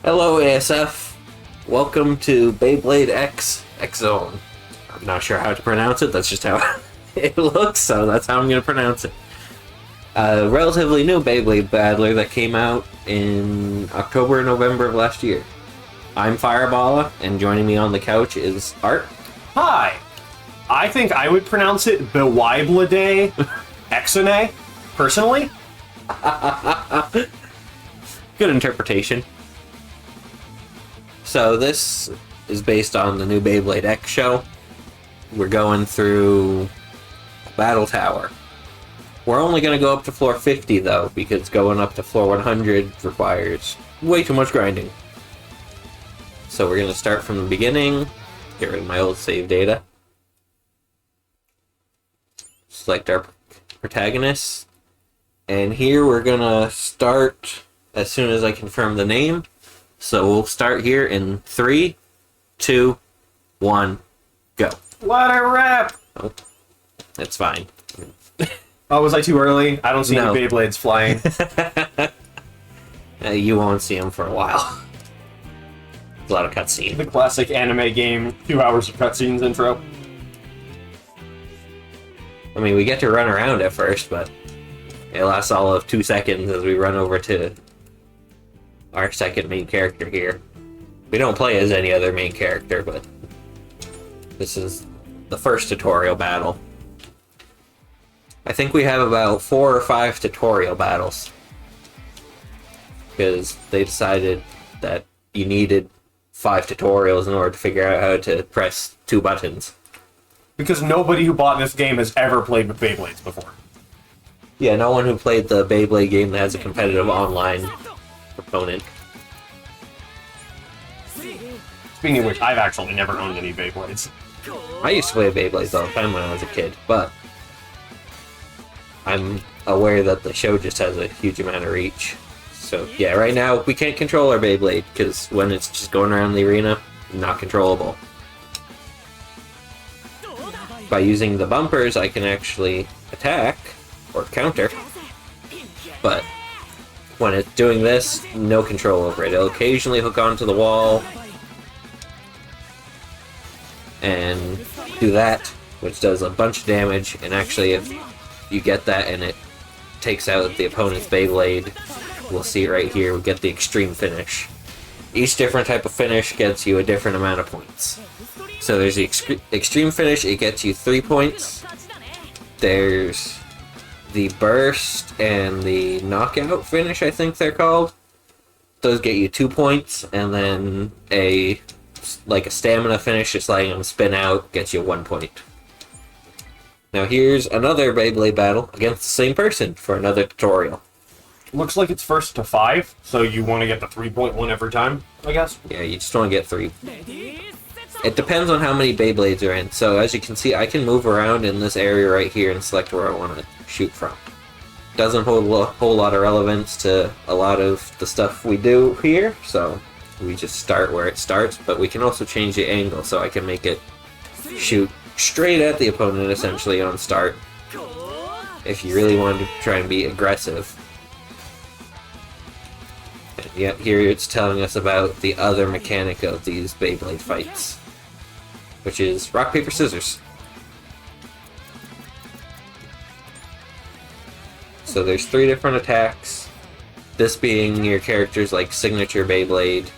Hello, ASF. Welcome to Beyblade X XONE. I'm not sure how to pronounce it. That's just how it looks, so that's how I'm going to pronounce it. A relatively new Beyblade battler that came out in October and November of last year. I'm Fireballah, and joining me on the couch is Art. Hi! I think I would pronounce it BEYBLADE XONE, personally. Good interpretation. So this is based on the new Beyblade X show. We're going through Battle Tower. We're only going to go up to floor 50 though, because going up to floor 100 requires way too much grinding. So we're going to start from the beginning, get rid of my old save data. Select our protagonist. And here we're going to start as soon as I confirm the name. So we'll start here in 3, 2, 1, go. Let it rip! Oh, that's fine. Oh, was I too early? I don't see No. any Beyblades flying. You won't see them for a while. A lot of cutscene. The classic anime game, 2 hours of cutscenes intro. I mean, we get to run around at first, but it lasts all of 2 seconds as we run over to our second main character here. We don't play as any other main character, but this is the first tutorial battle. I think we have about 4 or 5 tutorial battles, because they decided that you needed 5 tutorials in order to figure out how to press 2 buttons. Because nobody who bought this game has ever played with Beyblades before. Yeah, no one who played the Beyblade game that has a competitive online component. Speaking of which, I've actually never owned any Beyblades. I used to play Beyblades all the time when I was a kid, but I'm aware that the show just has a huge amount of reach. So yeah, right now we can't control our Beyblade, because when it's just going around the arena, not controllable. By using the bumpers, I can actually attack or counter, but when it's doing this, no control over it. It'll occasionally hook onto the wall and do that, which does a bunch of damage, and actually if you get that and it takes out the opponent's Beyblade, we'll see it right here, we get the extreme finish. Each different type of finish gets you a different amount of points. So there's the extreme finish, it gets you 3 points. There's the burst and the knockout finish, I think they're called. Those get you 2 points, and then a stamina finish, just letting them spin out, gets you 1 point. Now here's another Beyblade battle against the same person for another tutorial. Looks like it's first to 5, so you want to get the 3-point one every time, I guess? Yeah, you just want to get 3. It depends on how many Beyblades are in. So as you can see, I can move around in this area right here and select where I want to shoot from. Doesn't hold a whole lot of relevance to a lot of the stuff we do here, so we just start where it starts, but we can also change the angle, so I can make it shoot straight at the opponent essentially on start, if you really want to try and be aggressive. And yet here it's telling us about the other mechanic of these Beyblade fights, which is rock, paper, scissors. So there's 3 different attacks, this being your character's signature Beyblade.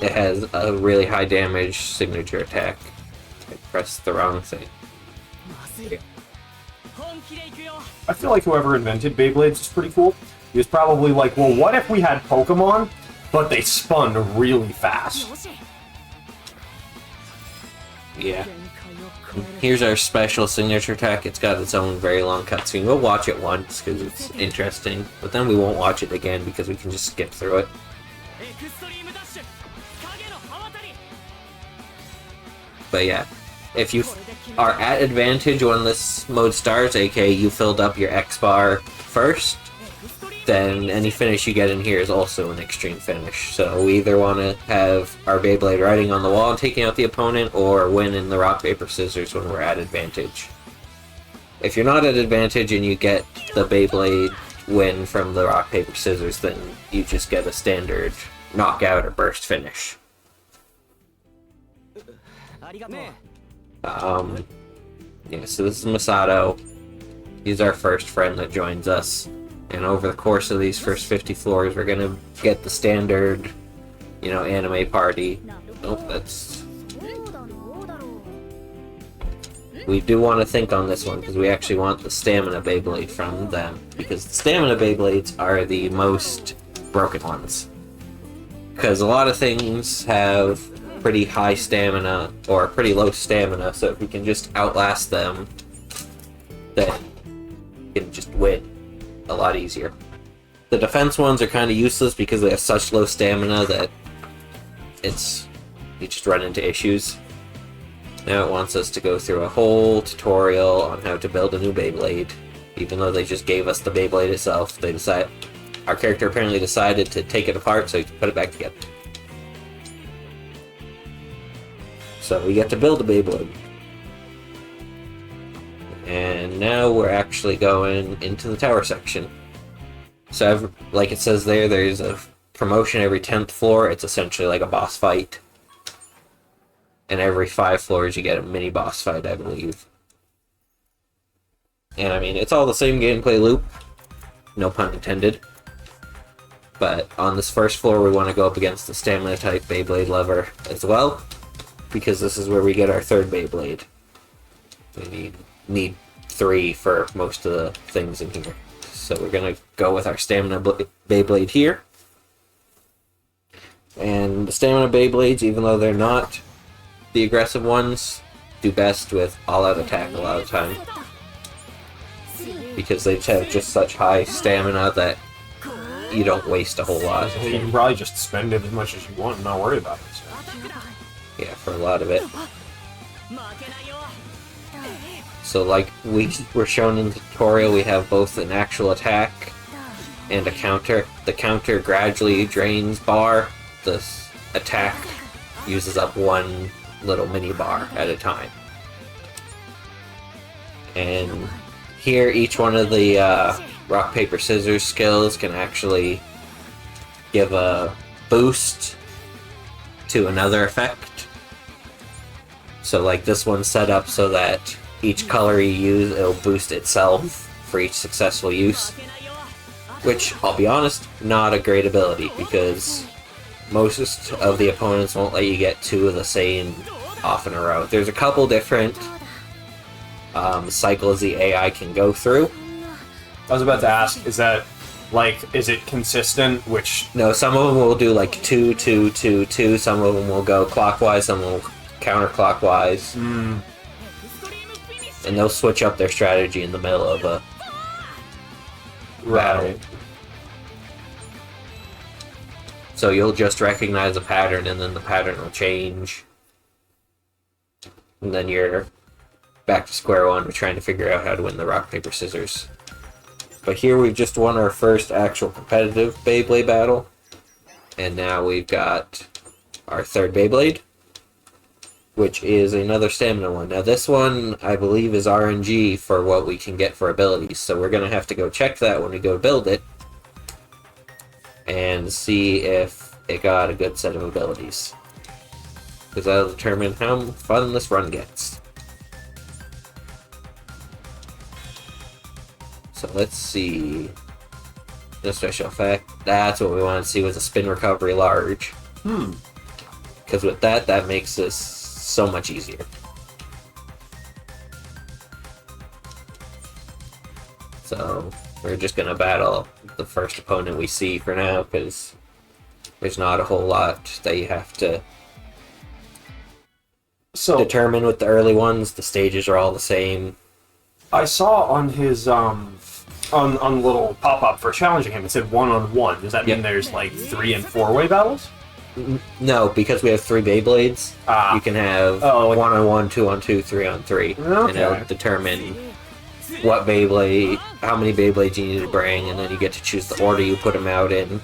It has a really high damage signature attack. I pressed the wrong thing. I feel like whoever invented Beyblades is pretty cool. He was probably like, well, what if we had Pokemon, but they spun really fast? Yeah. Here's our special signature attack. It's got its own very long cutscene. We'll watch it once because it's interesting, but then we won't watch it again because we can just skip through it. But yeah, if you are at advantage when this mode starts, aka you filled up your X bar first, then any finish you get in here is also an extreme finish. So we either want to have our Beyblade riding on the wall and taking out the opponent, or win in the rock, paper, scissors when we're at advantage. If you're not at advantage and you get the Beyblade win from the rock, paper, scissors, then you just get a standard knockout or burst finish. Yeah, so this is Masato. He's our first friend that joins us. And over the course of these first 50 floors, we're gonna get the standard, you know, anime party. Nope, that's... We do want to think on this one, because we actually want the stamina Beyblade from them. Because the stamina Beyblades are the most broken ones. Because a lot of things have pretty high stamina, or pretty low stamina, so if we can just outlast them, then we can just win a lot easier. The defense ones are kind of useless because they have such low stamina that you just run into issues. Now it wants us to go through a whole tutorial on how to build a new Beyblade. Even though they just gave us the Beyblade itself, our character apparently decided to take it apart so he could put it back together. So we get to build a Beyblade. And now we're actually going into the tower section. So like it says there, there's a promotion every 10th floor. It's essentially like a boss fight. And every 5 floors you get a mini boss fight, I believe. And I mean, it's all the same gameplay loop. No pun intended. But on this first floor we want to go up against the stamina type Beyblade lever as well. Because this is where we get our third Beyblade. We need 3 for most of the things in here. So we're going to go with our stamina Beyblade here. And the stamina Beyblades, even though they're not the aggressive ones, do best with all-out attack a lot of the time. Because they have just such high stamina that you don't waste a whole lot. You can probably just spend it as much as you want and not worry about it. So. Yeah, for a lot of it. So like we were shown in the tutorial, we have both an actual attack and a counter. The counter gradually drains bar. The attack uses up 1 little mini bar at a time. And here each one of the rock, paper, scissors skills can actually give a boost to another effect. So like this one's set up so that each color you use, it'll boost itself for each successful use. Which, I'll be honest, not a great ability, because most of the opponents won't let you get 2 of the same off in a row. There's a couple different cycles the AI can go through. I was about to ask, is that, like, is it consistent, which... No, some of them will do like 2, 2, 2, 2, some of them will go clockwise, some will counterclockwise. And they'll switch up their strategy in the middle of a battle. So you'll just recognize a pattern, and then the pattern will change. And then you're back to square one with trying to figure out how to win the rock, paper, scissors. But here we've just won our first actual competitive Beyblade battle. And now we've got our third Beyblade, which is another stamina one. Now this one, I believe, is RNG for what we can get for abilities. So we're going to have to go check that when we go build it. And see if it got a good set of abilities. Because that'll determine how fun this run gets. So let's see. The special effect. That's what we want to see, was a spin recovery large. Because with that, that makes this so much easier. So we're just going to battle the first opponent we see for now, because there's not a whole lot that you have to determine with the early ones. The stages are all the same. I saw on his on the little pop-up for challenging him, it said 1-on-1. Does that mean there's like 3- and 4-way battles? No, because we have 3 Beyblades, you can have 1-on-1, 2-on-2, 3-on-3, and it'll determine what Beyblade, how many Beyblades you need to bring, and then you get to choose the order you put them out in.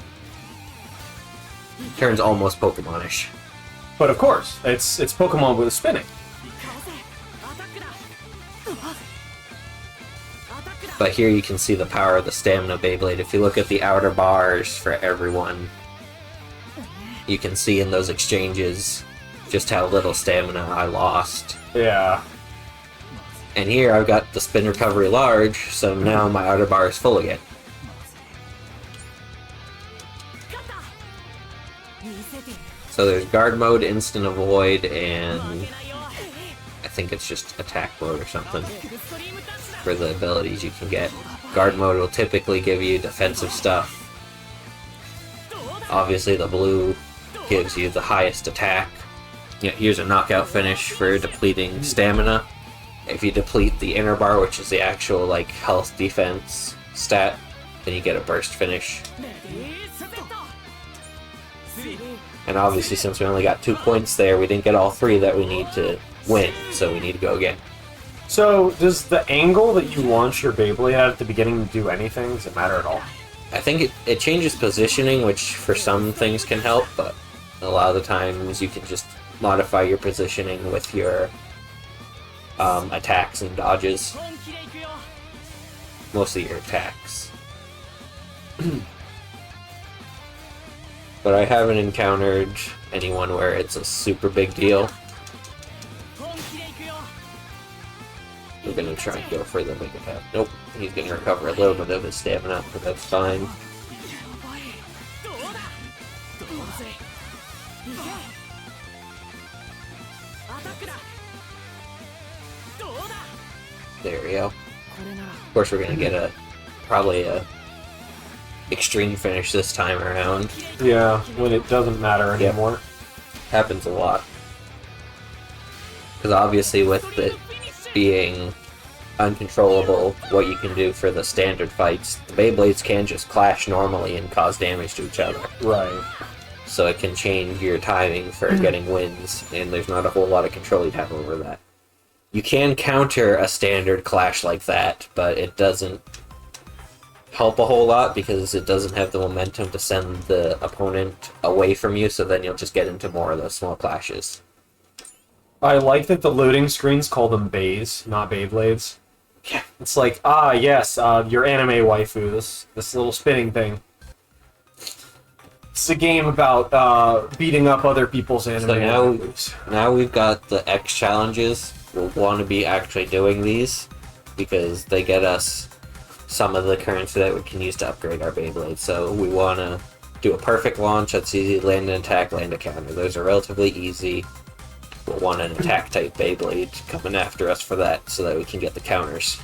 Turns almost Pokemon-ish. But of course, it's Pokemon with spinning. But here you can see the power of the stamina Beyblade. If you look at the outer bars for everyone, you can see in those exchanges just how little stamina I lost. Yeah. And here I've got the spin recovery large, so now my outer bar is full again. So there's guard mode, instant avoid, and I think it's just attack mode or something for the abilities you can get. Guard mode will typically give you defensive stuff. Obviously the blue gives you the highest attack. Yeah, here's a knockout finish for depleting stamina. If you deplete the inner bar, which is the actual like health defense stat, then you get a burst finish. And obviously, since we only got 2 points there, we didn't get all 3 that we need to win, so we need to go again. So, does the angle that you launch your Beyblade at the beginning do anything? Does it matter at all? I think it changes positioning, which for some things can help, but a lot of the times you can just modify your positioning with your attacks and dodges. Mostly your attacks. But I haven't encountered anyone where it's a super big deal. We're gonna try and go for the big attack. Nope, he's gonna recover a little bit of his stamina, but that's fine. There we go. Of course, we're gonna get probably a extreme finish this time around. Yeah, when it doesn't matter anymore. Yep. Happens a lot. Because obviously with it being uncontrollable, what you can do for the standard fights, the Beyblades can just clash normally and cause damage to each other. Right. So it can change your timing for getting wins, and there's not a whole lot of control you'd have over that. You can counter a standard clash like that, but it doesn't help a whole lot because it doesn't have the momentum to send the opponent away from you, so then you'll just get into more of those small clashes. I like that the loading screens call them bays, not Beyblades. Yeah. It's like, yes, your anime waifu, this little spinning thing. It's a game about beating up other people's anime waifus. Now we've got the X challenges. We'll want to be actually doing these because they get us some of the currency that we can use to upgrade our Beyblade. So we want to do a perfect launch that's easy, land an attack, land a counter. Those are relatively easy. We'll want an attack type Beyblade coming after us for that so that we can get the counters.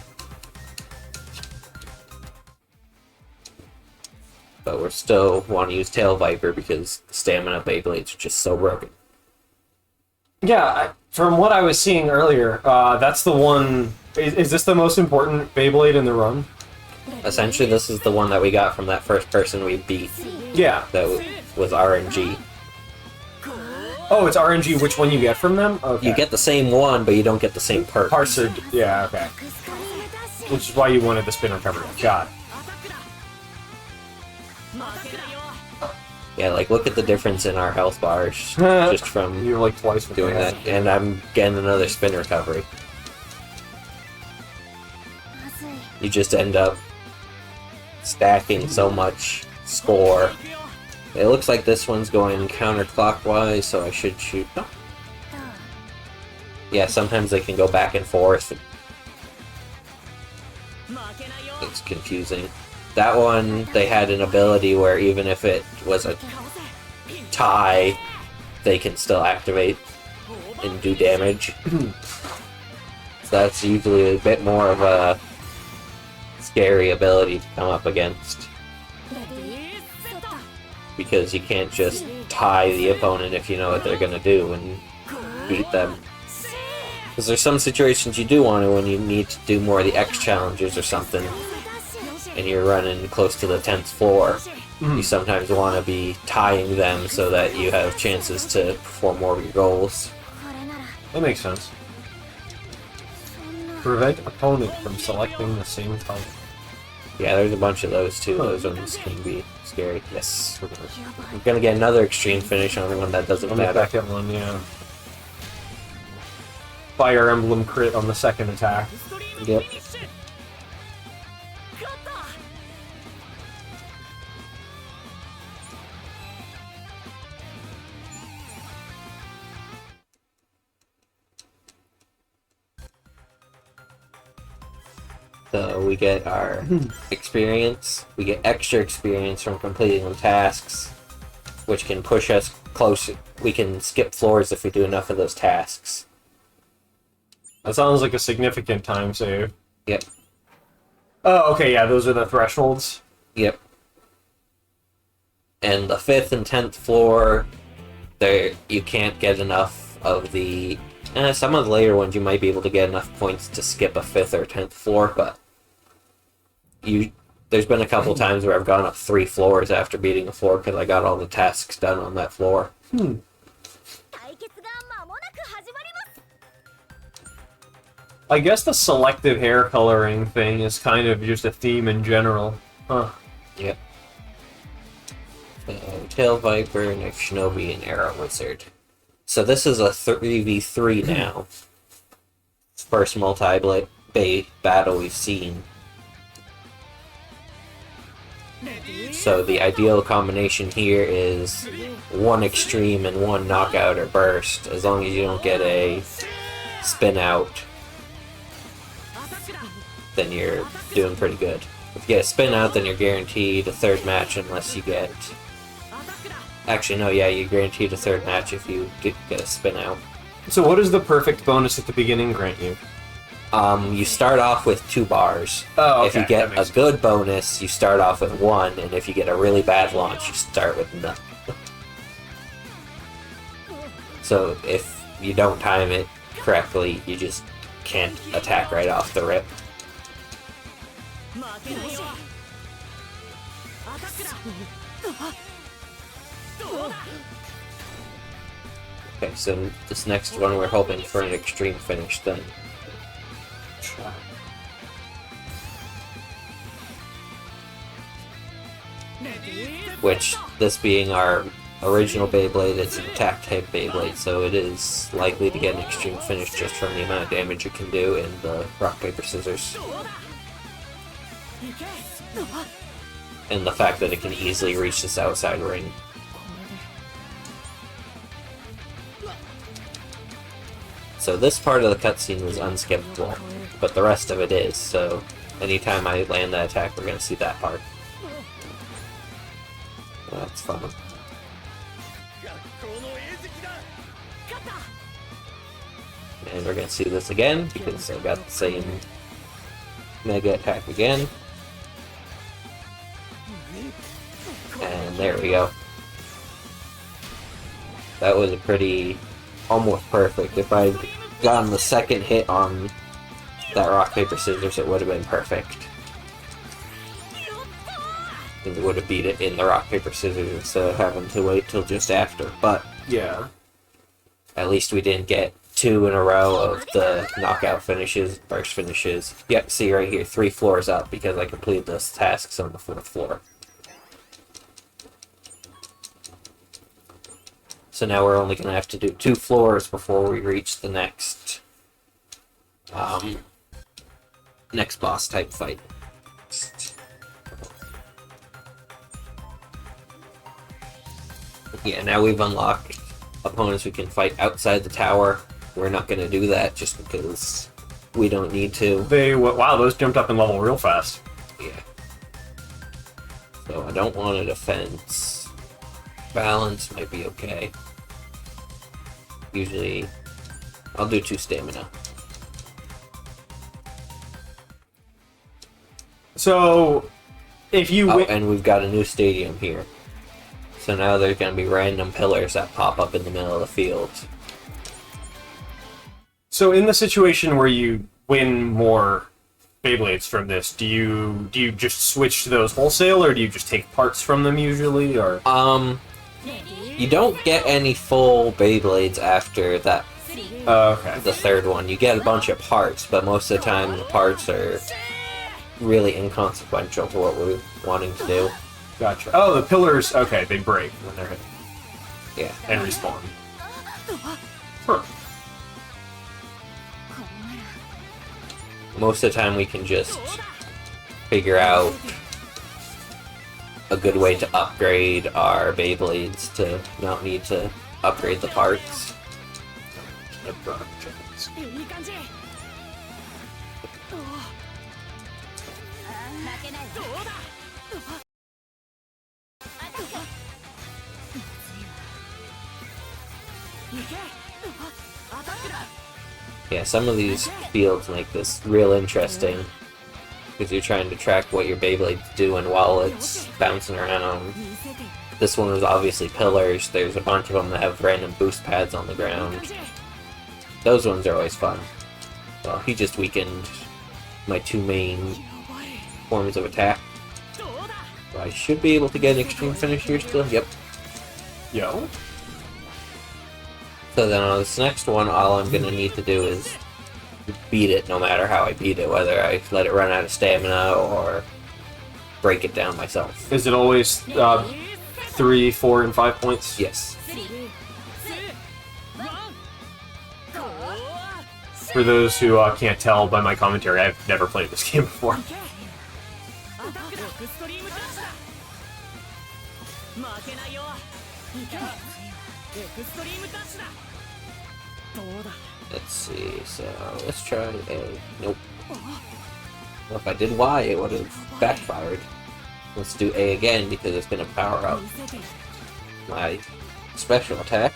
But we're still want to use Tail Viper because the stamina Beyblades are just so broken. Yeah, from what I was seeing earlier, that's the one... Is this the most important Beyblade in the run? Essentially, this is the one that we got from that first person we beat. Yeah. That was RNG. Oh, it's RNG which one you get from them? Okay. You get the same one, but you don't get the same perk. Parts are... Yeah, okay. Which is why you wanted the spin recovery. God. Yeah, like, look at the difference in our health bars just from You're like twice with doing that. And I'm getting another spin recovery. You just end up stacking so much score. It looks like this one's going counterclockwise, so I should shoot. No. Yeah, sometimes they can go back and forth. It's confusing. That one, they had an ability where even if it was a tie, they can still activate and do damage. So that's usually a bit more of a scary ability to come up against. Because you can't just tie the opponent if you know what they're going to do and beat them. Because there's some situations you do want to when you need to do more of the X challenges or something, and you're running close to the 10th floor. You sometimes want to be tying them so that you have chances to perform more of your goals. That makes sense. Prevent opponent from selecting the same type. Yeah, there's a bunch of those too. Those ones can be scary. Yes. We're gonna get another extreme finish on the one that doesn't matter. The second one, yeah. Fire Emblem crit on the second attack. Yep. So we get our experience. We get extra experience from completing the tasks, which can push us closer. We can skip floors if we do enough of those tasks. That sounds like a significant time save. Yep. Oh, okay, yeah, those are the thresholds. Yep. And the 5th and 10th floor, there you can't get enough of the... some of the later ones you might be able to get enough points to skip a 5th or 10th floor, but there's been a couple times where I've gone up 3 floors after beating a floor because I got all the tasks done on that floor. I guess the selective hair coloring thing is kind of just a theme in general. Huh. Yep. Tail Viper, Knife Shinobi, and Arrow Wizard. So this is a 3v3 now. First multi-bay battle we've seen. So the ideal combination here is 1 extreme and 1 knockout or burst, as long as you don't get a spin out, then you're doing pretty good. If you get a spin out, then you're guaranteed a 3rd match unless you get... Actually, no, yeah, you're guaranteed a 3rd match if you get a spin out. So what does the perfect bonus at the beginning grant you? You start off with 2 bars. Oh, okay. If you get a good bonus, you start off with 1, and if you get a really bad launch, you start with none. So if you don't time it correctly, you just can't attack right off the rip. Okay, so this next one we're hoping for an extreme finish then. Which, this being our original Beyblade, it's an attack type Beyblade, so it is likely to get an extreme finish just from the amount of damage it can do in the rock, paper, scissors. And the fact that it can easily reach this outside ring. So this part of the cutscene was unskippable, but the rest of it is, so anytime I land that attack, we're going to see that part. That's fun. And we're going to see this again, because I got the same mega attack again. And there we go. That was a pretty... almost perfect. If I'd gotten the 2nd hit on that rock, paper, scissors, it would have been perfect. And it would have beat it in the rock, paper, scissors instead of having to wait till just after. But yeah, at least we didn't get 2 in a row of the knockout finishes, burst finishes. Yep, see right here, 3 floors up because I completed those tasks on the 4th floor. So now we're only going to have to do 2 floors before we reach the next next boss type fight. Yeah, now we've unlocked opponents we can fight outside the tower. We're not going to do that just because we don't need to. Wow, those jumped up in level real fast. Yeah. So I don't want a defense. Balance might be okay. Usually, I'll do 2 stamina. So, if you... and we've got a new stadium here. So now there's going to be random pillars that pop up in the middle of the field. So in the situation where you win more Beyblades from this, do you just switch to those wholesale, or do you just take parts from them usually, or...? You don't get any full Beyblades after that. Okay. The 3rd one. You get a bunch of parts, but most of the time the parts are really inconsequential to what we're wanting to do. Gotcha. Oh, the pillars, okay, they break when they're hit. Yeah. And respawn. Huh. Most of the time we can just figure out a good way to upgrade our Beyblades to not need to upgrade the parts. Yeah, some of these fields make this real interesting because you're trying to track what your Beyblade's doing while it's bouncing around. This one was obviously pillars. There's a bunch of them that have random boost pads on the ground. Those ones are always fun. Well, he just weakened my two main forms of attack. I should be able to get an extreme finish here still. Yep. Yo. So then on this next one, all I'm going to need to do is beat it no matter how I beat it, whether I let it run out of stamina or break it down myself. Is it always 3, 4, and 5 points? Yes. For those who can't tell by my commentary, I've never played this game before. Let's see, so let's try A. Nope. Well, if I did Y, it would have backfired. Let's do A again because it's going to power up my special attack.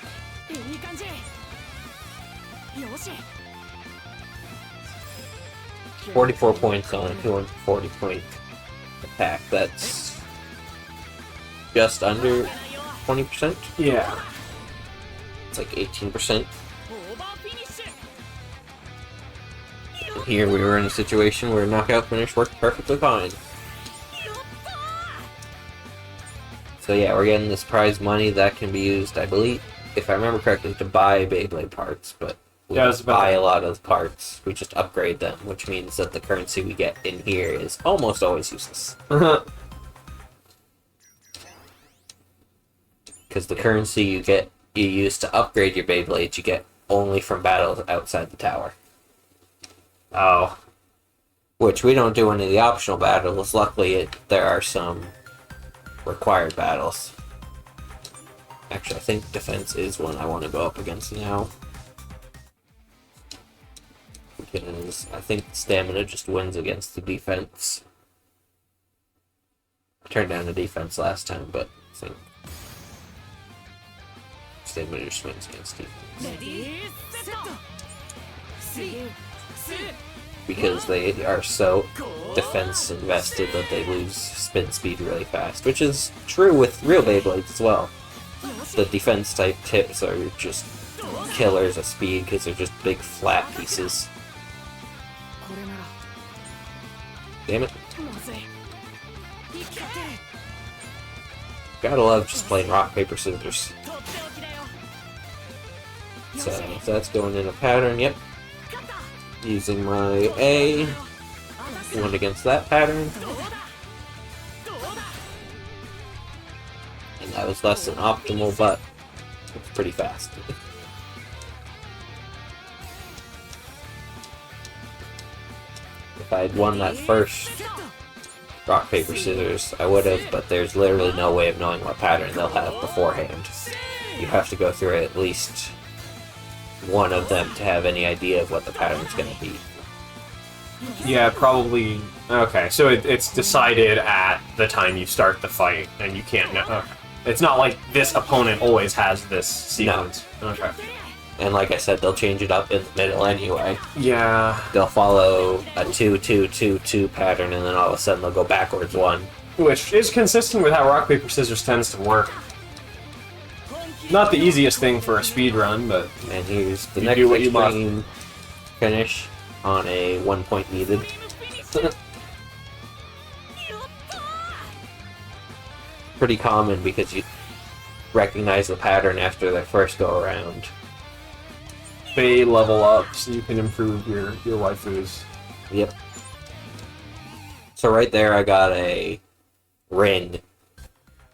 44 points on a 240 point attack. That's just under 20%. Yeah. It's like 18%. And here we were in a situation where knockout finish worked perfectly fine. So yeah, we're getting this prize money that can be used, I believe, if I remember correctly, to buy Beyblade parts, but we don't buy a lot of parts, we just upgrade them, which means that the currency we get in here is almost always useless. Because the currency you use to upgrade your Beyblades, you get only from battles outside the tower. Oh. Which we don't do any of the optional battles. Luckily, there are some required battles. Actually, I think defense is one I want to go up against now. Because I think stamina just wins against the defense. I turned down the defense last time, but I think stamina just wins against defense. Because they are so defense invested that they lose spin speed really fast, which is true with real Beyblades as well. The defense type tips are just killers of speed because they're just big flat pieces. Damn it. Gotta love just playing rock, paper, scissors. So that's going in a pattern, yep. Using my A, one against that pattern. And that was less than optimal, but it's pretty fast. If I had won that first rock, paper, scissors, I would have, but there's literally no way of knowing what pattern they'll have beforehand. You have to go through at least one of them to have any idea of what the pattern's going to be. Yeah, probably. Okay, so it's decided at the time you start the fight, and you can't know. Okay. It's not like this opponent always has this sequence. No. Okay. And like I said, they'll change it up in the middle anyway. Yeah. They'll follow a 2-2-2-2 pattern, and then all of a sudden they'll go backwards one. Which is consistent with how rock, paper, scissors tends to work. Not the easiest thing for a speed run, but and here's the next extreme finish on a 1 point needed. Pretty common because you recognize the pattern after the first go around. They level up so you can improve your waifus. Yep. So right there I got a ring.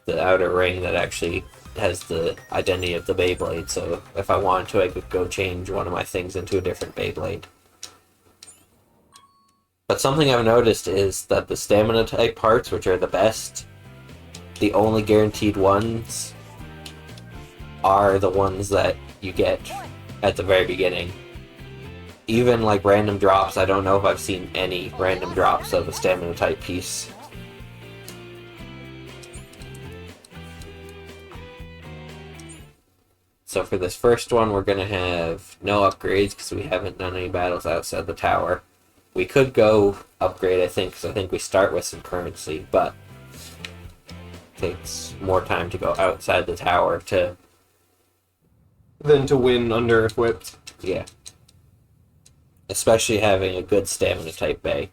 The outer ring that actually has the identity of the Beyblade, so if I wanted to, I could go change one of my things into a different Beyblade. But something I've noticed is that the stamina type parts, which are the best, the only guaranteed ones are the ones that you get at the very beginning. Even like random drops, I don't know if I've seen any random drops of a stamina type piece. So for this first one, we're going to have no upgrades because we haven't done any battles outside the tower. We could go upgrade, I think, because I think we start with some currency, but it takes more time to go outside the tower to... Than to win under-equipped. Yeah. Especially having a good stamina type bay.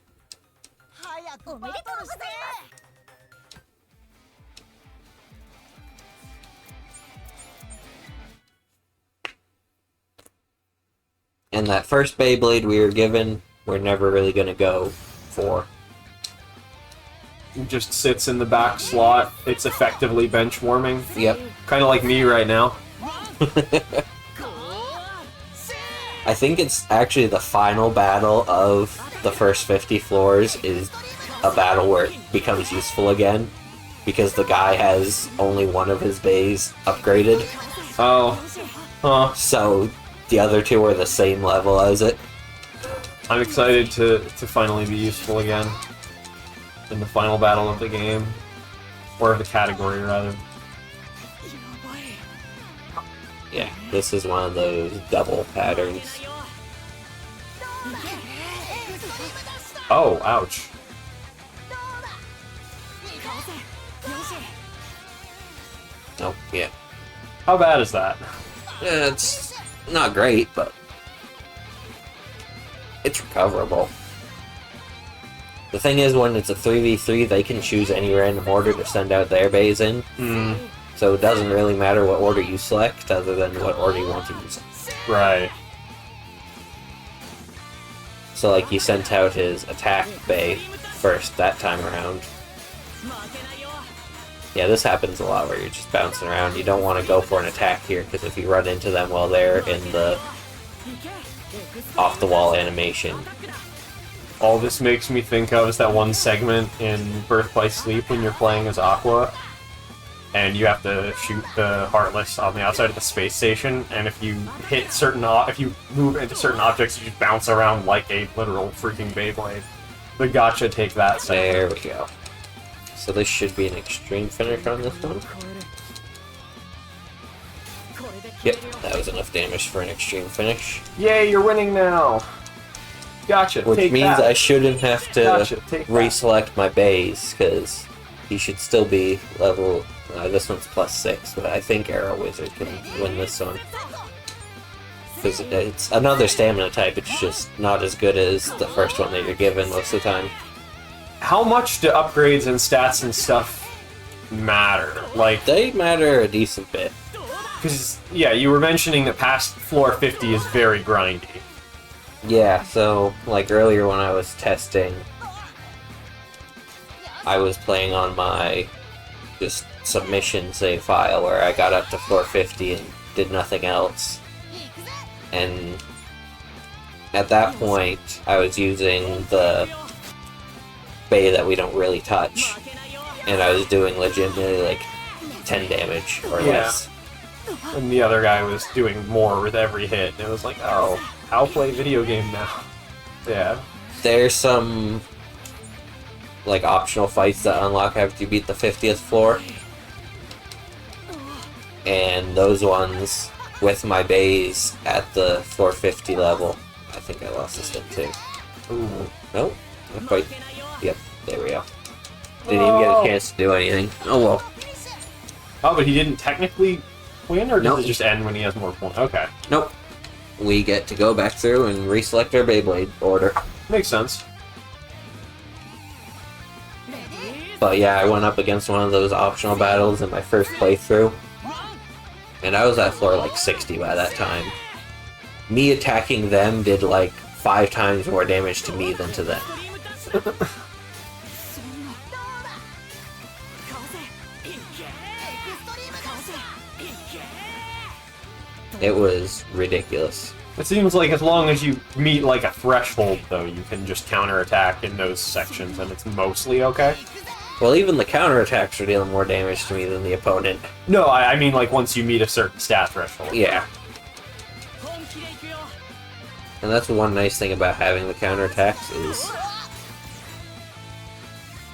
And that first Beyblade we were given, we're never really going to go for. It just sits in the back slot. It's effectively bench warming. Yep. Kind of like me right now. I think it's actually the final battle of the first 50 floors is a battle where it becomes useful again. Because the guy has only one of his bays upgraded. Oh. Huh. So the other two are the same level as it. I'm excited to finally be useful again. In the final battle of the game. Or of the category, rather. Yeah, this is one of those double patterns. Oh, ouch. Oh, yeah. How bad is that? Yeah, it's not great, but it's recoverable. The thing is, when it's a 3v3, they can choose any random order to send out their bays in. So it doesn't really matter what order you select, other than what order you want to use. Right. So, like, he sent out his attack bay first that time around. Yeah, this happens a lot where you're just bouncing around. You don't want to go for an attack here, because if you run into them while they're in the off-the-wall animation. All this makes me think of is that one segment in Birth by Sleep when you're playing as Aqua, and you have to shoot the Heartless on the outside of the space station, and if you hit certain if you move into certain objects, you just bounce around like a literal freaking Beyblade. The gotcha take that segment. There we go. So this should be an extreme finish on this one. Yep, that was enough damage for an extreme finish. Yay, you're winning now! Gotcha, Which take means that. I shouldn't have to Gotcha, take that. reselect my bays, because he should still be level... this one's +6, but I think Arrow Wizard can win this one. Because it's another stamina type, it's just not as good as the first one that you're given most of the time. How much do upgrades and stats and stuff matter? Like, They matter a decent bit. because, yeah, you were mentioning that past floor 50 is very grindy. Yeah, so, like earlier when I was testing, I was playing on my just submission save file where I got up to floor 50 and did nothing else. And at that point, I was using the bay that we don't really touch, and I was doing legitimately like 10 damage or less. And the other guy was doing more with every hit, and it was like, oh, I'll play video game now. Yeah. There's some like optional fights that unlock after you beat the 50th floor, and those ones with my bays at the floor 50 level. I think I lost this thing too. Ooh. Nope, not quite. Yep, there we go. Didn't even get a chance to do anything. Oh well. Oh, but he didn't technically win, or does Nope. it just end when he has more points? Okay. Nope. We get to go back through and reselect our Beyblade order. Makes sense. But yeah, I went up against one of those optional battles in my first playthrough. And I was at floor like 60 by that time. Me attacking them did like 5 times more damage to me than to them. It was ridiculous. It seems like as long as you meet like a threshold, though, you can just counterattack in those sections, and it's mostly okay. Well, even the counterattacks were dealing more damage to me than the opponent. No, I mean like once you meet a certain stat threshold. Yeah. And that's one nice thing about having the counterattacks is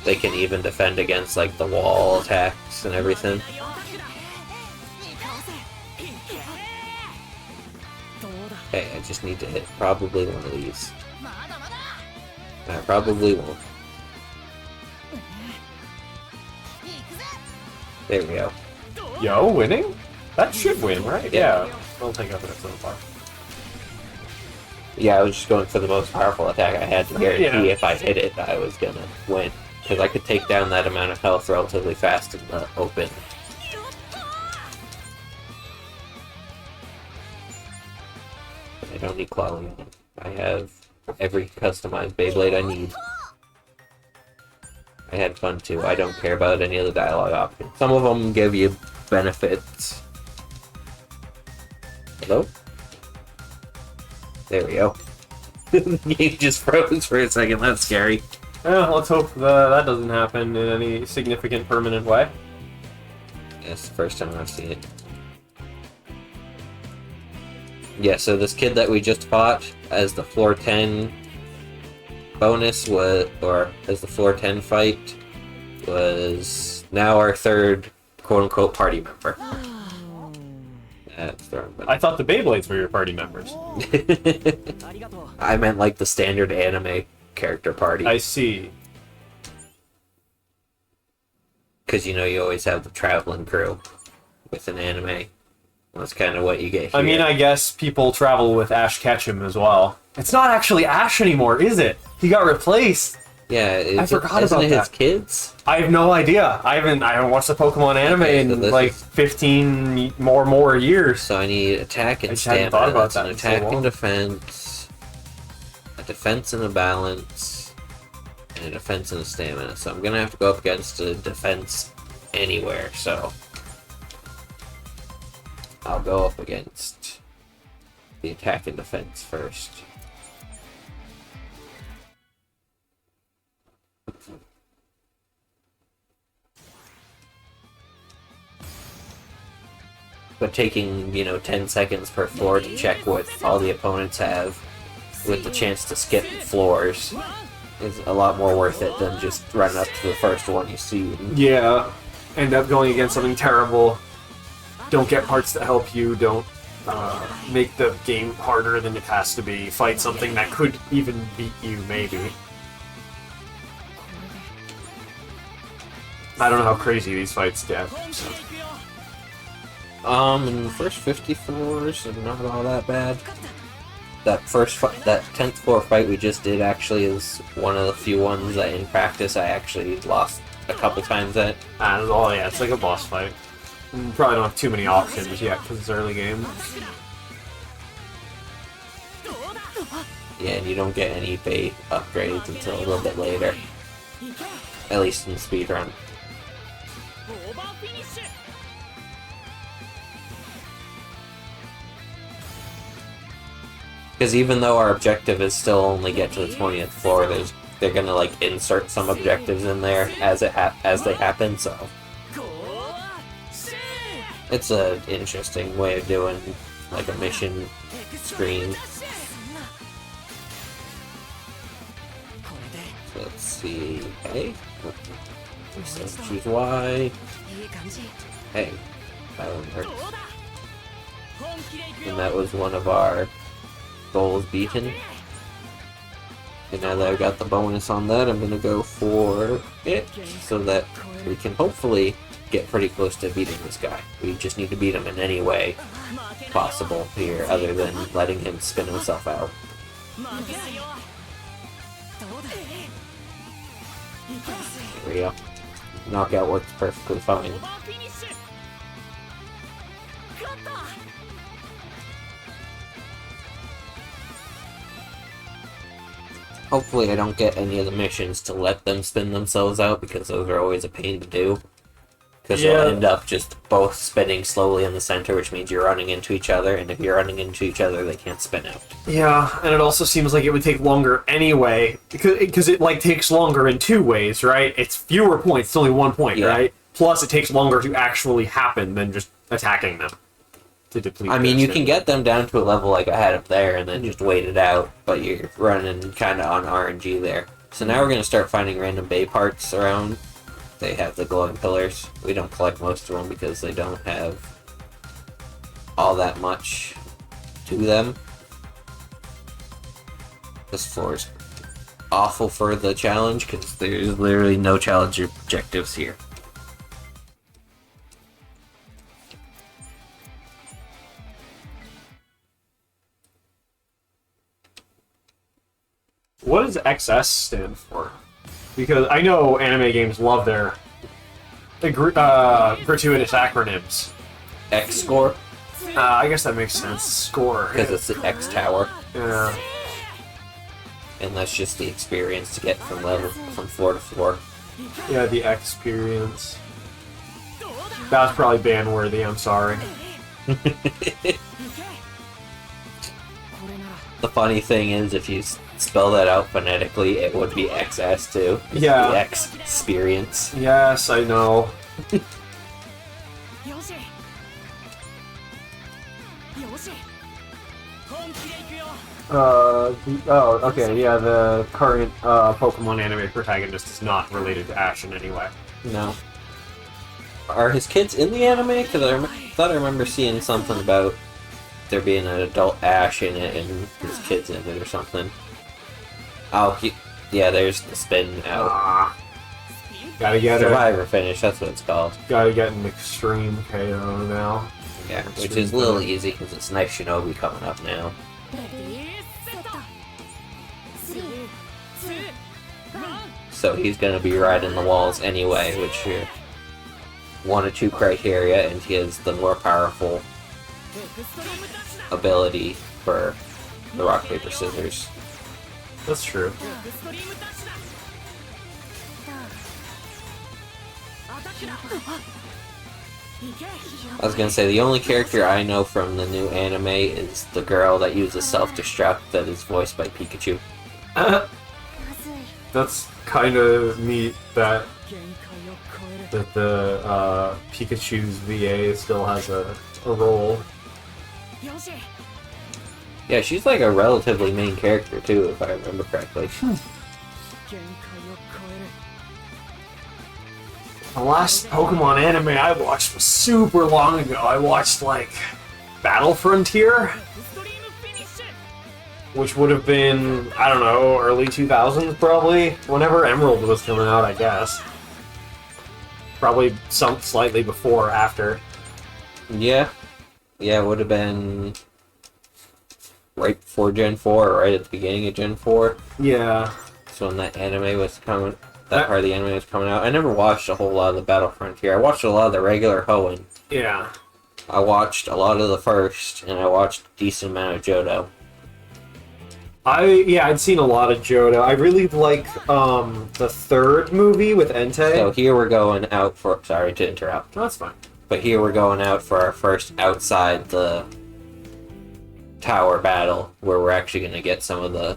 they can even defend against like the wall attacks and everything. Okay, I just need to hit probably one of these. I probably won't. There we go. Yo, winning? That should win, right? Yeah. I don't think I've hit it so far. Yeah, I was just going for the most powerful attack I had to guarantee Yeah. if I hit it, I was gonna win. Because I could take down that amount of health relatively fast in the open. I don't need Clawing. I have every customized Beyblade I need. I had fun too. I don't care about any of the dialogue options. Some of them give you benefits. Hello? There we go. The game just froze for a second. That's scary. Yeah, let's hope that doesn't happen in any significant permanent way. That's the first time I've seen it. Yeah, so this kid that we just fought as the floor 10 bonus was, or as the floor 10 fight, was now our third quote-unquote party member. That's the wrong button. I thought the Beyblades were your party members. I meant like the standard anime character party. I see. Because you know you always have the traveling crew with an anime. That's kind of what you get here. I mean, I guess people travel with Ash Ketchum as well. It's not actually Ash anymore, is it? He got replaced. Yeah, I forgot isn't about it that. his kids? I have no idea. I haven't watched the Pokemon anime Okay, so in this like is- 15 more years. So I need attack I and just hadn't stamina. thought about That's that an in so attack long. and defense, a defense and a balance, and a defense and a stamina. So I'm gonna have to go up against a defense anywhere. So I'll go up against the attack and defense first. But taking, 10 seconds per floor to check what all the opponents have with the chance to skip floors is a lot more worth it than just running up to the first one you see. Yeah. End up going against something terrible. Don't get parts that help you. Don't make the game harder than it has to be. Fight something that could even beat you, maybe. I don't know how crazy these fights get. So. In the first 50 floors, not all that bad. That that 10th floor fight we just did actually is one of the few ones that in practice I actually lost a couple times at. Oh yeah, it's like a boss fight. Probably don't have too many options yet because it's early game. Yeah, and you don't get any bait upgrades until a little bit later. At least in the speedrun. Because even though our objective is still only get to the 20th floor, they're gonna like insert some objectives in there as they happen. So it's an interesting way of doing like a mission screen. So let's see. Hey, so choose Y. Hey, that one hurts. And that was one of our goals beaten. And now that I've got the bonus on that, I'm gonna go for it so that we can hopefully get pretty close to beating this guy. We just need to beat him in any way possible here, other than letting him spin himself out. There we go. Knockout works perfectly fine. Hopefully I don't get any of the missions to let them spin themselves out, because those are always a pain to do. Because Yeah. they'll end up just both spinning slowly in the center, which means you're running into each other, and if you're running into each other, they can't spin out. Yeah, and it also seems like it would take longer anyway, because it like takes longer in two ways, right? It's fewer points, it's only 1 point, Yeah. right? Plus it takes longer to actually happen than just attacking them to deplete. I mean, their you can stamina. get them down to a level like I had up there, and then just wait it out, but you're running kind of on RNG there. So now we're going to start finding random bay parts around. They have the glowing pillars. We don't collect most of them because they don't have all that much to them. This floor is awful for the challenge because there's literally no challenge objectives here. What does XS stand for? Because I know anime games love their gratuitous acronyms. X score, I guess that makes sense. Score. because it's the X tower, Yeah. and that's just the experience to get from floor to floor. Yeah, the experience. That was probably ban worthy, I'm sorry. The funny thing is, if you spell that out phonetically, it would be XS too. It's Yeah. the X experience. Yes, I know. Oh, okay, yeah, the current Pokemon anime protagonist is not related to Ash in any way. No. Are his kids in the anime? Because thought I remember seeing something about there being an adult Ash in it and his kids in it or something. Oh, yeah, there's the spin out. Ah. Gotta get Survivor finish, that's what it's called. Gotta get an extreme KO now. Yeah, which is a little easy because it's Knife Shinobi coming up now. So he's going to be riding the walls anyway, which are one or two criteria, and he has the more powerful ability for the rock, paper, scissors. That's true. I was going to say, the only character I know from the new anime is the girl that uses self-destruct that is voiced by Pikachu. That's kind of neat that the Pikachu's VA still has a role. Yeah, she's like a relatively main character too, if I remember correctly. The last Pokemon anime I watched was super long ago. I watched, like, Battle Frontier, which would have been, I don't know, early 2000s probably, whenever Emerald was coming out, I guess. Probably some slightly before or after. Yeah. Yeah, it would have been right before Gen 4, or right at the beginning of Gen 4. Yeah. That's when that anime was coming. That part of the anime was coming out. I never watched a whole lot of the Battle Frontier. I watched a lot of the regular Hoenn. Yeah. I watched a lot of the first, and I watched a decent amount of Johto. I'd seen a lot of Johto. I really like the third movie with Entei. So here we're going out for... Sorry to interrupt. No, that's fine. But here we're going out for our first outside the tower battle, where we're actually going to get some of the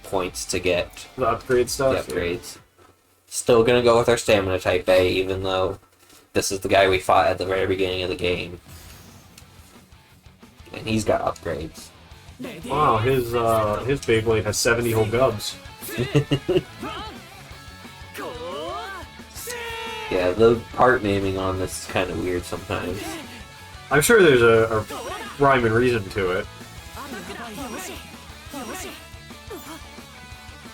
points to get The upgrade stuff. the upgrades. Still going to go with our stamina type A, even though this is the guy we fought at the very beginning of the game. And he's got upgrades. Wow, his Beyblade has 70 whole gubs. Yeah, the part naming on this is kind of weird sometimes. I'm sure there's a rhyme and reason to it.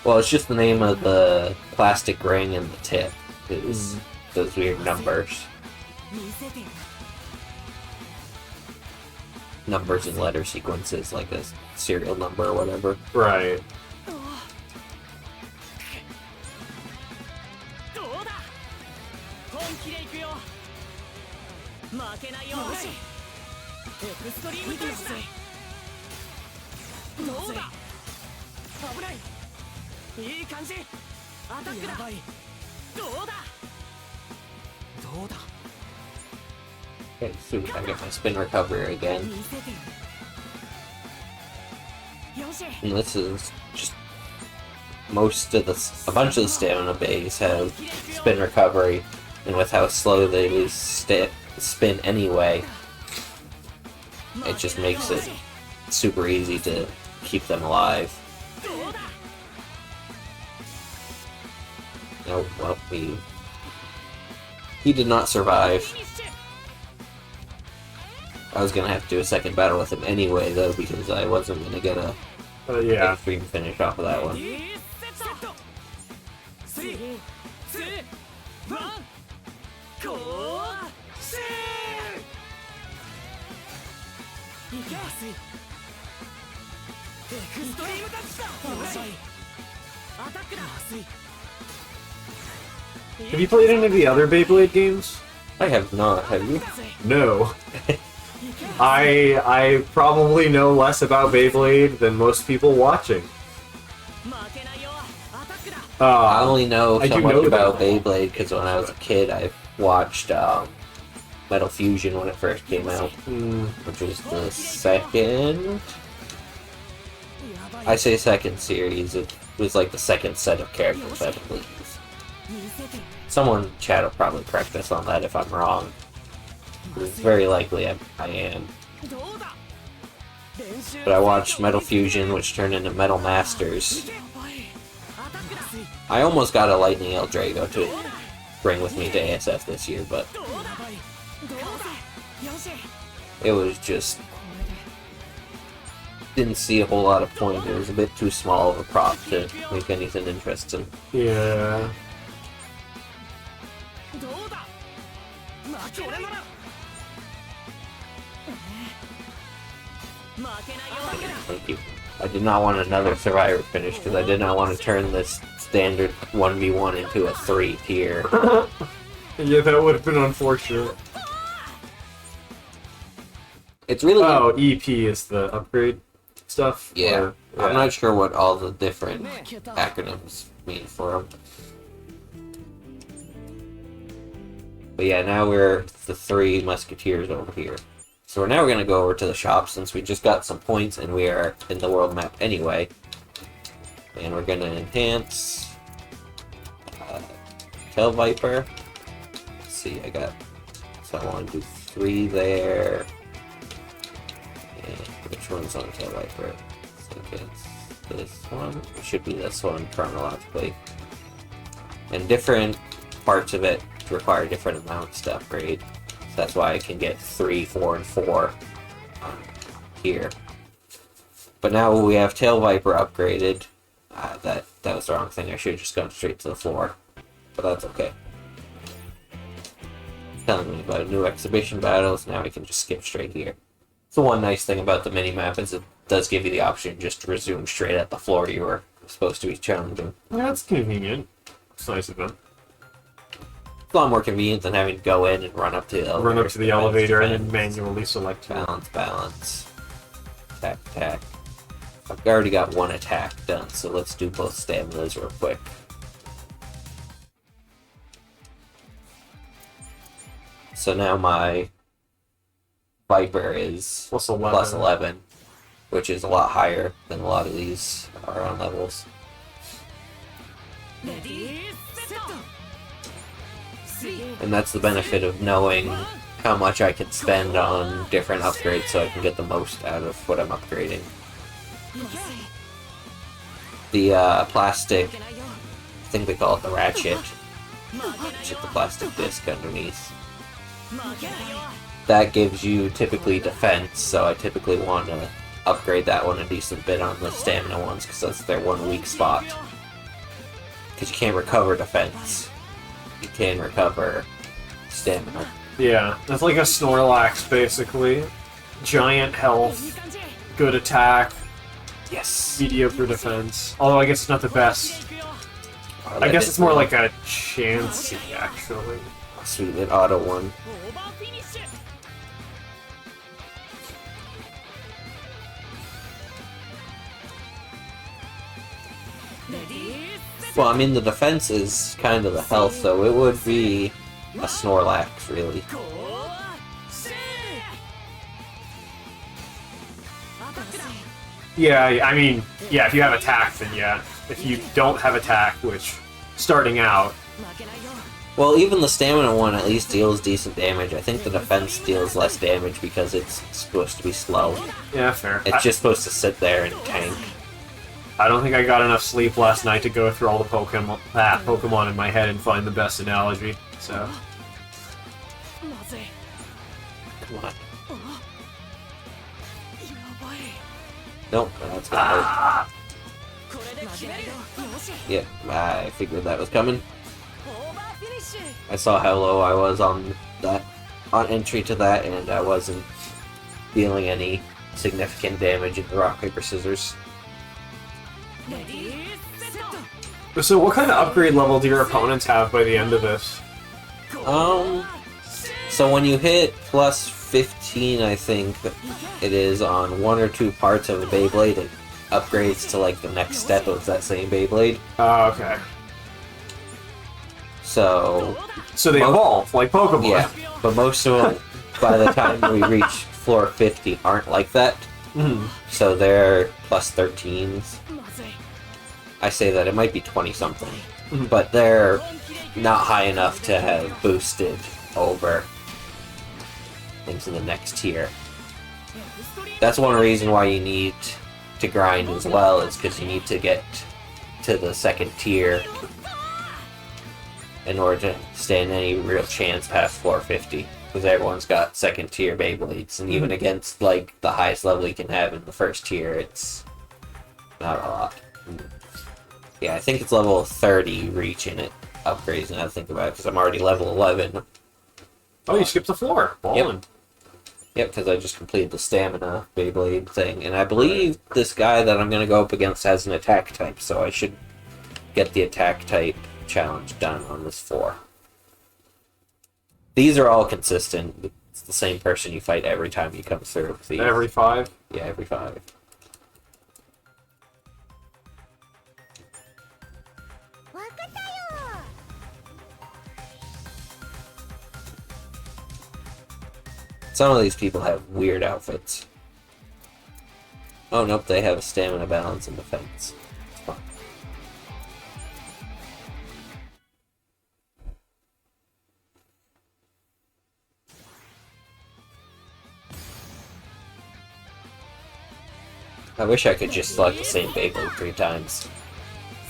Well, it's just the name of the plastic ring and the tip is those weird numbers. Numbers and letter sequences, like a serial number or whatever. Right. Okay, sweet, I get my spin recovery again. And this is just a bunch of the stamina bays have spin recovery, and with how slow they lose spin anyway, it just makes it super easy to keep them alive. Oh, well, he did not survive. I was gonna have to do a second battle with him anyway, though, because I wasn't gonna get a Yeah. extreme finish off of that one. Have you played any of the other Beyblade games? I have not, have you? No. I probably know less about Beyblade than most people watching. I only know I so do much know about that. Beyblade because when I was a kid, I watched Metal Fusion when it first came out, which was the second. I say second series. It was like the second set of characters, I believe. Someone in chat will probably correct us on that if I'm wrong. It's very likely I am. But I watched Metal Fusion, which turned into Metal Masters. I almost got a Lightning El Drago to bring with me to ASF this year, but it was just... didn't see a whole lot of point. It was a bit too small of a prop to make anything interesting. Yeah. Thank you. I did not want another Survivor finish because I did not want to turn this standard 1v1 into a 3 tier. Yeah, that would have been unfortunate. It's really... Oh, EP is the upgrade stuff? Yeah. Or- I'm not sure what all the different acronyms mean for them. But yeah, now we're the 3 Musketeers over here. So now we're going to go over to the shop since we just got some points and we are in the world map anyway. And we're going to enhance Tail Viper. Let's see, so I want to do 3 there. And which one's on Tail Viper? I think it's this one. It should be this one chronologically. And different parts of it require different amounts to upgrade. So that's why I can get 3, 4, and 4 here. But now we have Tail Viper upgraded. That was the wrong thing. I should have just gone straight to the floor. But that's okay. Telling me about new exhibition battles. Now we can just skip straight here. So one nice thing about the mini-map is it does give you the option just to resume straight at the floor you were supposed to be challenging. Yeah, that's convenient. It's nice of them. It's a lot more convenient than having to go in and run up to the elevator. Run up to the elevator and then manually select two. Balance. Attack. I've already got 1 attack done, so let's do both staminas real quick. So now my Viper is Plus 11. plus 11, which is a lot higher than a lot of these are on levels. And that's the benefit of knowing how much I can spend on different upgrades so I can get the most out of what I'm upgrading. The plastic, I think they call it the ratchet, which is the plastic disc underneath. That gives you typically defense, so I typically want to upgrade that one a decent bit on the stamina ones because that's their one weak spot. Because you can't recover defense. You can recover stamina. Yeah, it's like a Snorlax, basically. Giant health, good attack, Yes! mediocre defense. Although I guess it's not the best. I guess it's more like a Chansey, actually. Sweet, an auto one. Well, I mean, the defense is kind of the health, so it would be a Snorlax, really. Yeah, I mean, yeah, if you have attack, then yeah. If you don't have attack, which, starting out... Well, even the stamina one at least deals decent damage. I think the defense deals less damage because it's supposed to be slow. Yeah, fair. It's just supposed to sit there and tank. I don't think I got enough sleep last night to go through all the Pokemon in my head and find the best analogy, so... Come on. Nope, that's gonna hurt. Yep, I figured that was coming. I saw how low I was on that, on entry to that, and I wasn't dealing any significant damage in the rock, paper, scissors. So what kind of upgrade level do your opponents have by the end of this? So when you hit plus 15, I think it is on one or two parts of a Beyblade, it upgrades to like the next step of that same Beyblade. Oh, okay. So they evolve, like Pokemon. Yeah, but most of them, by the time we reach floor 50, aren't like that. Mm-hmm. So they're plus 13s. I say that, it might be 20-something. Mm-hmm. But they're not high enough to have boosted over into the next tier. That's one reason why you need to grind as well, is because you need to get to the second tier in order to stand any real chance past floor 50. Because everyone's got second tier Beyblades, and even against like the highest level you can have in the first tier, it's not a lot. Yeah, I think it's level 30 reaching it upgrades now to think about it, because I'm already level 11. Oh, you skipped the floor. Ballin'. Yep, because I just completed the stamina Beyblade thing, and I believe this guy that I'm going to go up against has an attack type, so I should get the attack type challenge done on this 4. These are all consistent. It's the same person you fight every time you come through. These. Every 5? Yeah, every 5. Some of these people have weird outfits. Oh, nope, they have stamina, balance, and defense. It's fine. I wish I could just select the same Beyblade 3 times.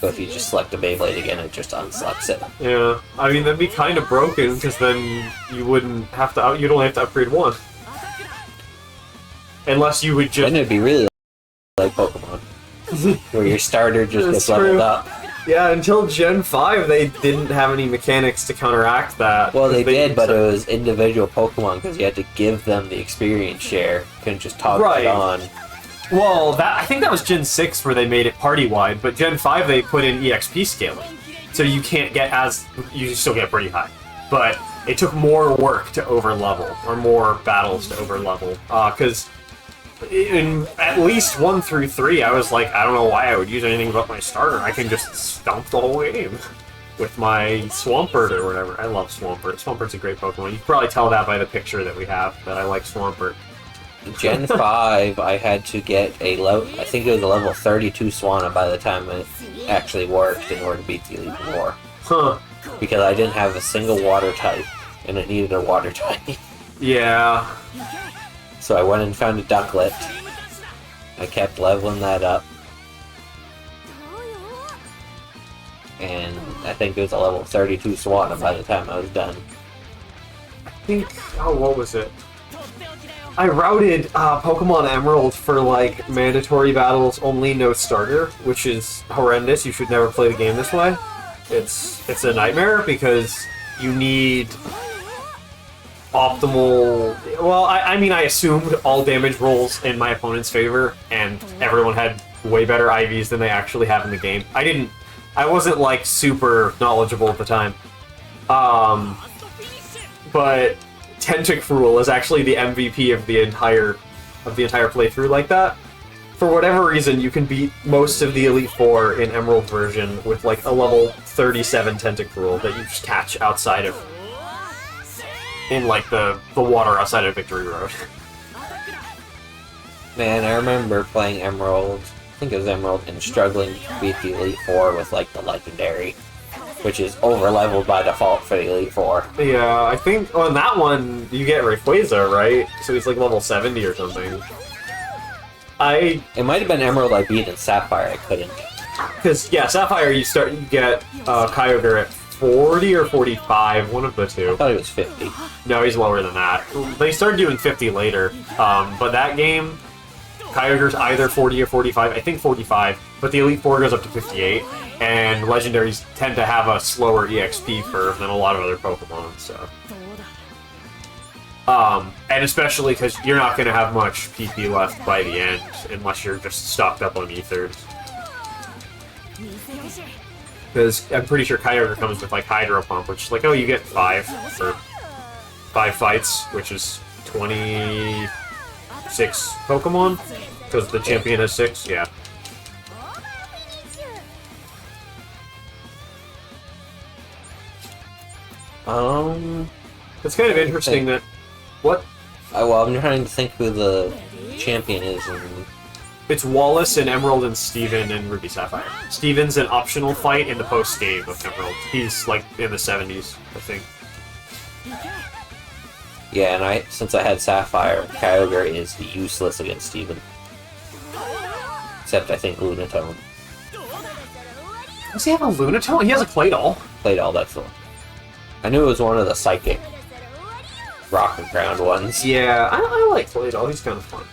But if you just select the Beyblade again, it just unselects it. Yeah, I mean that'd be kind of broken because then you wouldn't have to. You'd only have to upgrade 1, unless you would just. Then it'd be really like Pokemon, where your starter just gets leveled up. Yeah, until Gen 5, they didn't have any mechanics to counteract that. Well, they did, but it was individual Pokemon because you had to give them the experience share. You couldn't just toggle it on. Well, I think that was Gen 6 where they made it party-wide, but Gen 5 they put in EXP scaling. So you can't get as... You still get pretty high. But it took more work to over-level, or more battles to over-level. Because in at least 1 through 3, I was like, I don't know why I would use anything but my starter. I can just stomp the whole game with my Swampert or whatever. I love Swampert. Swampert's a great Pokemon. You can probably tell that by the picture that we have, that I like Swampert. Gen 5, I had to get a level, I think it was a level 32 Swanna by the time it actually worked in order to beat the Elite Four. Huh. Because I didn't have a single water type, and it needed a water type. Yeah. So I went and found a Ducklet. I kept leveling that up. And I think it was a level 32 Swanna by the time I was done. I think, oh, what was it? I routed Pokemon Emerald for like mandatory battles only, no starter, which is horrendous. You should never play the game this way. It's a nightmare because you need optimal. Well, I mean, I assumed all damage rolls in my opponent's favor, and everyone had way better IVs than they actually have in the game. I wasn't like super knowledgeable at the time, but Tentacruel is actually the MVP of the entire playthrough like that. For whatever reason, you can beat most of the Elite Four in Emerald version with like a level 37 Tentacruel that you just catch outside of, in like the water outside of Victory Road. Man, I remember playing Emerald, I think it was Emerald, and struggling to beat the Elite Four with like the Legendary, which is over-leveled by default for the Elite Four. Yeah, I think on that one, you get Rayquaza, right? So he's like level 70 or something. It might have been Emerald I beat, and Sapphire I couldn't. Because, yeah, Sapphire, you get Kyogre at 40 or 45, one of the two. I thought it was 50. No, he's lower than that. They started doing 50 later, but that game, Kyogre's either 40 or 45. I think 45, but the Elite Four goes up to 58, and Legendaries tend to have a slower EXP curve than a lot of other Pokemon, so... and especially because you're not going to have much PP left by the end, unless you're just stocked up on Ethers. Because I'm pretty sure Kyogre comes with, like, Hydro Pump, which is like, oh, you get 5 for 5 fights, which is 26 Pokemon? Because the champion has 6, yeah. It's kind of interesting that... What? Well, I'm trying to think who the champion is. It's Wallace and Emerald and Steven and Ruby Sapphire. Steven's an optional fight in the post-game of Emerald. He's, like, in the 70s, I think. Yeah, and since I had Sapphire, Kyogre is useless against Steven. Except, I think, Lunatone. Does he have a Lunatone? He has a Claydol. Claydol, that's the one. I knew it was one of the psychic rock and ground ones. Yeah, I like Claydol. He's kind of fun.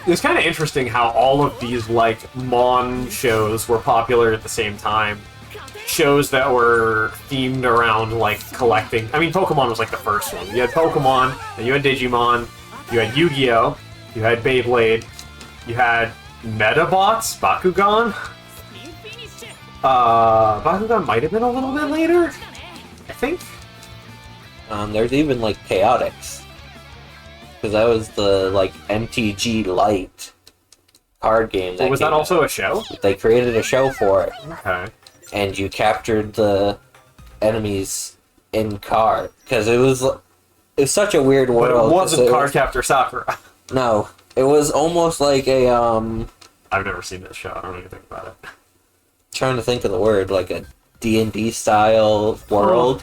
It's kind of interesting how all of these, like, Mon shows were popular at the same time. Shows that were themed around, like, collecting. I mean, Pokemon was, like, the first one. You had Pokemon, and you had Digimon, you had Yu-Gi-Oh!, you had Beyblade, you had Metabots, Bakugan. Bakugan might have been a little bit later, I think. There's even, like, Chaotix. Because that was the, like, MTG Lite card game. Was that also a show? They created a show for it. Okay. And you captured the enemies in card. Because it was such a weird world. But it wasn't Cardcaptor Sakura. No. It was almost like a, I've never seen this show. I don't know anything about it. Trying to think of the word. Like a D&D style world.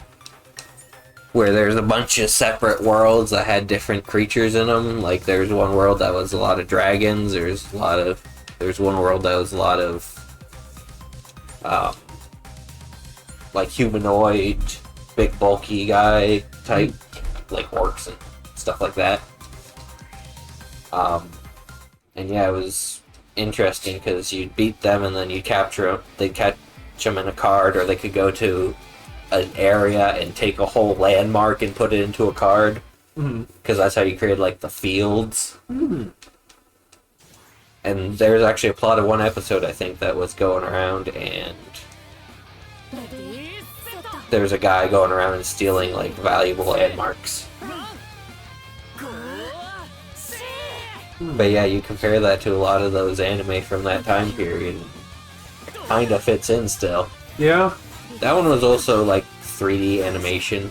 Where there's a bunch of separate worlds that had different creatures in them. Like, there's one world that was a lot of dragons. There's one world that was a lot of, like, humanoid, big, bulky guy type, like orcs and stuff like that. And yeah, it was interesting because you'd beat them and then you'd capture them. They'd catch them in a card, or they could go to an area and take a whole landmark and put it into a card, because that's how you create, like, the fields. And there's actually a plot of one episode, I think, that was going around, and there's a guy going around and stealing, like, valuable landmarks. But yeah, you compare that to a lot of those anime from that time period, it kind of fits in still. Yeah. That one was also, like, 3D animation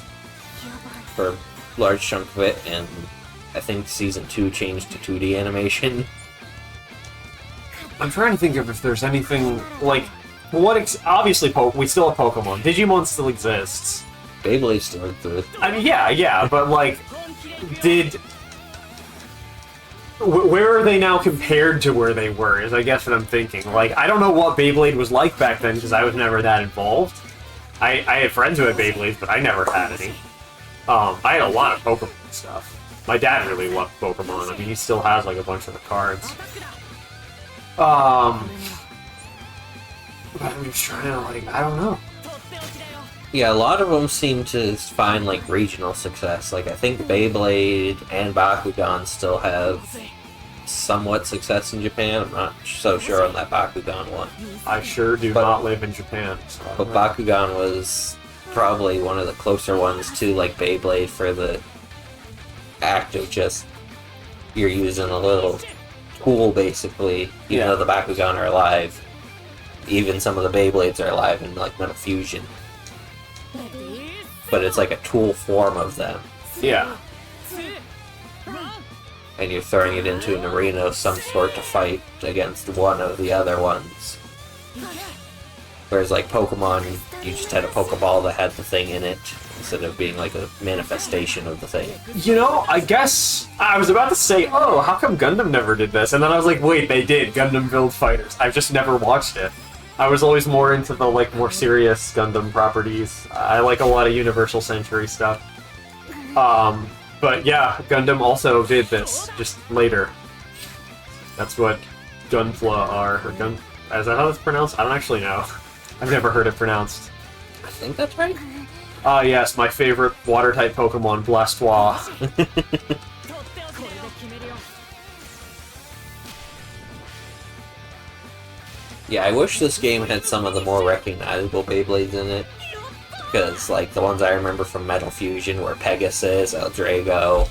for a large chunk of it, and I think Season 2 changed to 2D animation. I'm trying to think of if there's anything, like, obviously, we still have Pokemon. Digimon still exists. Beyblade still exists. I mean, yeah, but, like, where are they now compared to where they were, is I guess what I'm thinking. Like, I don't know what Beyblade was like back then, because I was never that involved. I had friends who had Beyblades, but I never had any. I had a lot of Pokemon stuff. My dad really loved Pokemon. I mean, he still has, like, a bunch of the cards. But I'm just trying to, like, I don't know. Yeah, a lot of them seem to find, like, regional success. Like, I think Beyblade and Bakugan still have somewhat success in Japan. I'm not so sure on that Bakugan one. I sure do not live in Japan. So but Bakugan was probably one of the closer ones to, like, Beyblade for the act of just, you're using a little tool, basically. Even though the Bakugan are alive. Even some of the Beyblades are alive in, like, Metal Fusion. But it's like a tool form of them. Yeah. And you're throwing it into an arena of some sort to fight against one of the other ones. Whereas, like, Pokemon, you just had a Pokeball that had the thing in it, instead of being like a manifestation of the thing. You know, I guess I was about to say, oh, how come Gundam never did this? And then I was like, wait, they did. Gundam Build Fighters. I've just never watched it. I was always more into the, like, more serious Gundam properties. I like a lot of Universal Century stuff. But yeah, Gundam also did this, just later. That's what Gunpla are. Or gun. Is that how it's pronounced? I don't actually know. I've never heard it pronounced. I think that's right. Ah, yes, my favorite water-type Pokemon, Blastoise. Yeah, I wish this game had some of the more recognizable Beyblades in it. Because, like, the ones I remember from Metal Fusion were Pegasus, Eldrago.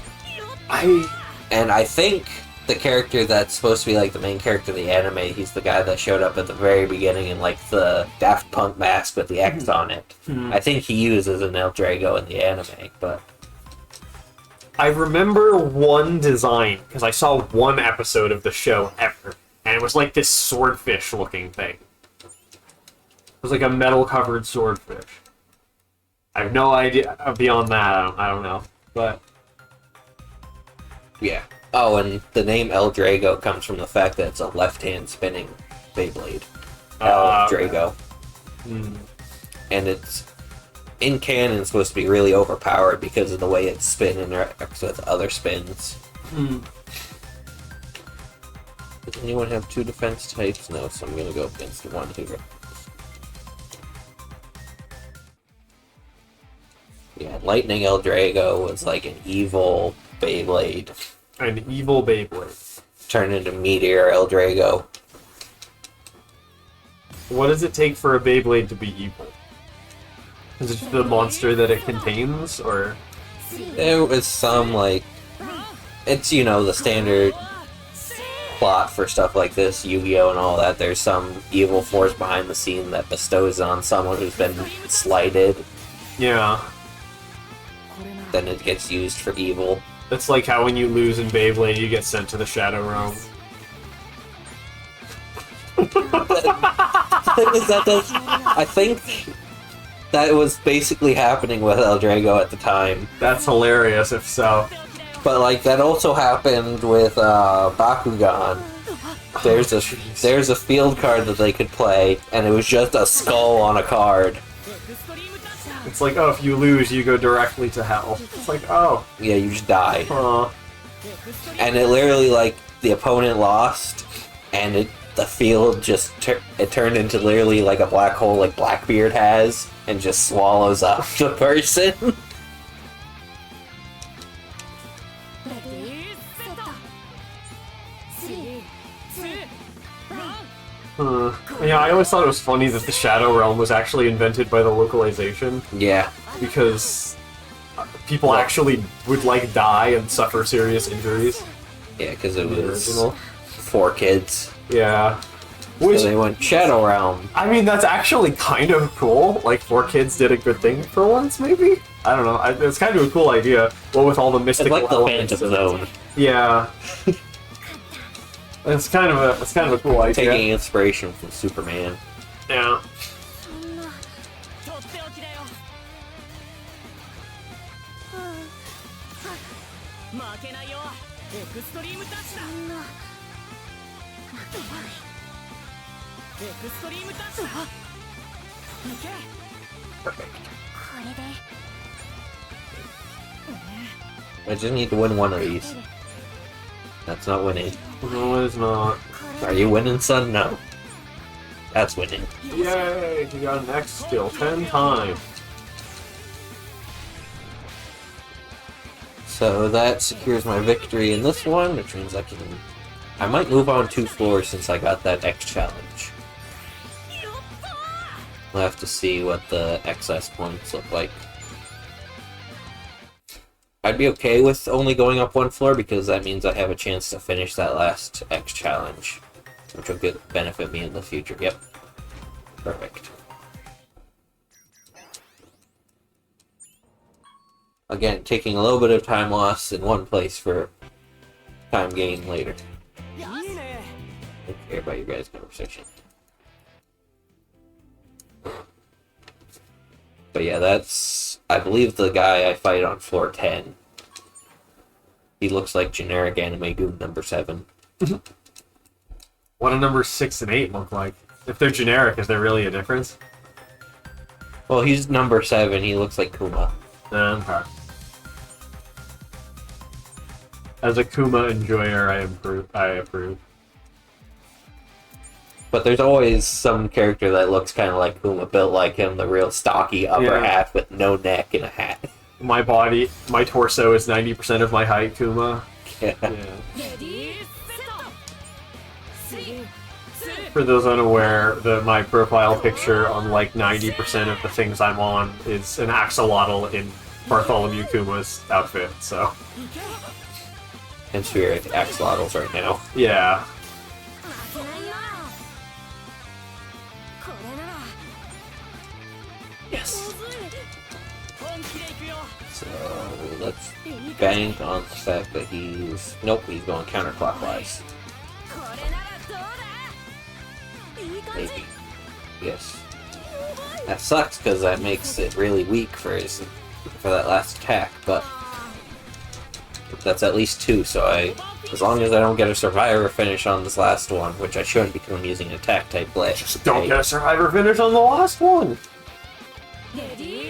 And I think the character that's supposed to be, like, the main character of the anime, he's the guy that showed up at the very beginning in, like, the Daft Punk mask with the X on it. I think he uses an Eldrago in the anime, but... I remember one design, because I saw one episode of the show ever, and it was like this swordfish-looking thing. It was like a metal-covered swordfish. I have no idea beyond that. I don't know, but yeah. Oh, and the name Eldrago comes from the fact that it's a left-hand spinning Beyblade. Eldrago. And it's in canon supposed to be really overpowered because of the way its spin interacts with other spins. Does anyone have 2 defense types? No, so I'm gonna go against the one here. Yeah, Lightning Eldrago was like an evil Beyblade. an evil Beyblade. Turned into Meteor Eldrago. What does it take for a Beyblade to be evil? Is it the monster that it contains, or...? There was some, like... It's, you know, the standard plot for stuff like this, Yu-Gi-Oh! And all that. There's some evil force behind the scene that bestows on someone who's been slighted. Yeah. Then it gets used for evil. It's like how when you lose in Beyblade, you get sent to the Shadow Realm. I think that was basically happening with Eldrago at the time. That's hilarious, if so. But, like, that also happened with Bakugan. There's a field card that they could play, and it was just a skull on a card. It's like, oh, if you lose, you go directly to hell. It's like, oh. Yeah, you just die. Huh. And it literally, like, the opponent lost, and the field just it turned into literally like a black hole like Blackbeard has, and just swallows up the person. Yeah, I always thought it was funny that the Shadow Realm was actually invented by the localization. Yeah. Because people actually would, like, die and suffer serious injuries. Yeah, because it was original. 4 kids. Yeah. Which, so they went Shadow Realm. I mean, that's actually kind of cool. Like, 4 kids did a good thing for once, maybe? I don't know. It's kind of a cool idea. What with all the mystical elements. It's like the Phantom Zone. Yeah. It's kind of a cool idea. Taking inspiration from Superman. Yeah. Perfect. I just need to win one of these. That's not winning. No, it's not. Are you winning, son? No. That's winning. Yay! You got an X skill 10 times. So that secures my victory in this one, which means I might move on 2 floors since I got that X challenge. We'll have to see what the excess points look like. I'd be okay with only going up 1 floor because that means I have a chance to finish that last X challenge, which will benefit me in the future. Yep. Perfect. Again, taking a little bit of time loss in one place for time gain later. I don't care about your guys' conversation. But yeah, that's, I believe, the guy I fight on floor 10. He looks like generic anime goon number 7. What do numbers 6 and 8 look like? If they're generic, is there really a difference? Well, he's number 7. He looks like Kuma. Okay. As a Kuma enjoyer, I approve. But there's always some character that looks kind of like Kuma, built like him, the real stocky upper half with no neck and a hat. My body, my torso is 90% of my height, Kuma. Yeah. For those unaware, my profile picture on like 90% of the things I'm on is an axolotl in Bartholomew Kuma's outfit, so... Hence we're at axolotls right now. Yeah. Yes! So, let's bank on the fact that he's... Nope, he's going counterclockwise. Maybe. Yes. That sucks because that makes it really weak for that last attack, but that's at least 2, so as long as I don't get a survivor finish on this last one, which I shouldn't because I'm using attack type blade. Just don't get a survivor finish on the last one!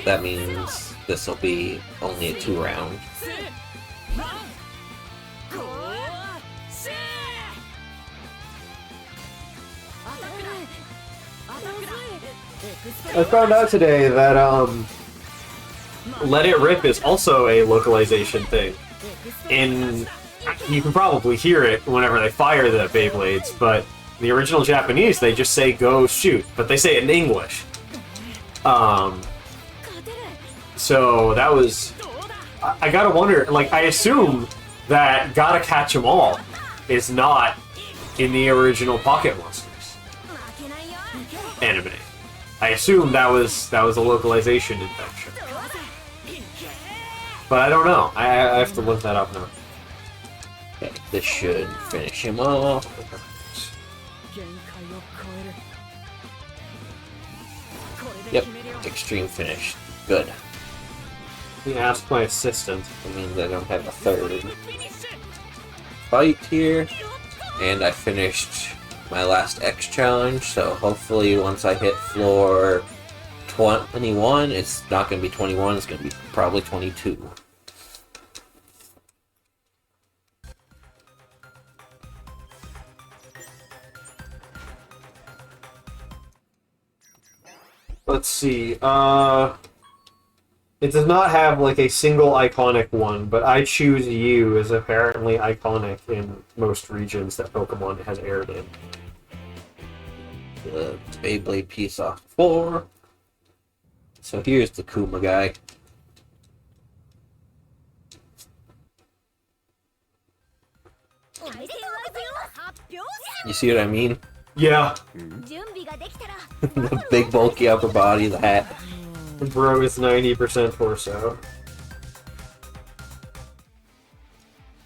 That means this will be only a 2 round. I found out today that Let It Rip is also a localization thing. And you can probably hear it whenever they fire the Beyblades, but the original Japanese, they just say go shoot, but they say it in English. So that was... I gotta wonder, like, I assume that Gotta Catch 'Em All is not in the original Pocket Monsters anime. I assume that was a localization invention. But I don't know. I have to look that up now. Okay, this should finish him off. Yep, extreme finish. Good. He asked my assistant. That means I don't have a third fight here. And I finished my last X challenge, so hopefully once I hit floor 21, it's not going to be 21, it's going to be probably 22. Let's see, it does not have like a single iconic one, but I Choose You is apparently iconic in most regions that Pokemon has aired in. The Beyblade piece off the floor. So here's the Kuma guy. You see what I mean? Yeah. The big bulky upper body, the hat. Bro is 90% torso. I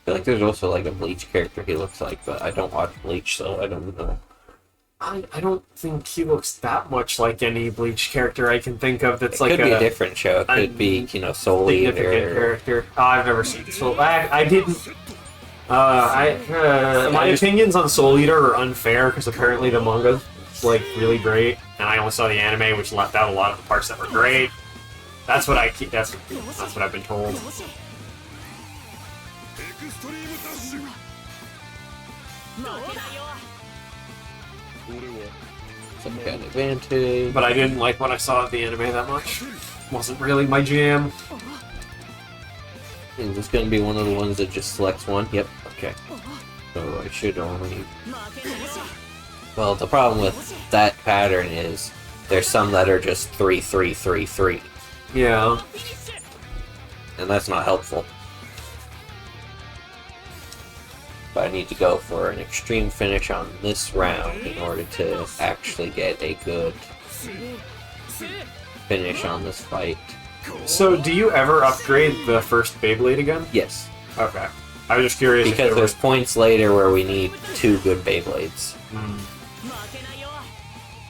feel like there's also like a Bleach character he looks like, but I don't watch Bleach, so I don't know. I don't think he looks that much like any Bleach character I can think of that's It like could be a different show. It could be, you know, Soul Eater. Significant character. Oh, I've never seen Soul. I didn't. My opinions on Soul Eater are unfair because apparently the manga is like really great, and I only saw the anime, which left out a lot of the parts that were great. That's what I keep. That's what I've been told. Some kind of advantage. But I didn't like what I saw of the anime that much. Wasn't really my jam. Is this going to be one of the ones that just selects one? Yep. Okay. So I should only... Well, the problem with that pattern is there's some that are just 3, 3, 3, 3. Yeah. And that's not helpful. But I need to go for an extreme finish on this round in order to actually get a good finish on this fight. So, do you ever upgrade the first Beyblade again? Yes. Okay. I was just curious because there's points later where we need 2 good Beyblades. Mm.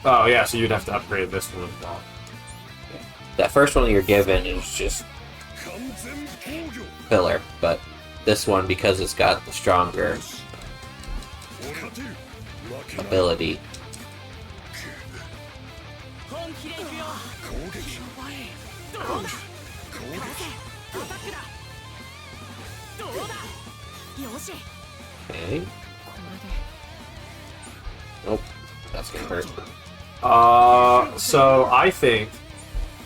Oh, yeah, so you'd have to upgrade this one as well. That first one you're given is just filler, but this one, because it's got the stronger ability. Okay. Nope. That That's gonna hurt. So I think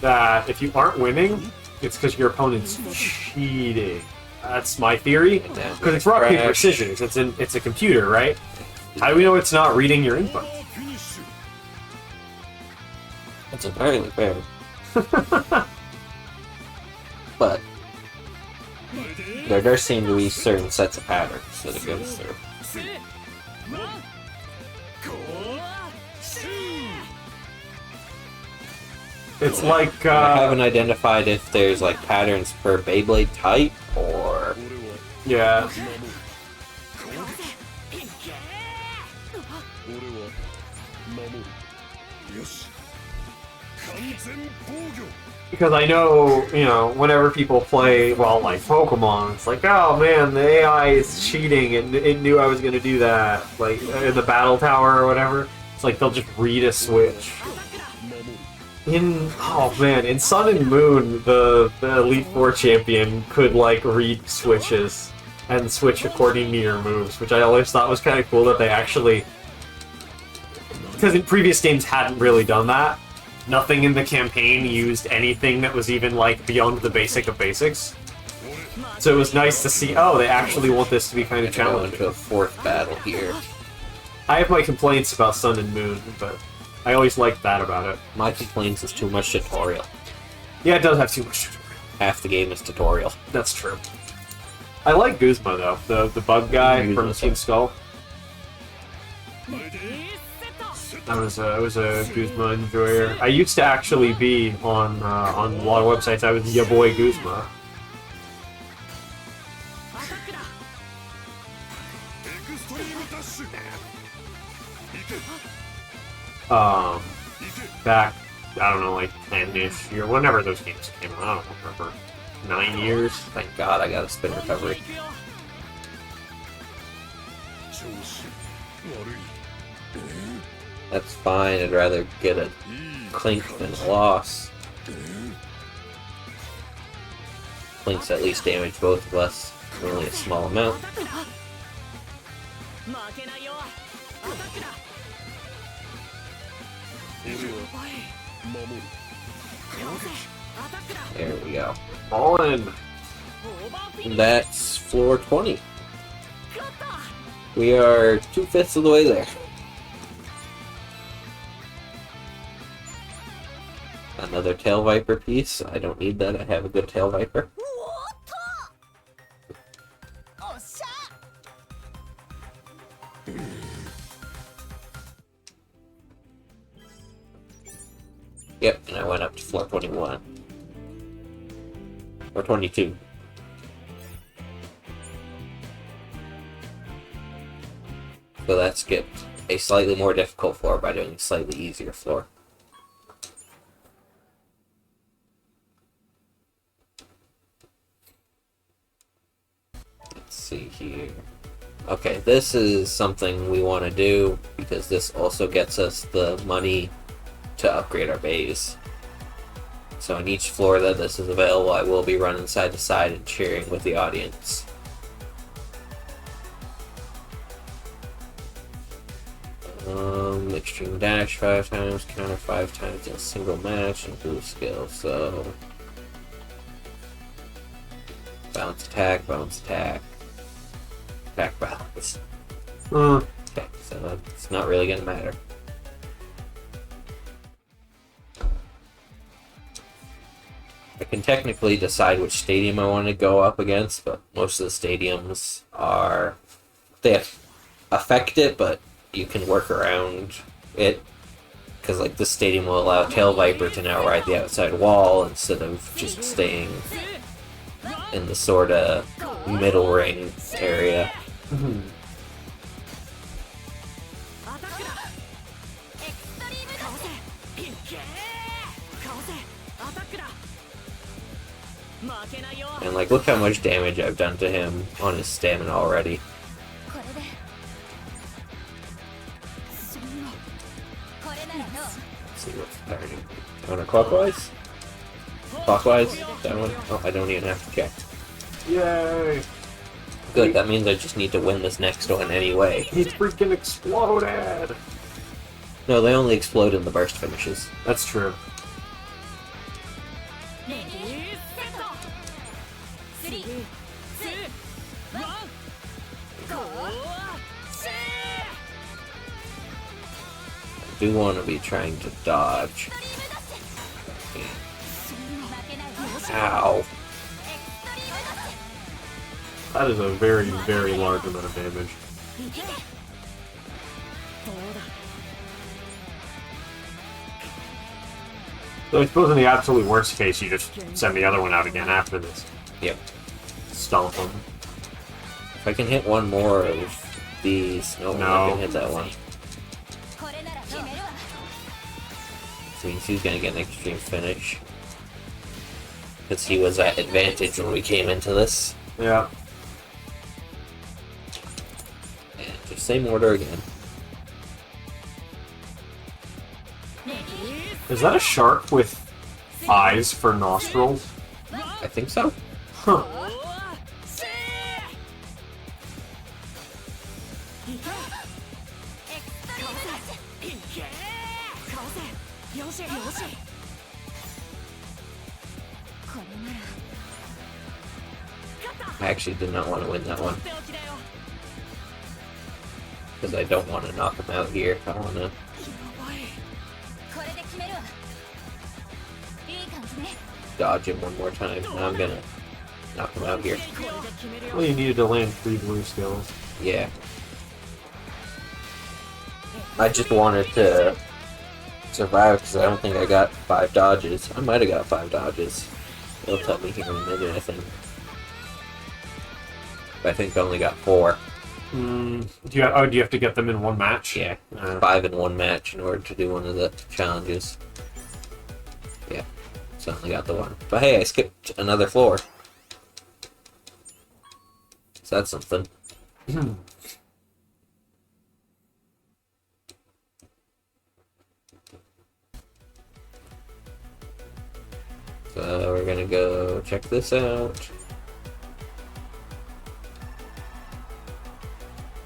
that if you aren't winning, it's because your opponent's cheating. That's my theory. Because it's rock, paper, scissors. It's a computer, right? How do we know it's not reading your input? That's entirely fair. But there does seem to be certain sets of patterns that it goes through. It's like I haven't identified if there's like patterns per Beyblade type or yeah. Because I know, you know, whenever people play, well, like Pokemon, it's like, oh man, the AI is cheating, and it knew I was going to do that, like in the battle tower or whatever. It's like they'll just read a switch. Oh man, in Sun and Moon, the Elite Four champion could like read switches and switch according to your moves, which I always thought was kind of cool that they actually, because in previous games hadn't really done that. Nothing in the campaign used anything that was even like beyond the basic of basics. So it was nice to see, oh, they actually want this to be kind of challenging. Into a fourth battle here. I have my complaints about Sun and Moon, but I always liked that about it. My complaints is too much tutorial. Yeah, it does have too much tutorial. Half the game is tutorial. That's true. I like Guzma though, the bug guy from Team Skull. I was a Guzma enjoyer. I used to actually be on a lot of websites. I was ya boy Guzma. Back, I don't know, like 10-ish year, whenever those games came out, I don't remember. 9 years? Thank God I got a spin recovery. That's fine, I'd rather get a clink than a loss. Clinks at least damage both of us, only a small amount. There we go. All in. And that's floor 20. We are 2/5 of the way there. Another Tail Viper piece. I don't need that. I have a good Tail Viper. Yep, and I went up to floor 21. Or 22. So that skipped a slightly more difficult floor by doing a slightly easier floor. Let's see here. Okay, this is something we want to do because this also gets us the money to upgrade our bays. So on each floor that this is available, I will be running side to side and cheering with the audience. Extreme dash 5 times, counter 5 times in a single match, and boost skill. So bounce attack, attack balance. Okay, so it's not really gonna matter. I can technically decide which stadium I want to go up against, but most of the stadiums are, they affect it, but you can work around it, because like this stadium will allow Tail Viper to now ride the outside wall instead of just staying in the sort of middle ring area. And like, look how much damage I've done to him on his stamina already. Let's see what's starting. Counterclockwise? Clockwise? That one? Oh, I don't even have to check. Yay! Good, that means I just need to win this next one anyway. He freaking exploded! No, they only explode in the burst finishes. That's true. I do want to be trying to dodge. Ow. That is a very, very large amount of damage. So I suppose in the absolute worst case, you just send the other one out again after this. Yep. Stomp them. If I can hit one more of these... No, I can hit that one. Which means he's gonna get an extreme finish. Because he was at advantage when we came into this. Yeah. And just same order again. Is that a shark with eyes for nostrils? I think so. Huh. I actually did not want to win that one. Because I don't want to knock him out here. I want to dodge him one more time. And I'm gonna knock him out here. Well, you needed to land 3 blue skills. Yeah. I just wanted to survive because I don't think I got 5 dodges. I might have got 5 dodges. It'll tell me here in a minute, I think. But I think I only got 4. Do you have to get them in one match? Yeah, 5 in one match in order to do one of the challenges. Yeah, so I only got the 1. But hey, I skipped another floor. So that's something. So we're gonna go check this out.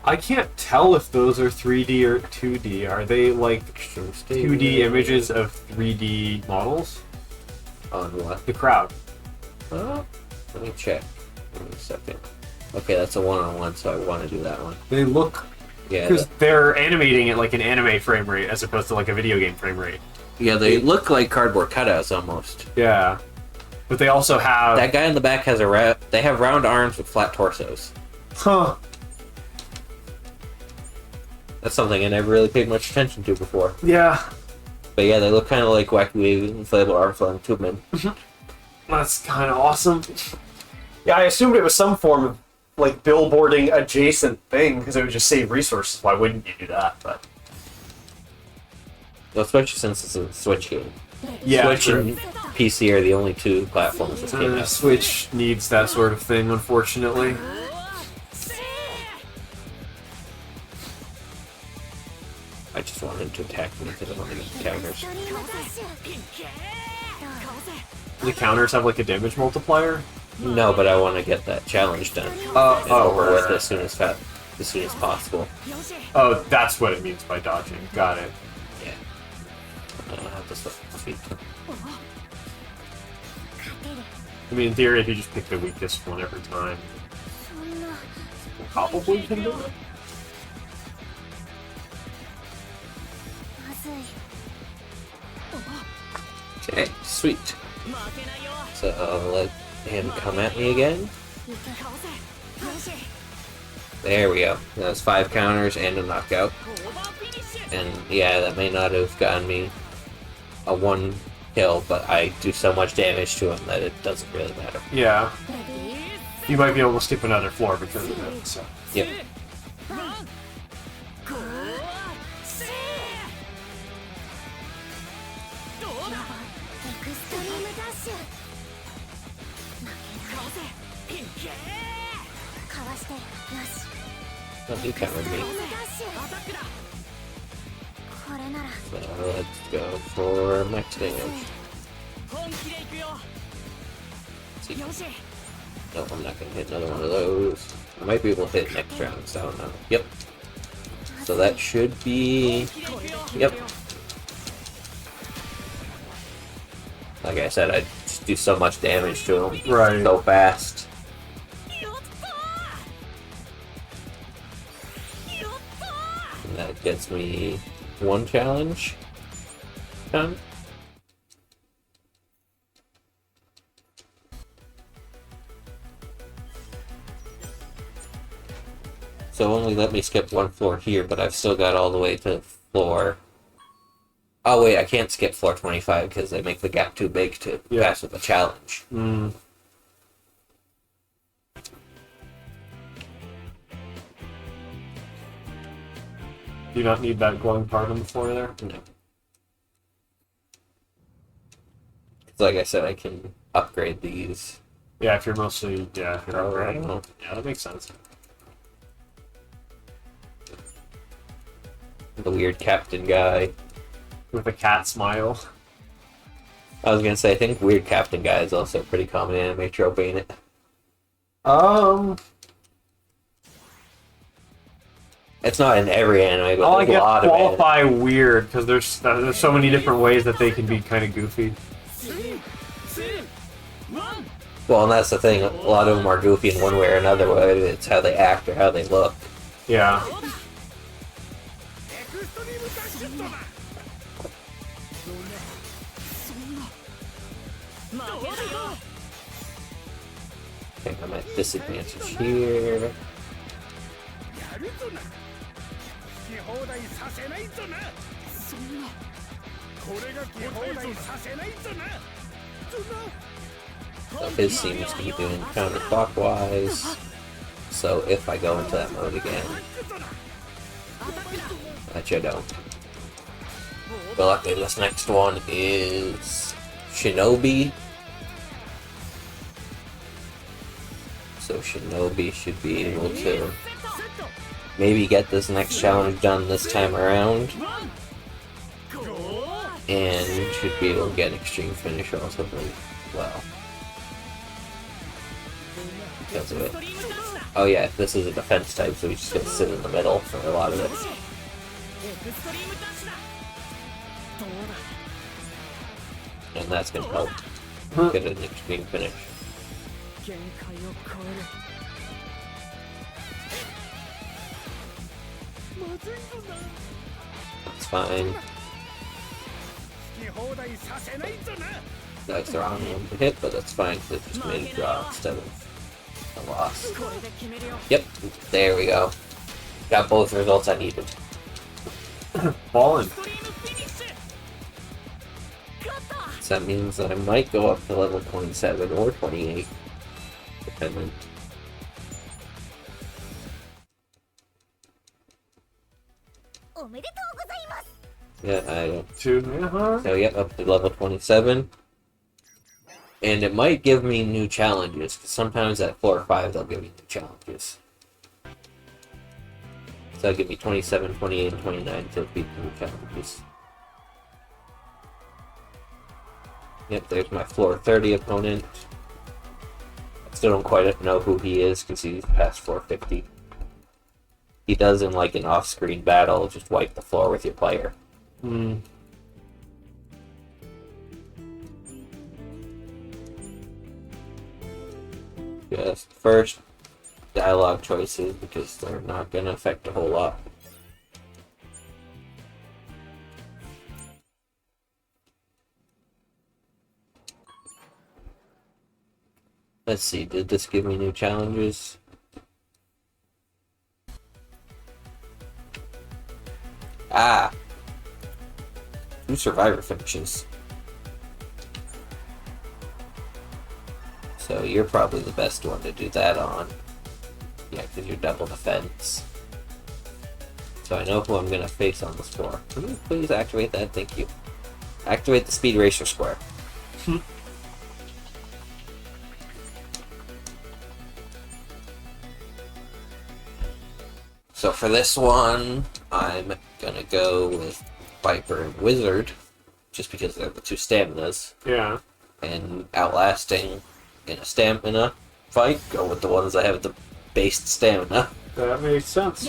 I can't tell if those are 3D or 2D. Are they like 2D images of 3D models? On what? The crowd. Let me check. Wait a second. Okay, that's a one-on-one, so I want to do that one. They look... Yeah. Because they're animating it like an anime frame rate as opposed to like a video game frame rate. Yeah, they look like cardboard cutouts almost. Yeah. But they also have... That guy in the back has they have round arms with flat torsos. Huh. That's something I never really paid much attention to before. Yeah. But yeah, they look kind of like wacky wavy inflatable arm flung tubemen. That's kind of awesome. Yeah, I assumed it was some form of like billboarding adjacent thing because it would just save resources. Why wouldn't you do that? But Well, especially since it's a Switch game. yeah, Switch and PC are the only 2 platforms that came out. Switch needs that sort of thing, unfortunately. I just want him to attack me because I want to get the counters. The counters have like a damage multiplier. No, but I want to get that challenge done. And over with as soon as possible. Oh, that's what it means by dodging. Got it. Yeah. I don't have to speak. I mean, in theory, if you just pick the weakest one every time, probably can do it. Okay, sweet. So I'll let him come at me again. There we go. That was 5 counters and a knockout. And yeah, that may not have gotten me a 1 kill, but I do so much damage to him that it doesn't really matter. Yeah. You might be able to skip another floor because of it, so. Yep. Oh, he countered me. So let's go for max damage. See. No, I'm not gonna hit another one of those. I might be able to hit next round, so I don't know. Yep. So that should be... Yep. Like I said, I just do so much damage to him Right. so fast. And that gets me one challenge done. So only let me skip one floor here, but I've still got all the way to floor... Oh wait, I can't skip floor 25 because they make the gap too big to pass with a challenge. Mm. Do you not need that glowing part on the floor there? No. Because like I said, I can upgrade these. Yeah, if you're mostly... Yeah, if you're Alright. upgrading. Yeah, that makes sense. The weird captain guy. With a cat smile. I was gonna say, I think weird captain guy is also a pretty common anime trope, ain't it? It's not in every anime, but I there's a lot of it. qualify weird because there's so many different ways that they can be kind of goofy. Well, and that's the thing. A lot of them are goofy in one way or another. Whether it's how they act or how they look. Yeah. Okay, I'm at disadvantage here. So his seems to be doing counterclockwise. So if I go into that mode again, which I don't. But luckily this next one is Shinobi. So Shinobi should be able to maybe get this next challenge done this time around. And should be able to get extreme finish relatively well. Because of it. Oh yeah, this is a defense type, so he's just gonna sit in the middle for a lot of it. And that's gonna help get an extreme finish. That's fine. That's the wrong one to hit, but that's fine because it just made a draw instead of a loss. Yep, there we go. Got both results I needed. Ballin'. So that means that I might go up to level 27 or 28, depending. Yeah, I don't. So yep, up to level 27. And it might give me new challenges, because sometimes at 4 or 5 they'll give me new challenges. So that'll give me 27, 28, and 29 to beat the new challenges. Yep, there's my floor 30 opponent. I still don't quite know who he is, because he's past 450. He does, in like an off-screen battle, just wipe the floor with your player. Hmm. Just first dialogue choices, because they're not going to affect a whole lot. Let's see, did this give me new challenges? Ah! 2 survivor finishes. So you're probably the best one to do that on. Yeah, because you're double defense. So I know who I'm going to face on this floor. Can you please activate that? Thank you. Activate the Speed Racer Square. So for this one, I'm gonna go with Viper and Wizard, just because they're the 2 staminas. Yeah. And outlasting in a stamina fight, go with the ones that have the based stamina. That makes sense.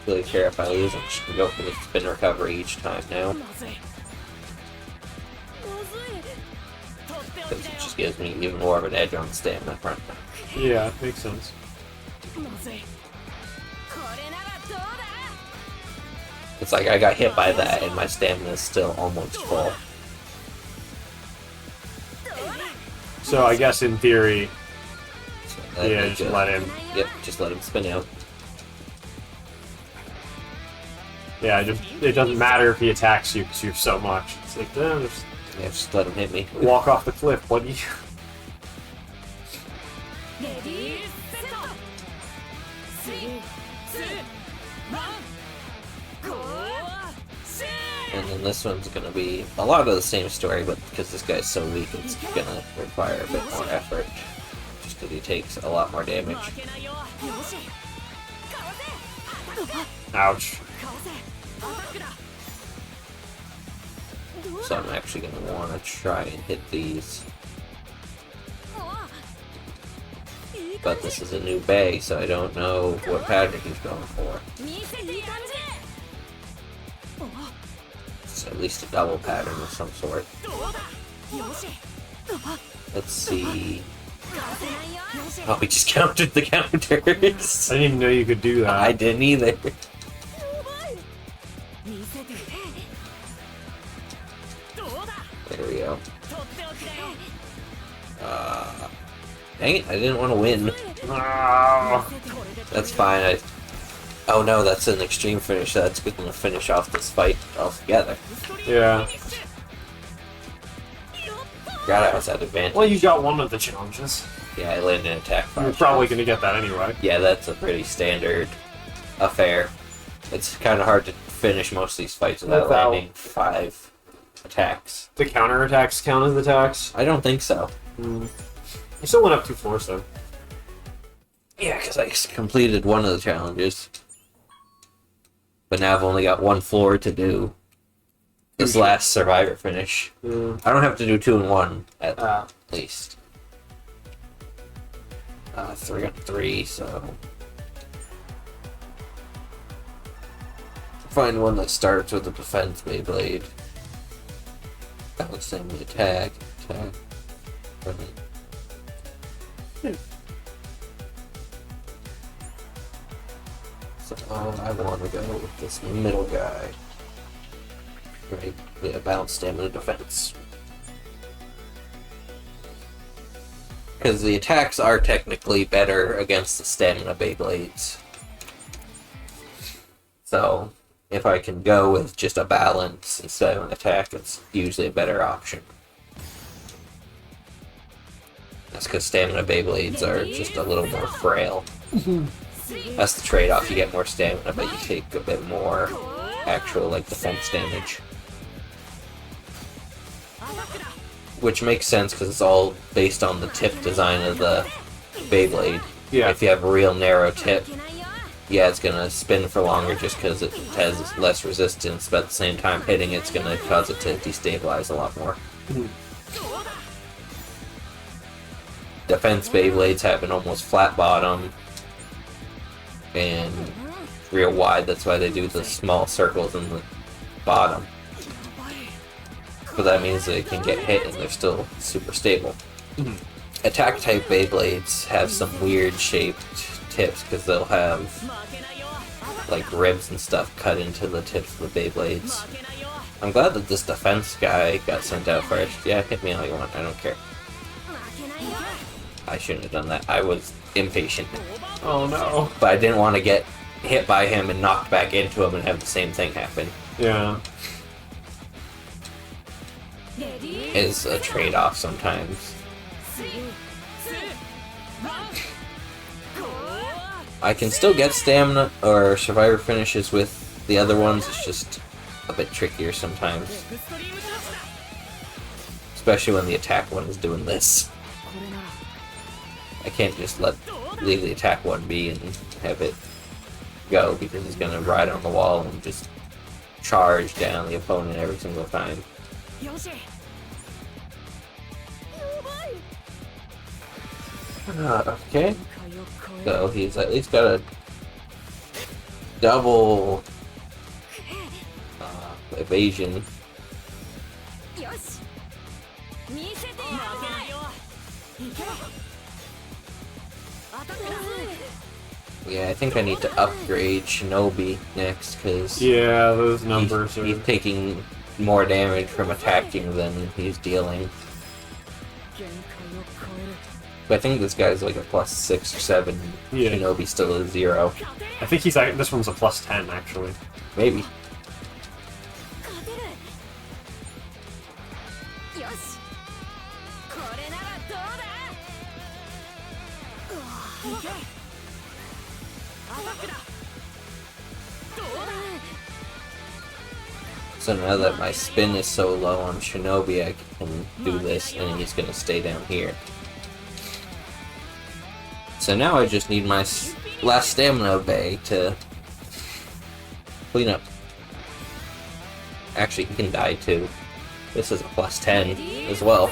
Really care if I lose, I'm just gonna go for the spin recovery each time now. Because it just gives me even more of an edge on the stamina front. Yeah, makes sense. It's like I got hit by that and my stamina is still almost full. So I guess in theory, So yeah, just let him. Yep, just let him spin out. Yeah, it doesn't matter if he attacks you because you have so much. It's like, Just let him hit me. walk off the cliff, buddy. And then this one's gonna be a lot of the same story, but because this guy's so weak, it's gonna require a bit more effort. Just because he takes a lot more damage. Ouch. So I'm actually gonna want to try and hit these. But this is a new bay, so I don't know what pattern he's going for. It's at least a double pattern of some sort. Let's see. Oh, we just counted the counters. I didn't even know you could do that. I didn't either. There we go. Dang it, I didn't want to win. Oh. That's fine. Oh no, that's an extreme finish. That's going to finish off this fight altogether. Yeah. Forgot I was at advantage. Well, you got one of the challenges. Yeah, I landed an attack. You're probably going to get that anyway. Yeah, that's a pretty standard affair. It's kind of hard to finish most of these fights without landing 5 attacks. The counterattacks count as attacks? I don't think so. You still went up 2 floors, though. Yeah, because I completed one of the challenges. But now I've only got 1 floor to do this last survivor finish. I don't have to do 2 and 1 at least. 3 on 3, so find one that starts with a defense Beyblade. Balancing the attack. So I want to go with this middle guy. Right? Yeah, balance stamina defense. Because the attacks are technically better against the stamina Beyblades. So, if I can go with just a balance instead of an attack, it's usually a better option. That's because stamina Beyblades are just a little more frail. That's the trade-off. You get more stamina, but you take a bit more actual, like, defense damage. Which makes sense because it's all based on the tip design of the Beyblade. Yeah. If you have a real narrow tip, yeah, it's gonna spin for longer just because it has less resistance, but at the same time hitting it's gonna cause it to destabilize a lot more. Defense Beyblades have an almost flat bottom and real wide, that's why they do the small circles in the bottom. But that means they can get hit and they're still super stable. Attack type Beyblades have some weird shaped tips because they'll have like ribs and stuff cut into the tips of the Beyblades. I'm glad that this defense guy got sent out first. Yeah, hit me all you want, I don't care. I shouldn't have done that. I was impatient. Oh no. But I didn't want to get hit by him and knocked back into him and have the same thing happen. Yeah. Is a trade-off sometimes. I can still get stamina or survivor finishes with the other ones, it's just a bit trickier sometimes. Especially when the attack one is doing this. I can't just leave the attack one be and have it go, because he's gonna ride on the wall and just charge down the opponent every single time. Okay. So he's at least got a double evasion. Yeah, I think I need to upgrade Shinobi next, because yeah, those numbers he's taking more damage from attacking than he's dealing. But I think this guy's like a +6 or 7. Yeah. Shinobi still is 0. I think he's like, this one's a +10 actually. Maybe. So now that my spin is so low on Shinobi, I can do this, and he's gonna stay down here. So now I just need my last stamina bay to clean up. Actually, he can die too. This is a +10 as well.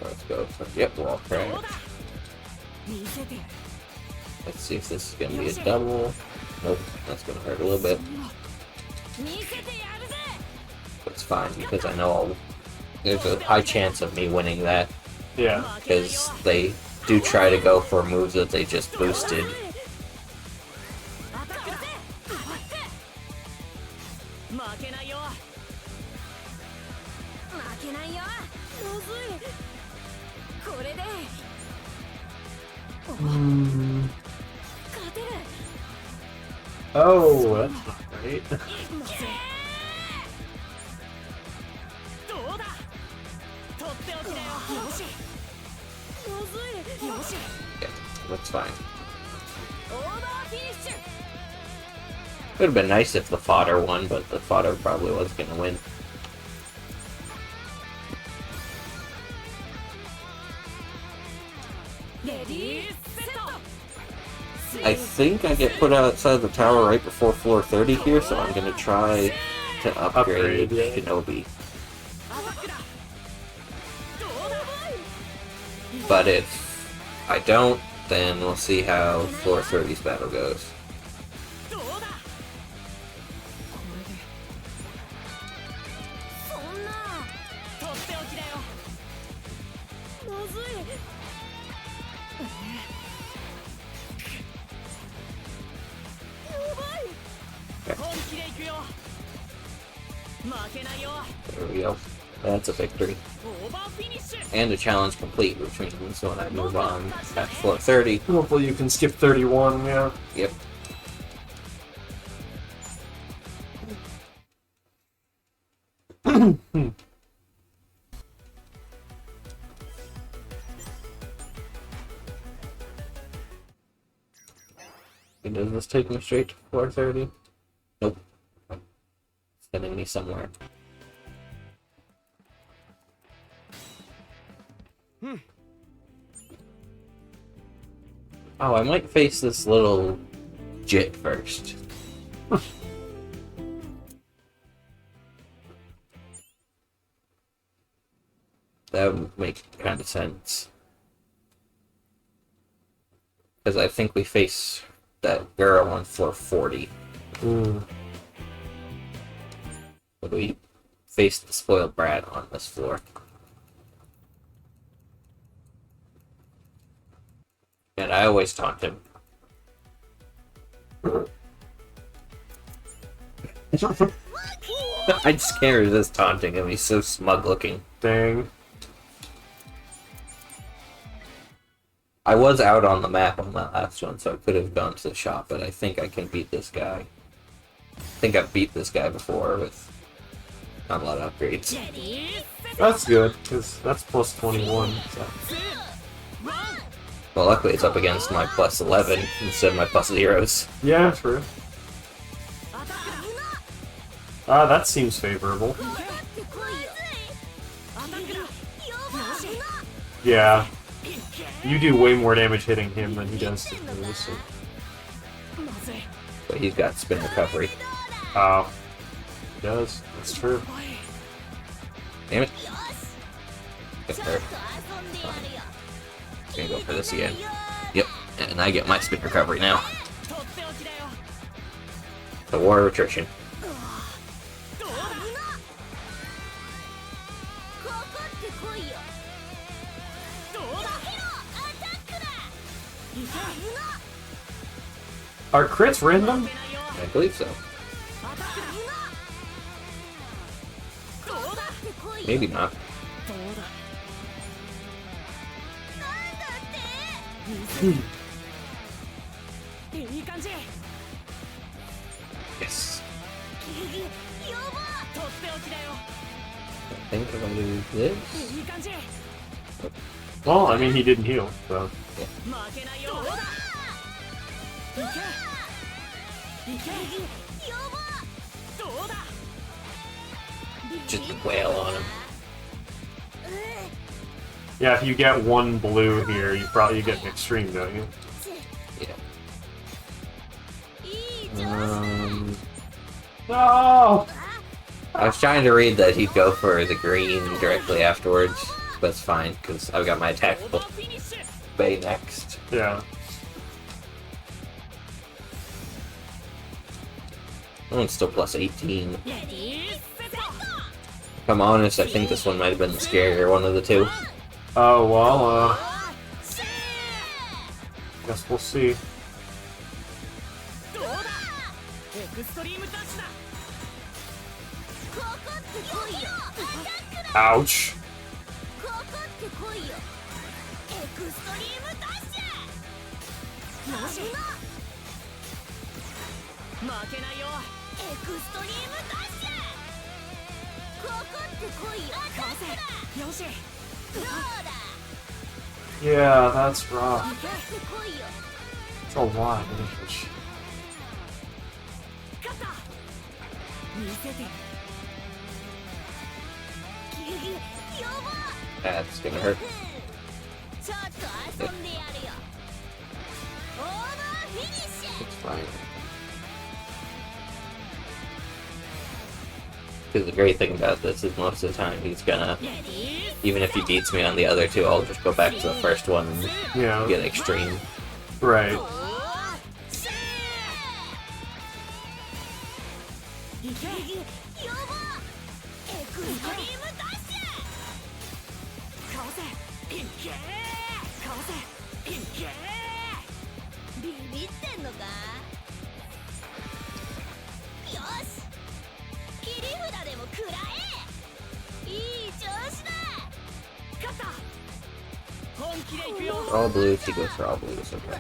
Let's go. Yep, wall crash. Let's see if this is gonna be a double. Nope, that's gonna hurt a little bit. But it's fine, because I know there's a high chance of me winning that. Yeah. Because they do try to go for moves that they just boosted. Oh, that's not great. Yeah, that's fine. It would have been nice if the fodder won, but the fodder probably wasn't going to win. I think I get put outside the tower right before floor 30 here, so I'm going to try to upgrade yeah. Shinobi. But if I don't, then we'll see how floor 30's battle goes. There we go. That's a victory. And a challenge complete, which means when I move on at floor 30. Hopefully you can skip 31, yeah. Yep. Does this take me straight to floor 30? Nope. It's sending me somewhere. Oh, I might face this little jit first. That would make kind of sense. Because I think we face that girl on floor 40. But we face the spoiled brat on this floor. And I always taunt him. I just can't resist taunting him, he's so smug looking. Dang. I was out on the map on that last one, so I could have gone to the shop, but I think I can beat this guy. I think I've beat this guy before with not a lot of upgrades. That's good, because that's plus 21. So. Well, luckily it's up against my plus 11 instead of my plus zeros. Yeah, true. That seems favorable. Yeah. You do way more damage hitting him than he does to me, so. But he's got spin recovery. Oh. He does. That's true. Damn it. Get hurt. Gonna go for this again. Yep, and I get my spin recovery now. The war of attrition. Are crits random? I believe so. Maybe not. Yes. I think I'm gonna do this. Well, I mean, he didn't heal, so. Yeah. Just wail on him. Yeah, if you get one blue here, you probably get an extreme, don't you? Yeah. No! I was trying to read that he'd go for the green directly afterwards, but it's fine, because I've got my tactical Bay next. Yeah. That one's still plus 18. If I'm honest, I think this one might have been the scarier one of the two. Oh, well, guess we'll see. Ouch. Yeah, that's rough. It's a lot of damage. That's gonna hurt. Yep. It's fine. Because the great thing about this is most of the time he's gonna, even if he beats me on the other two, I'll just go back to the first one and Yeah. get extreme. Right. All blues, he goes for all blues, okay.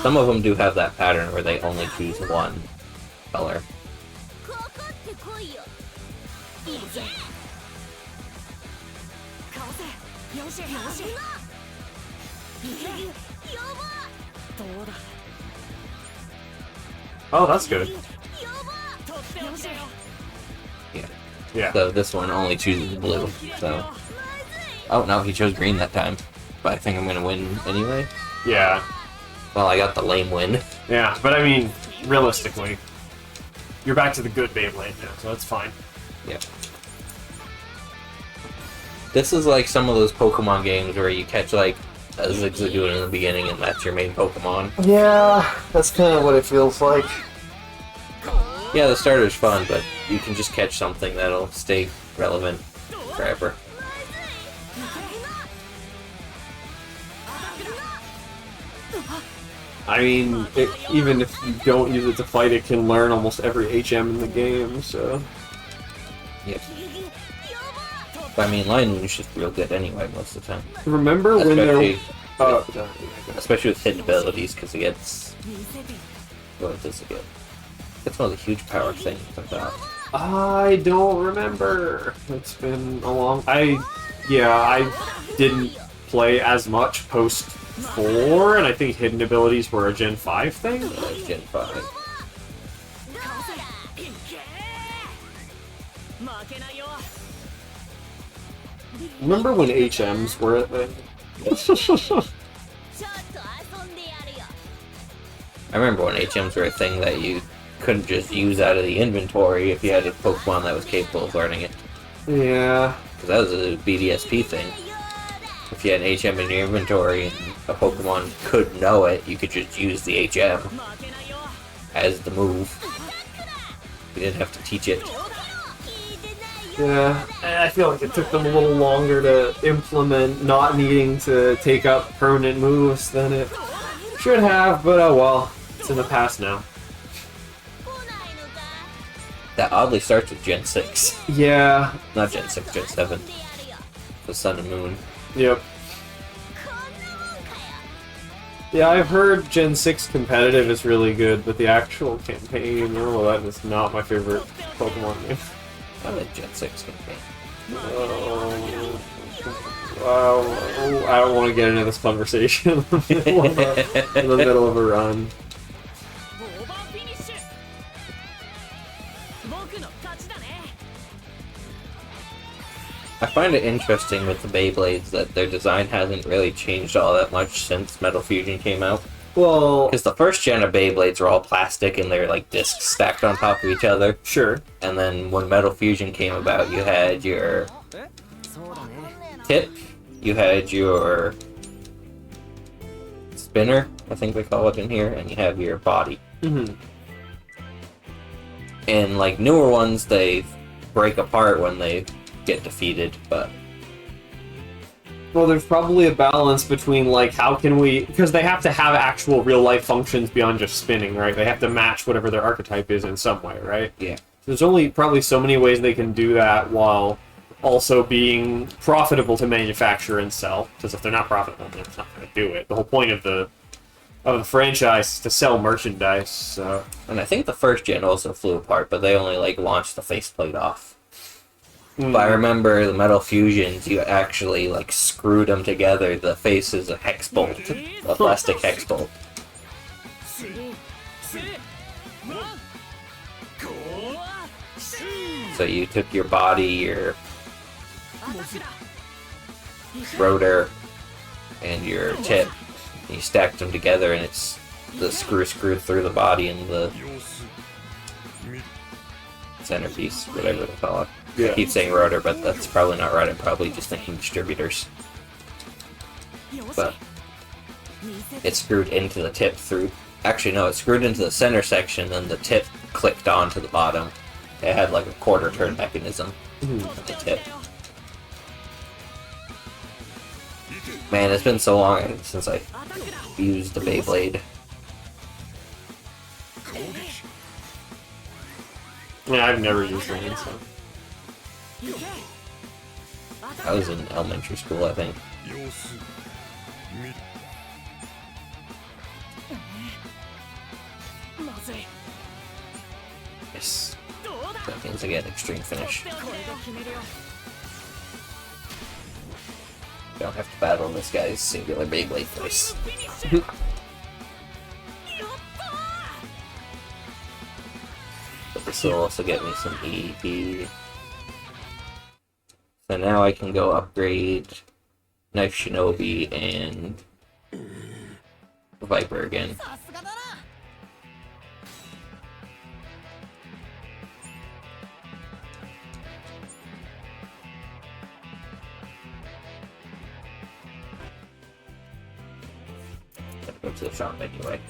Some of them do have that pattern where they only choose one color. Oh, that's good. Yeah. Yeah. So this one only chooses blue, so... Oh, no, he chose green that time. But I think I'm gonna win anyway. Yeah. Well, I got the lame win. Yeah, but I mean, realistically, you're back to the good Beyblade now, so that's fine. Yeah. This is like some of those Pokemon games where you catch like a Zigzagoon in the beginning and that's your main Pokemon. Yeah, that's kind of what it feels like. Yeah, the starter's fun, but you can just catch something that'll stay relevant forever. I mean, even if you don't use it to fight, it can learn almost every HM in the game, so... Yep. But I mean, Lightning's just real good anyway most of the time. Remember when there... Especially with hidden abilities, because it gets... What does it get? It's one of the huge power things like that. I don't remember. It's been a long... I didn't play as much post 4, and I think hidden abilities were a Gen 5 thing? Yeah, Gen 5. Remember when HMs were a thing? I remember when HMs were a thing that you couldn't just use out of the inventory if you had a Pokemon that was capable of learning it. Yeah. Because that was a BDSP thing. If you had an HM in your inventory and a Pokemon could know it, you could just use the HM as the move. You didn't have to teach it. Yeah, I feel like it took them a little longer to implement not needing to take up permanent moves than it should have, but oh well, it's in the past now. That oddly starts with Gen 6. Yeah. Not Gen 6, Gen 7. The Sun and Moon. Yep. Yeah, I've heard Gen 6 competitive is really good, but the actual campaign, oh, that is not my favorite Pokemon game. I like Gen 6 campaign. I don't want to get into this conversation in the middle of a run. I find it interesting with the Beyblades that their design hasn't really changed all that much since Metal Fusion came out. Well, because the first gen of Beyblades were all plastic and they're like discs stacked on top of each other. Sure. And then when Metal Fusion came about, you had your tip, you had your spinner, I think they call it in here, and you have your body. Mm-hmm. And like newer ones, they break apart when they get defeated, but well, there's probably a balance between, like, how can we... Because they have to have actual real-life functions beyond just spinning, right? They have to match whatever their archetype is in some way, right? Yeah. There's only probably so many ways they can do that while also being profitable to manufacture and sell. Because if they're not profitable, they're not going to do it. The whole point of the franchise is to sell merchandise, so... And I think the first gen also flew apart, but they only, like, launched the faceplate off. But I remember the Metal Fusions, you actually, like, screwed them together. The face is a hex bolt, a plastic hex bolt. So you took your body, your rotor, and your tip, and you stacked them together, and it's the screw through the body and the centerpiece, whatever they call it. Yeah. I keep saying rotor, but that's probably not right. I'm probably just thinking distributors. But it's screwed into the tip through... Actually, no, it's screwed into the center section, and the tip clicked onto the bottom. It had like a quarter turn mechanism at the tip. Man, it's been so long since I used the Beyblade. Yeah, I've never used one, so... I was in elementary school, I think. Yes. That means I get extreme finish. Don't have to battle this guy's singular Beyblade voice. But this will also get me some EP. So now I can go upgrade Knife Shinobi and Viper again. Gotta go to the shop anyway.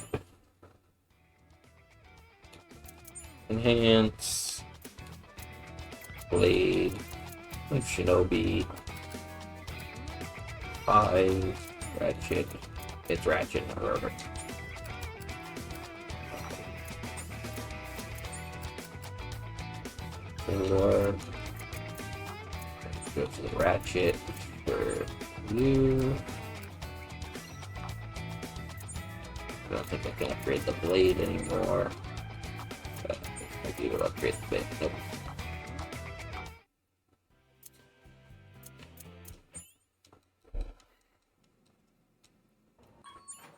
Enhance. Blade. Shinobi 5 Ratchet. It's Ratchet, not Rotor. Or Go to the ratchet for you. I don't think I can upgrade the blade anymore. But I do upgrade the blade. Nope.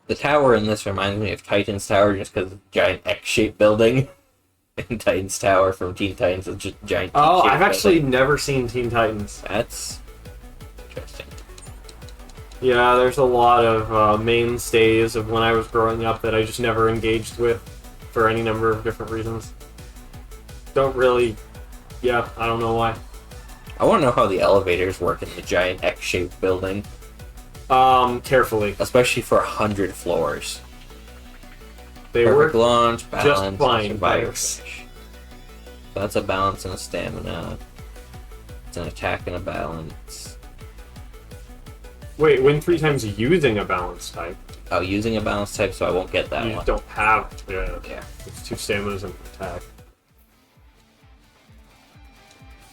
The tower in this reminds me of Titan's Tower just because of the giant X-shaped building. And Titan's Tower from Teen Titans is just giant. Oh, I've actually never seen Teen Titans. That's interesting. Yeah, there's a lot of mainstays of when I was growing up that I just never engaged with for any number of different reasons. Don't really... Yeah, I don't know why. I want to know how the elevators work in the giant X-shaped building. Carefully. Especially for 100 floors. They Perfect work launch, balance, just fine. and survivor finish. So that's a balance and a stamina. It's an attack and a balance. Wait, win 3 times using a balance type. Oh, using a balance type, so I won't get that You one. don't have... Yeah. Yeah. It's 2 staminas and attack.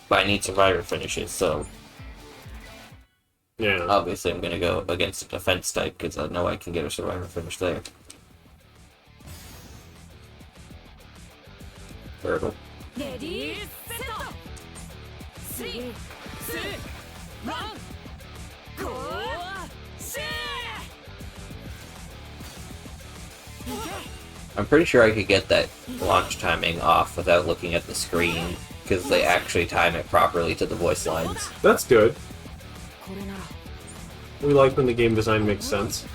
But I need survivor finishes, so Yeah. obviously I'm going to go against a defense type because I know I can get a survivor finish there. Turtle. Ready, set, 3, 2, 1, go! I'm pretty sure I could get that launch timing off without looking at the screen because they actually time it properly to the voice lines. That's good. We like when the game design makes sense.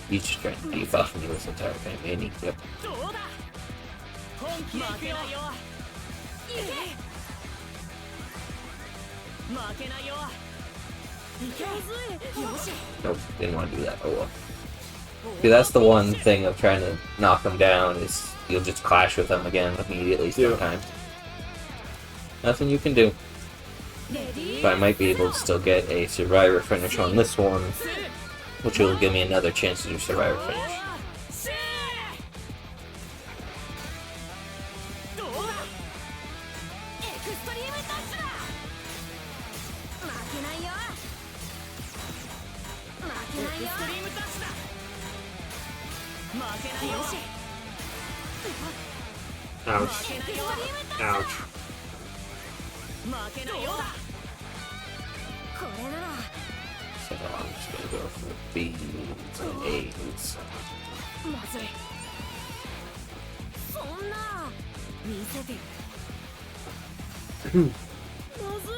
He's just trying to debuff me this entire campaign. Yep. Nope, didn't want to do that. Oh well. See, that's the one thing of trying to knock them down is you'll just clash with them again immediately sometimes. Nothing you can do. But I might be able to still get a survivor finish on this one, which will give me another chance to do survivor finish. Ouch. Ouch. So I'm just gonna go for B's and A's. そんな見せてよまずい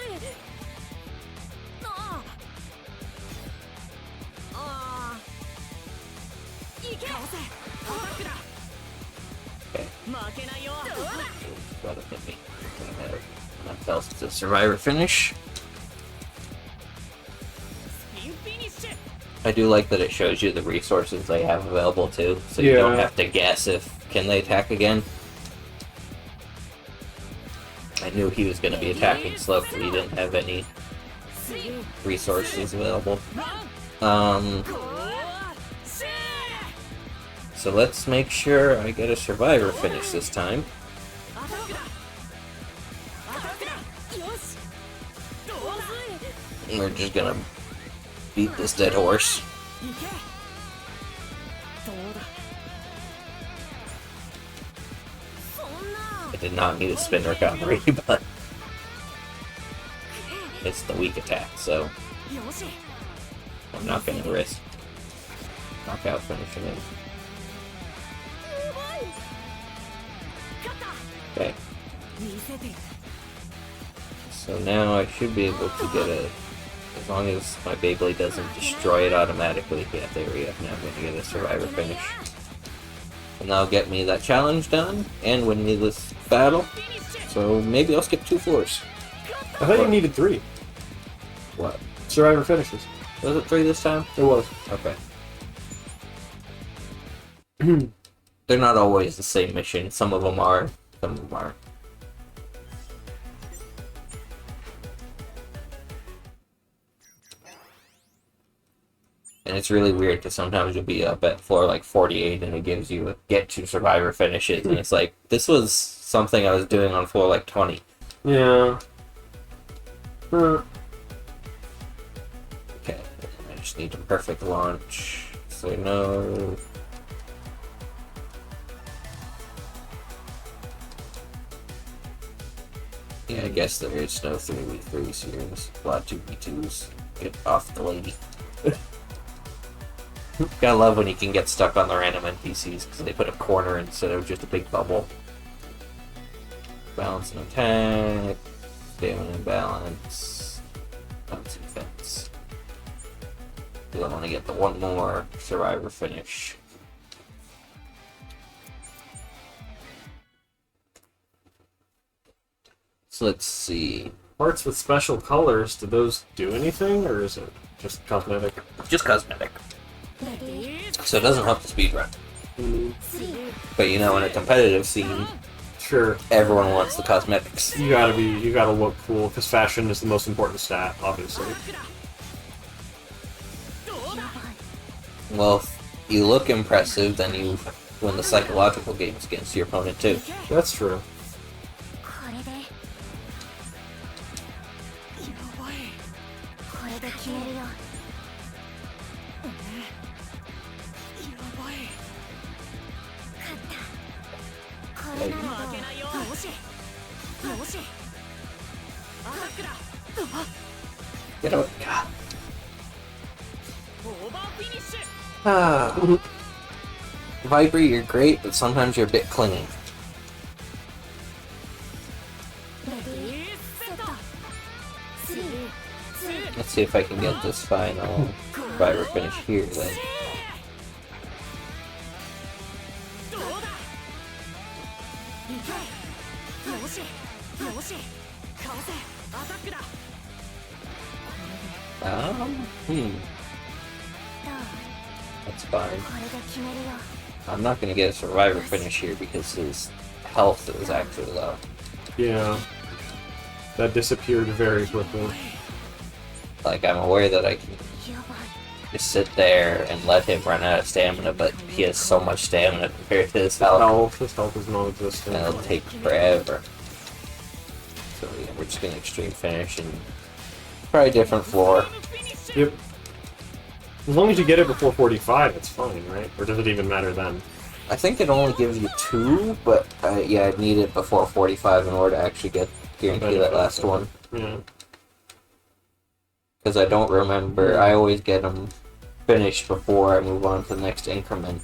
行け倒せアタックだ Okay. 負けないよ Gotta hit me. Enough else to survivor finish. スピンフィニッシュ I do like that it shows you the resources they have available too, so you don't Yeah. have to guess if can they attack again. I knew he was going to be attacking slow because he didn't have any resources available. So let's make sure I get a survivor finish this time. アタックだアタックだよしどうだ And we're just gonna beat this dead horse. 行けどうだそんな I did not need a spin recovery, but it's the weak attack, so よし I'm not gonna risk knockout finishing it. すごい勝った Okay, 見せてよ so now I should be able to get a, as long as my Beyblade doesn't destroy it automatically. Yeah, there we go. Now I'm gonna get a survivor finish. And that'll get me that challenge done and win me this battle. So maybe I'll skip 2 floors. I thought you needed 3 What? survivor finishes. Was it 3 this time? It was. Okay. They're not always the same mission. Some of them are, some of them aren't. And it's really weird because sometimes you'll be up at floor like 48 and it gives you a get to survivor finishes and it's like, this was something I was doing on floor like 20. Yeah. Okay, I just need a perfect launch. So no. Yeah, I guess there is no 3v3s here. This is a lot of 2v2s. Get off the lady. Gotta love when you can get stuck on the random NPCs because they put a corner instead of just a big bubble. Balance and attack. Stamina and balance. Bouncy fence. I want to get the one more survivor finish. So let's see. Parts with special colors, do those do anything, or is it just cosmetic? Just cosmetic. So it doesn't help the speedrun. But you know, in a competitive scene, Sure. everyone wants the cosmetics. You gotta look cool, because fashion is the most important stat, obviously. Well, if you look impressive, then you win the psychological games against your opponent too. That's true. これでこれで決めるよ。勝ったこれなら負けないよ。よしよしアタックだ。 Get out. God. オーバーフィニッシュ。 Ah. Viper, you're great, but sometimes you're a bit clingy. レディーセット。3、2、 Let's see if I can get this final Viper finish here then. どうだ。いけ。よしよしかわせアタックだ。 That's fine. これで決めるよ。 I'm not gonna get a survivor finish here because his health is actually low. Yeah. That disappeared very quickly. Like, I'm aware that I can やばい。 just sit there and let him run out of stamina, but he has so much stamina compared to his health, His health is non-existent. and it'll take forever. So yeah, we're just gonna extreme finish and try a different floor. Yep. As long as you get it before 45, it's fine, right? Or does it even matter then? I think it only gives you 2, but yeah, I'd need it before 45 in order to actually guarantee that last one. Yeah. Because I don't remember, I always get them finished before I move on to the next increment.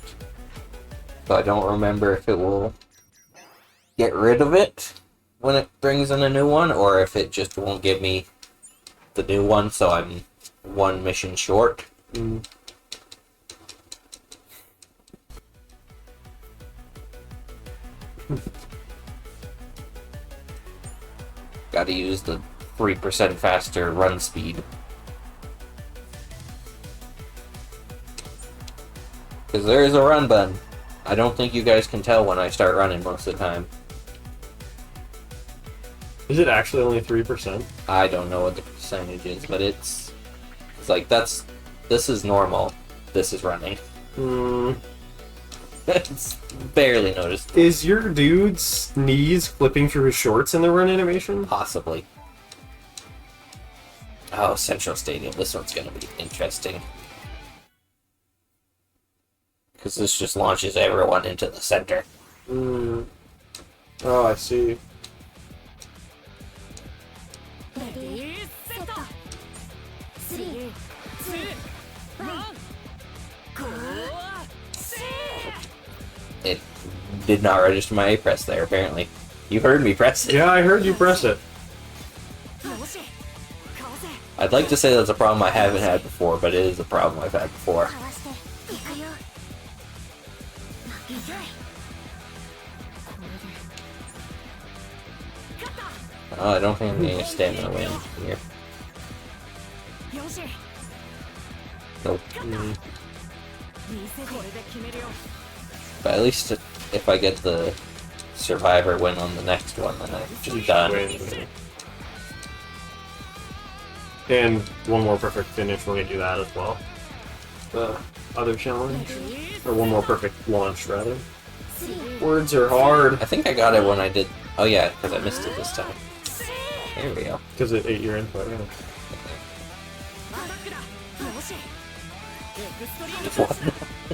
So I don't remember if it will get rid of it when it brings in a new one, or if it just won't give me the new one, so I'm one mission short. Mm. Gotta use the 3% faster run speed. Because there is a run button. I don't think you guys can tell when I start running most of the time. Is it actually only 3%? I don't know what the percentage is, but it's like this is normal. This is running. Hmm. It's barely noticed. Is your dude's knees flipping through his shorts in the run animation? Possibly. Oh, Central Stadium. This one's gonna be interesting. Because this just launches everyone into the center. Hmm. Oh, I see. レディーセット。3、2、1。ゴー。 It did not register my A press there, apparently. You heard me press it. Yeah, I heard you press it. よしかわせ I'd like to say that's a problem I haven't had before, but it is a problem I've had before. かわしていくよ。負けない。これで勝った。 Oh, I don't think I'm getting a stamina win here. よし Nope. Mm. これで決めるよ。 But at least if I get the survivor win on the next one, then I'm just done. Win. And one more perfect finish when we do that as well. The other challenge. Or one more perfect launch, rather. Words are hard. I think I got it when I did. Oh yeah, because I missed it this time. There we go. Because it ate your input, yeah.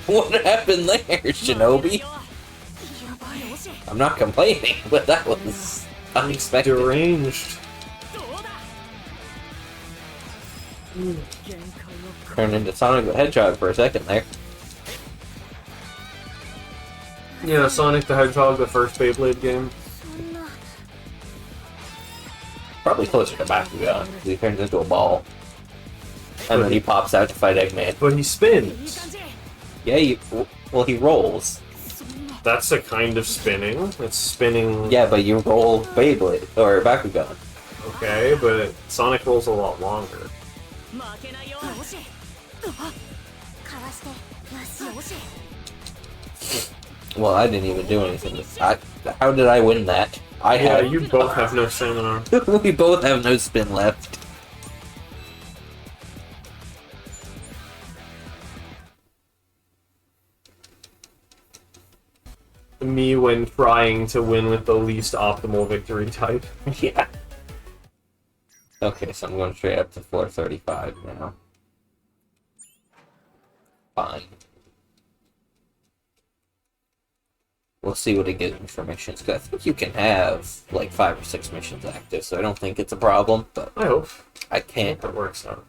What happened there, Shinobi? I'm not complaining, but that was unexpected. Deranged. Turned into Sonic the Hedgehog for a second there. Yeah, Sonic the Hedgehog, the first Beyblade game. Probably closer to Bakugan. He turns into a ball. And then he pops out to fight Eggman. But he spins. Yeah, well, he rolls. That's a kind of spinning. It's spinning. Yeah, but you roll Beyblade, or Bakugan. Okay, but Sonic rolls a lot longer. Well, I didn't even do anything. How did I win that? Yeah, you both have no stamina. We both have no spin left. Me when trying to win with the least optimal victory type. Yeah. Okay, so I'm going straight up to floor 35 now. Fine. We'll see what it gives me for missions, because I think you can have, like, 5 or 6 missions active, so I don't think it's a problem, but I hope. I can't. That works out.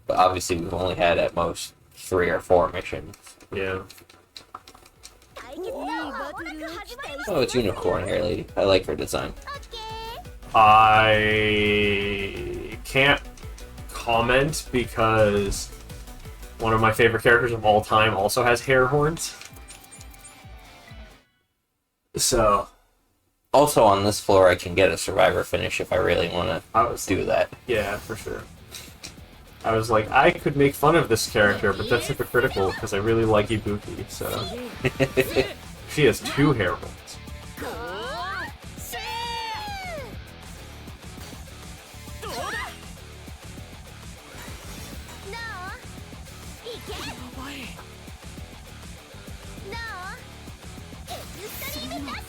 But obviously we've only had, at most, 3 or 4 missions. Yeah. Oh, it's Unicorn Hair Lady. I like her design. I can't comment because one of my favorite characters of all time also has hair horns. So, Also, on this floor, I can get a Survivor finish if I really want to do that. yeah, for sure. I was like, I could make fun of this character, but that's hypocritical because I really like Ibuki, so... She has 2 hair horns.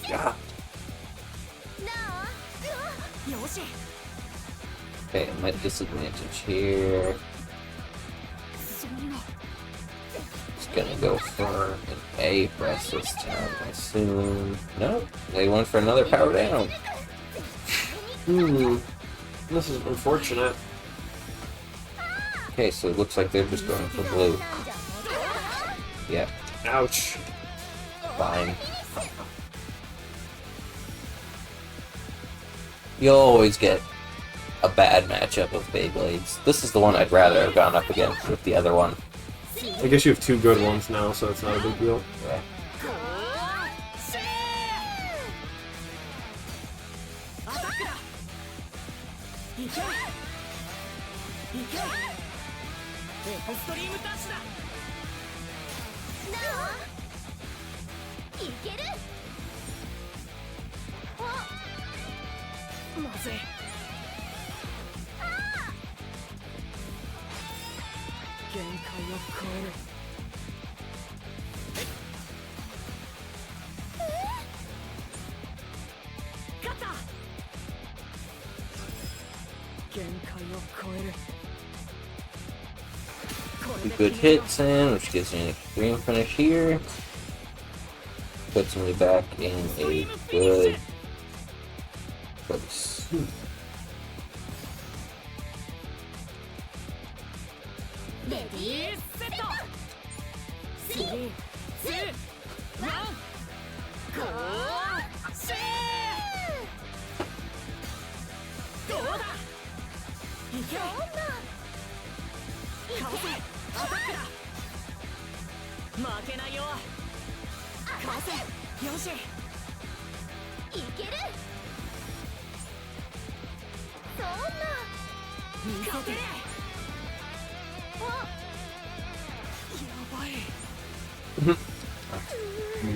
Yeah. Okay, I'm at disadvantage here. Just gonna go for an A press this time, I assume. Nope, they went for another power down. This is unfortunate. Okay, so it looks like they're just going for blue. Yeah, Ouch. fine. You'll always get a bad matchup of Beyblades. This is the one I'd rather have gone up against with the other one. I guess you have 2 good ones now, so it's not a big deal. Yeah. Two good hits in, which gives me an extreme finish here. Puts me back in a good place.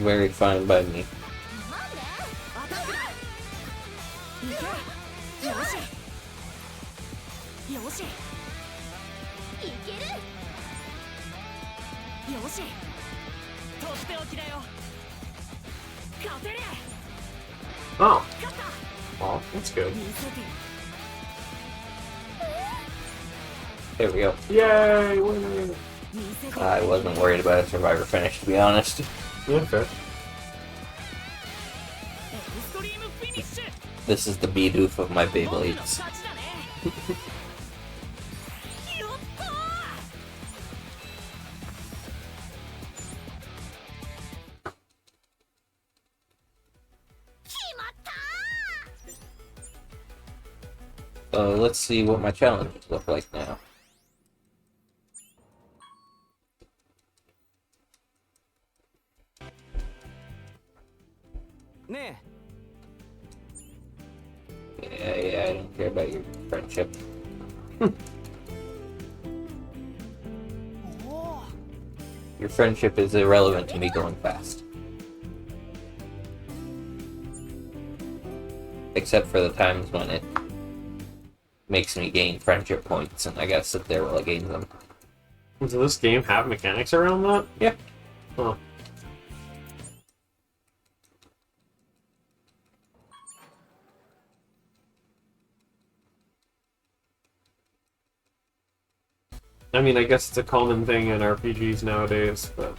Very fine by me. Oh. Well, that's good. There we go. Yay! Win. I wasn't worried about a Survivor finish, to be honest. Yeah, fair. This is the Bidoof of my Beyblades. So let's see what my challenges look like now. Yeah, I don't care about your friendship. Your friendship is irrelevant to me going fast. Except for the times when it makes me gain friendship points, and I gotta sit there while I gain them. Does this game have mechanics around that? Yeah. Huh. I mean, I guess it's a common thing in RPGs nowadays, but...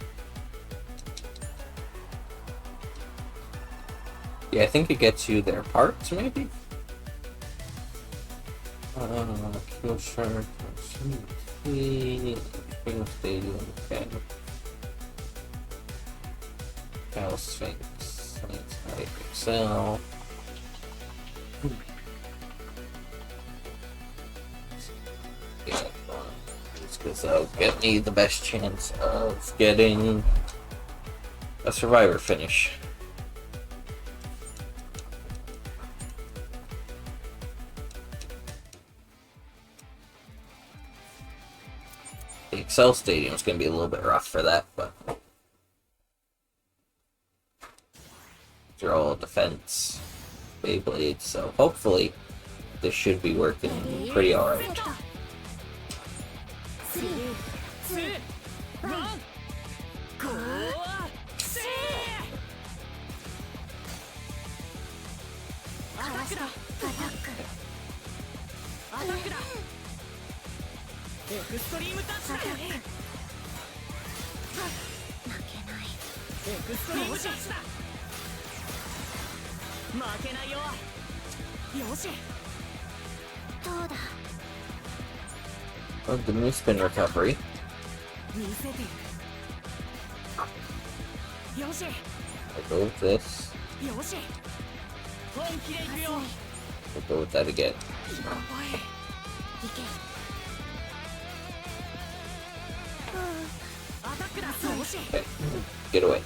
Yeah, I think it gets you their parts, maybe? Kill Shark, Stadium, okay. Cow Sphinx, Saints Knight, Excel. Yeah, just because that'll get me the best chance of getting a Survivor finish. The Excel Stadium is going to be a little bit rough for that, but they're all defense Beyblades, so hopefully this should be working pretty alright. Oh, the new spin recovery. I'll go with this. I'll go with that again. Okay, get away.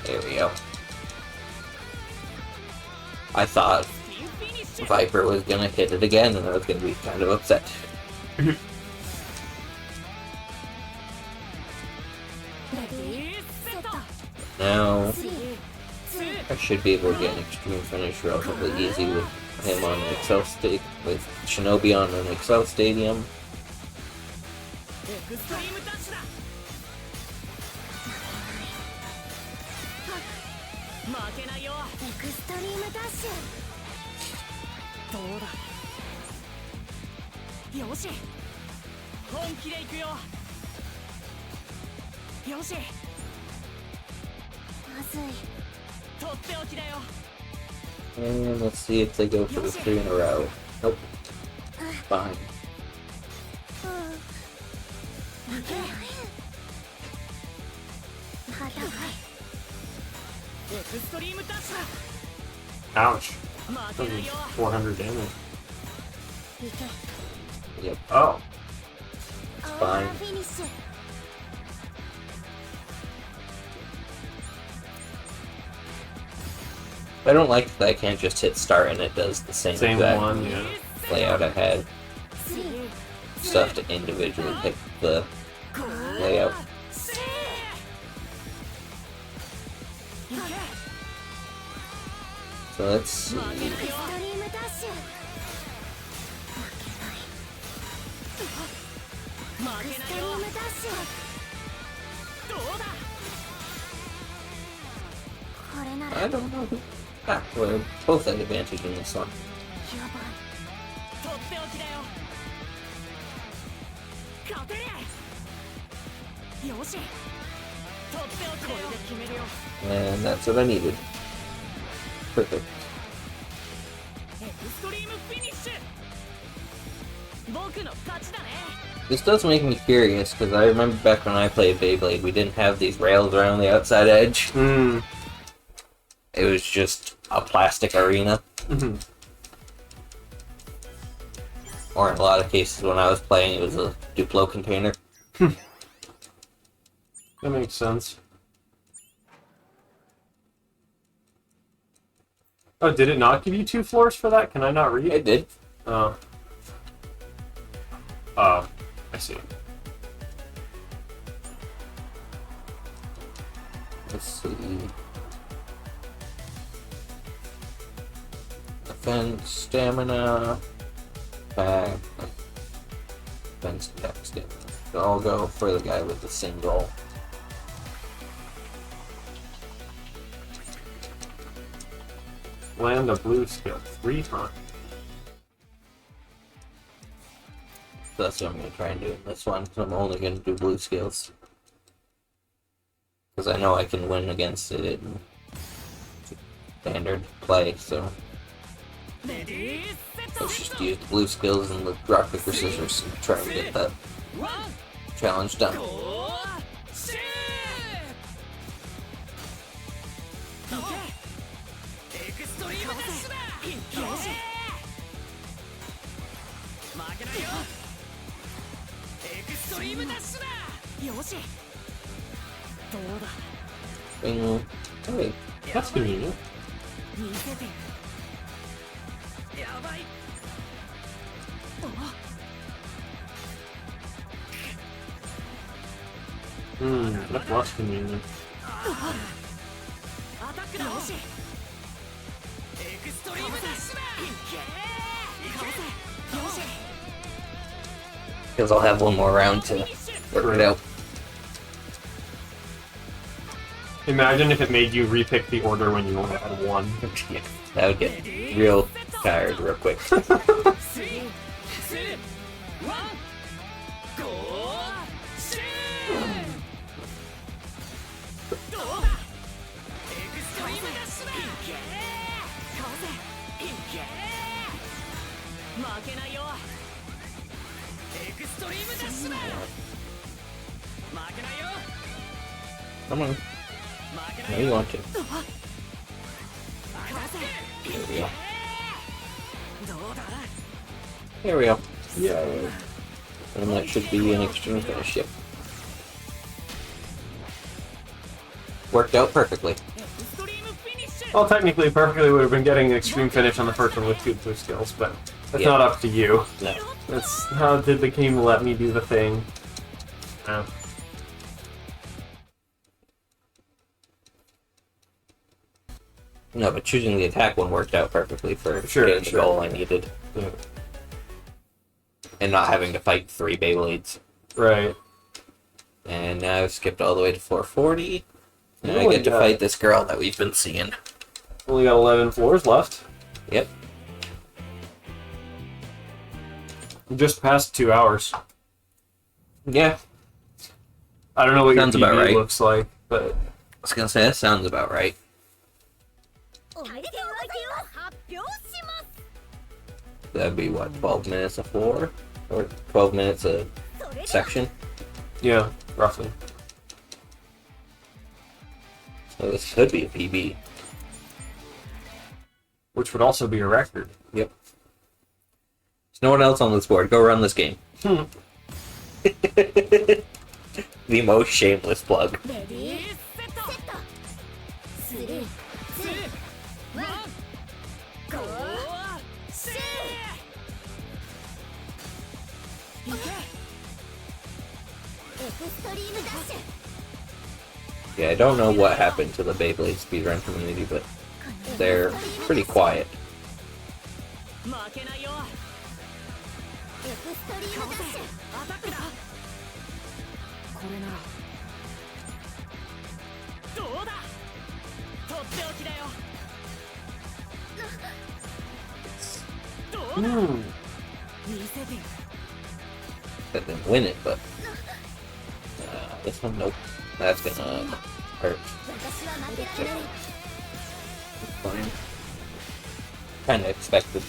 There we go. I thought Viper was gonna hit it again, and I was gonna be kind of upset. Now, I should be able to get an extreme finish relatively easy with him on an Excel Stadium, with Shinobi on an Excel Stadium. And let's see if they go for the 3 in a row. Nope. Fine. Ouch. 400 damage. Yep. Oh. Fine. I don't like that I can't just hit start and it does the same exact one, yeah. layout I had. Still have to individually pick the layout. So let's see. I don't know who. Ah, we're both at advantage in this one. やばいとっておきだよ勝てるよしとっておきだよこれで決めるよ And that's what I needed. Perfect. エクストリームフィニッシュ僕の勝ちだね This does make me curious, because I remember back when I played Beyblade, we didn't have these rails around the outside edge. Hmm. It was just a plastic arena. Or in a lot of cases when I was playing, it was a Duplo container. That makes sense. Oh, did it not give you 2 floors for that? Can I not read? It did. Oh. Oh, I see. Let's see. Defense, stamina, attack, defense, attack, stamina. So I'll go for the guy with the single. Land a blue skill 3 times. So that's what I'm going to try and do in this one. So I'm only going to do blue skills. Because I know I can win against it in standard play, so let's just use the blue skills and the rock, paper, scissors and try and get that challenge done. Bing. Hey, That's convenient. That's less convenient. because I'll have one more round to work it out. Imagine if it made you repick the order when you only had 1. Yeah, that would get real tired real quick. Come on. No, you want to. There we go. There we go. Yeah. And that should be an extreme finish, yep. Worked out perfectly. Well, technically, perfectly would have been getting an extreme finish on the first one with 2 blue skills, but that's Yeah. not up to you. No. That's how did the game let me do the thing. Oh. No, but choosing the attack one worked out perfectly for Sure, getting the sure. goal I needed. Yeah. And not having to fight 3 Beyblades. Right. And now I've skipped all the way to 440. And You I only get to got- fight this girl that we've been seeing. Only got 11 floors left. Yep. Just past 2 hours. Yeah. I don't know what Sounds your about TV right. looks like, but I was gonna say, that sounds about right. That'd be what, 12 minutes a floor? Or 12 minutes a section? yeah, roughly. So this could be a PB. Which would also be a record. Yep. There's no one else on this board. Go run this game. The most shameless plug. Yeah, I don't know what happened to the Beyblade speedrun community, but they're pretty quiet. Hmm. That didn't win it, but this one, nope. That's gonna hurt. Fine. Kind of expected.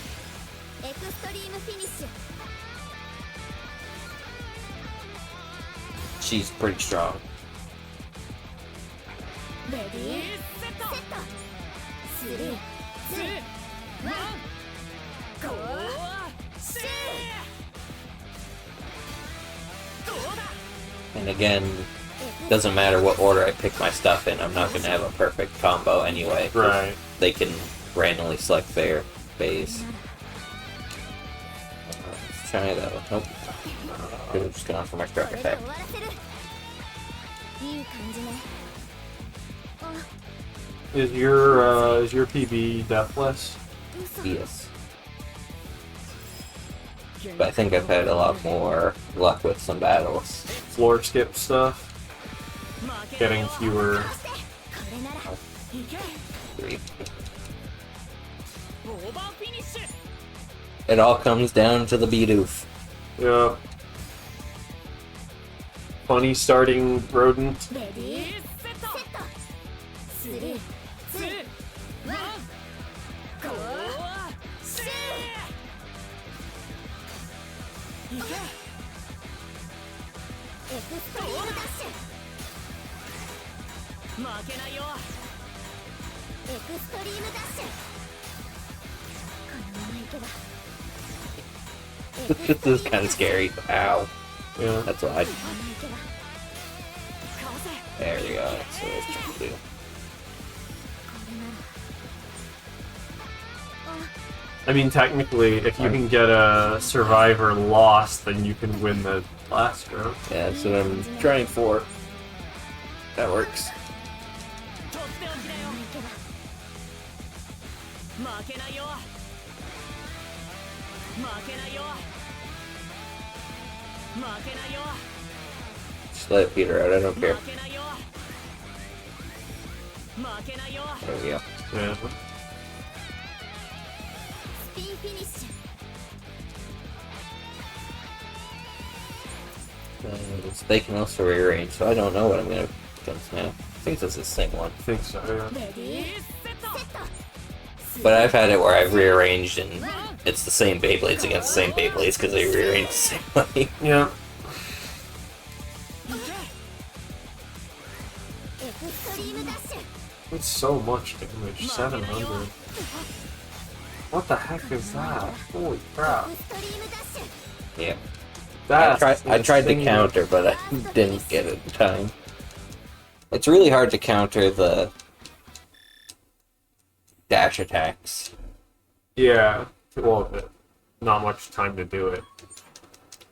She's pretty strong. And again, doesn't matter what order I pick my stuff in, I'm not going to have a perfect combo anyway. Right. They can randomly select their base. Let's try that one. Nope. Could have just gone for my struck attack. Is your PB deathless? Yes. But I think I've had a lot more luck with some battles. Floor skip stuff? Getting fewer... 3. It all comes down to the Bidoof. Yeah. Funny starting rodent. This is kind of scary. Ow. Yeah. That's why. There you go. That's what I was trying to do. I mean, technically, if you can get a survivor lost, then you can win the last round. Yeah, that's what I'm trying for. That works. Just let it peter out, I don't care. There we go. Yeah. They can also rearrange, so I don't know what I'm gonna against now. I think this is the same one. I think so, yeah. But I've had it where I've rearranged and it's the same Beyblades against the same Beyblades because they rearrange the same way. Yeah. That's so much damage. 700. What the heck is that? Holy crap. Yeah. That's I tried to insane. counter, but I didn't get it in time. It's really hard to counter the dash attacks. Yeah. Well, not much time to do it.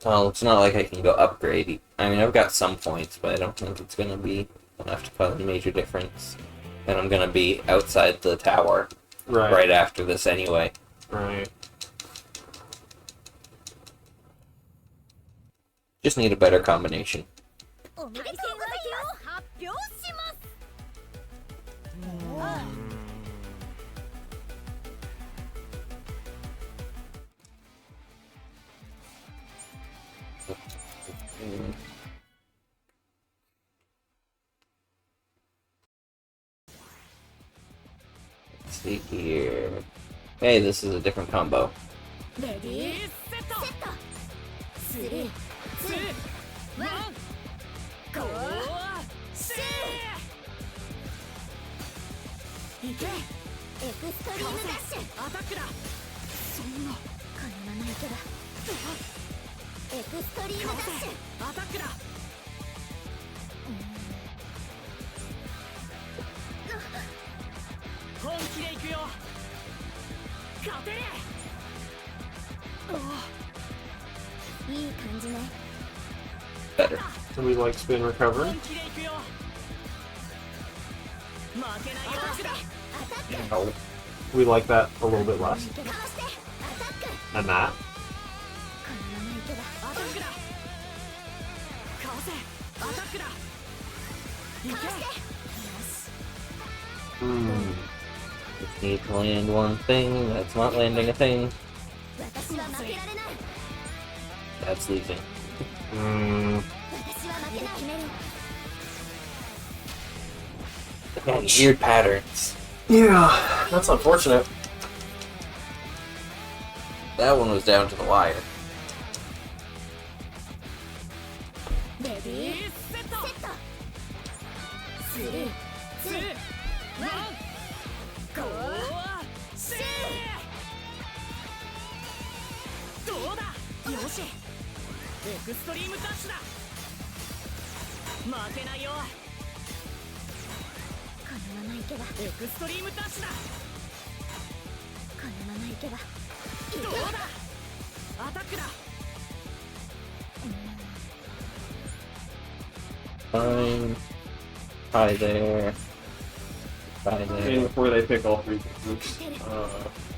Well, it's not like I can go upgrade. I mean, I've got some points, but I don't think it's going to be enough to cause a major difference. And I'm going to be outside the tower right after this anyway. Right. Just need a better combination. Let's see here. Hey, this is a different combo. Better. Do we like spin recovery? No. We like that a little bit less. And that. Just need to land one thing that's not landing a thing. 私は負けられない。 That's losing. 私は負けない。決める。 Man, weird patterns. Yeah, that's unfortunate. That one was down to the wire. レディーセット。スリー、ツー、ワン、ゴー、シー。どうだ。よし。エクストリームダッシュだ。負けないよ。このままいけば。エクストリームダッシュだ。このままいけば。どうだ。アタックだ。 Fine. Hi there. Bye And there. before they pick all three groups.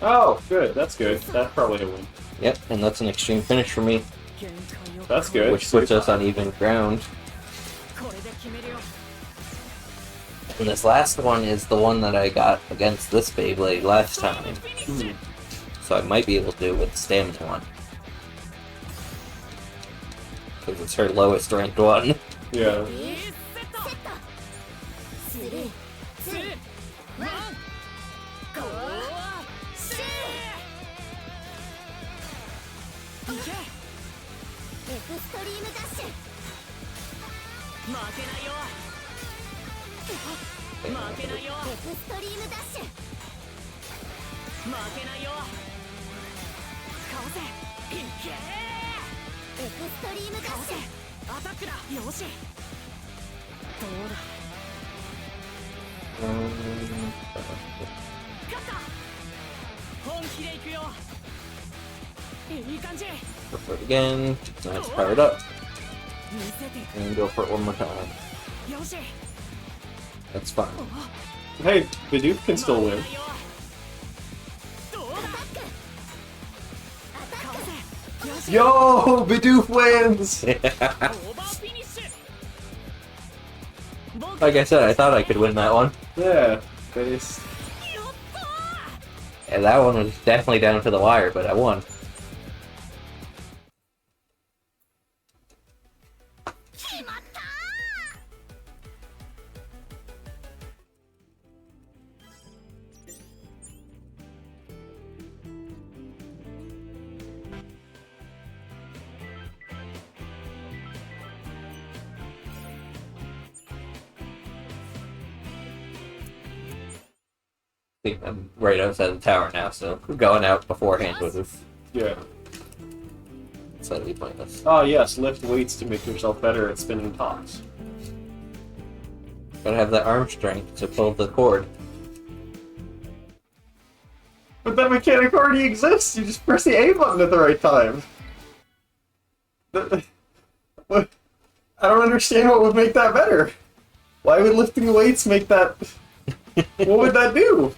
Oh, good. That's good. That's probably a win. Yep, and that's an extreme finish for me, That's good. which puts us on even ground. And this last one is the one that I got against this Beyblade last time. So I might be able to do it with the stamina one. Because it's her lowest ranked one. Yeah. アタックだ。よし。どうだ。勝った。本気で行くよ。いい感じ。 Go for it again. Now it's powered up. 見せて。 And go for it one more time. よし。 That's fine. Hey, Bidoof can still win. どうだ。アタック。よし。 Yo, Bidoof wins! Like I said, I thought I could win that one. Yeah, base. And that one was definitely down to the wire, but I won. I'm right outside the tower now, so going out beforehand was Yeah. slightly pointless. Oh yes, lift weights to make yourself better at spinning tops. Gotta have that arm strength to pull the cord. But that mechanic already exists, you just press the A button at the right time. What? I don't understand what would make that better. Why would lifting weights make that... What would that do?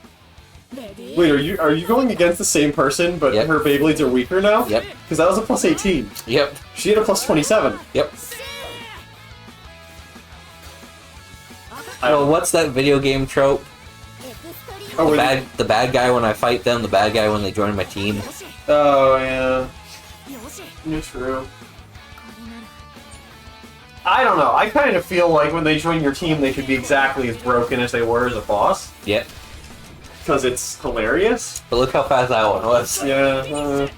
Wait, are you going against the same person, but Yep. her Beyblades are weaker now? Yep. Because that was a plus 18. Yep. She had a plus 27. Yep. Well, what's that video game trope? Oh, The bad guy when I fight them, the bad guy when they join my team. Oh, yeah. You're true. I don't know. I kind of feel like when they join your team, they should be exactly as broken as they were as a boss. Yep. Because it's hilarious. But look how fast that one was. Yeah.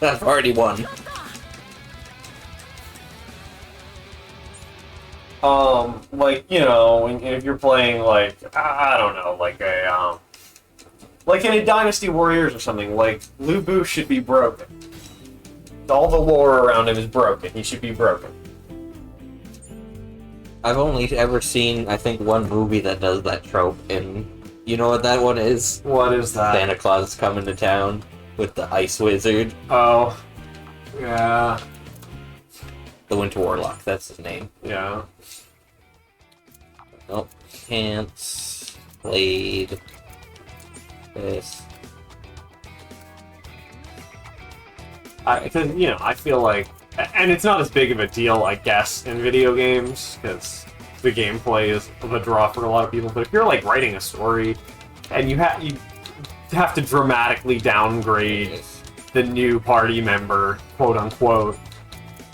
I've already won. Like, you know, if you're playing, like, I don't know, like a, like in a Dynasty Warriors or something, like, Lu Bu should be broken. All the lore around him is broken. He should be broken. I've only ever seen, I think, one movie that does that trope, and you know what that one is? What is that? Santa Claus is coming to town with the ice wizard. Oh. Yeah. The Winter Warlock, that's his name. Yeah. Nope. Pants. Blade. This. Because, you know, I feel like... And it's not as big of a deal, I guess, in video games, because the gameplay is a draw for a lot of people. But if you're, like, writing a story, and you have to dramatically downgrade the new party member, quote unquote,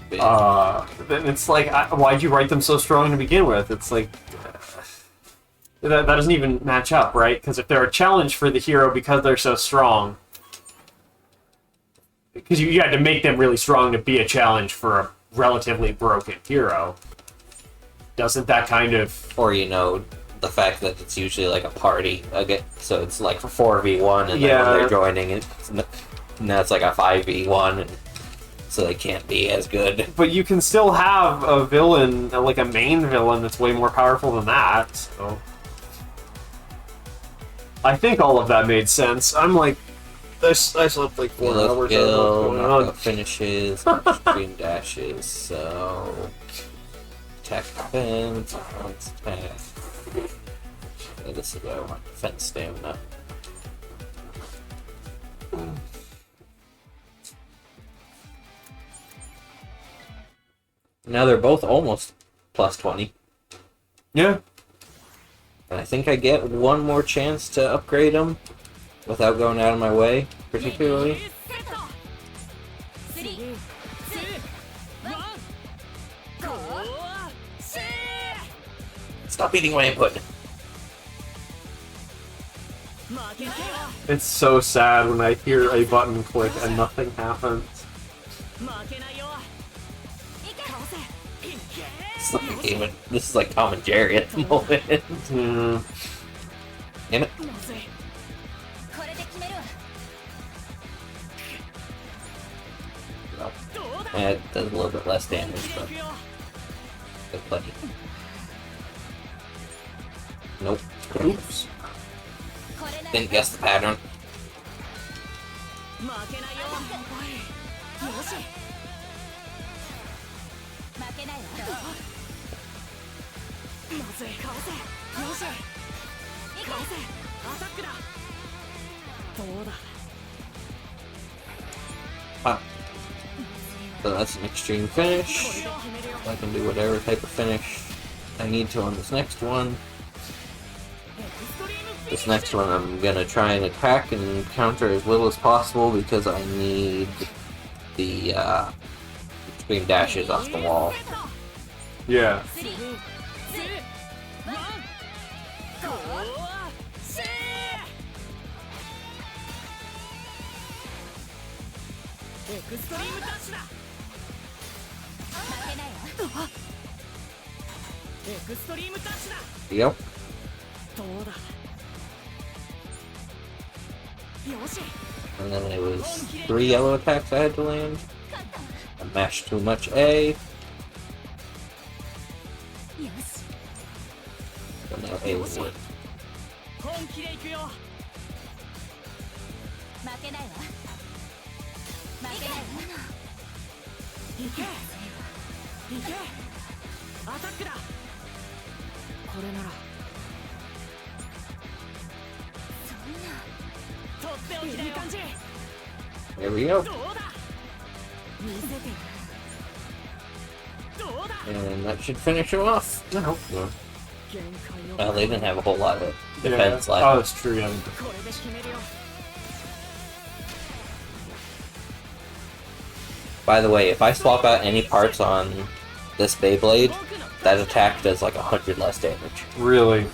then it's like, why'd you write them so strong to begin with? It's like, that doesn't even match up, right? Because if they're a challenge for the hero because they're so strong, because you had to make them really strong to be a challenge for a relatively broken hero, doesn't that kind of... Or, you know, the fact that it's usually like a party, again, so it's like a 4v1, and then when they're joining it, now it's like a 5v1, and so they can't be as good. But you can still have a villain, like a main villain, that's way more powerful than that, so... I think all of that made sense. I'm like... I slept like 4 hours. Knockout finishes, extreme dashes, so... Attack defense, offense attack. Okay, this is what I want. Defense stamina. Now they're both almost plus 20. Yeah. And I think I get one more chance to upgrade them without going out of my way, particularly. Stop eating my input. It's so sad when I hear a button click and nothing happens. This is like Tom and Jerry at the moment. Damn it. It does a little bit less damage, but good plenty. Nope. Oops. Didn't guess the pattern. Wow. So that's an extreme finish. I can do whatever type of finish I need to on this next one. This next one I'm gonna try and attack and counter as little as possible because I need the extreme dashes off the wall. Yeah. Yep. And then it was 3 yellow attacks I had to land. I mashed too much A. So now A will win. There we go. And that should finish him off. I hope so. Well, they didn't have a whole lot of defense left. Oh, that's true, yeah. By the way, if I swap out any parts on this Beyblade, that attack does like 100 less damage. Really?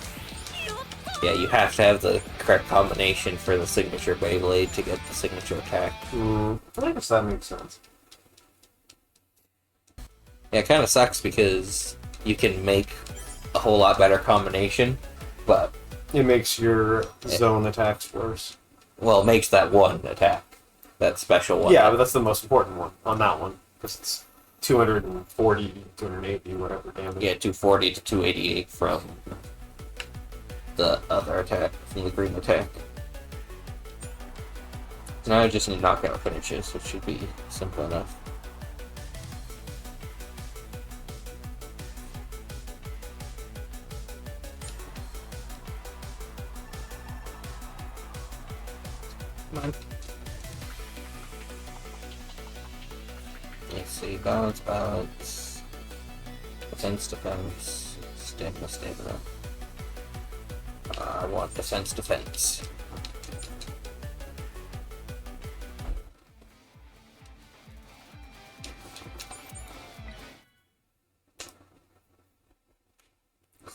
Yeah, you have to have the correct combination for the signature Beyblade to get the signature attack. I guess that makes sense. Yeah, it kind of sucks because you can make a whole lot better combination, but... It makes your zone attacks worse. Well, it makes that one attack. That special one. Yeah, but that's the most important one on that one. Because it's 240, 280, whatever damage. Yeah, 240 to 288 from the other attack, from the green attack. So now I just need knockout finishes, which should be simple enough. Come on. Let's see, balance, balance, defense, defense, stamina, stamina. I want defense, defense.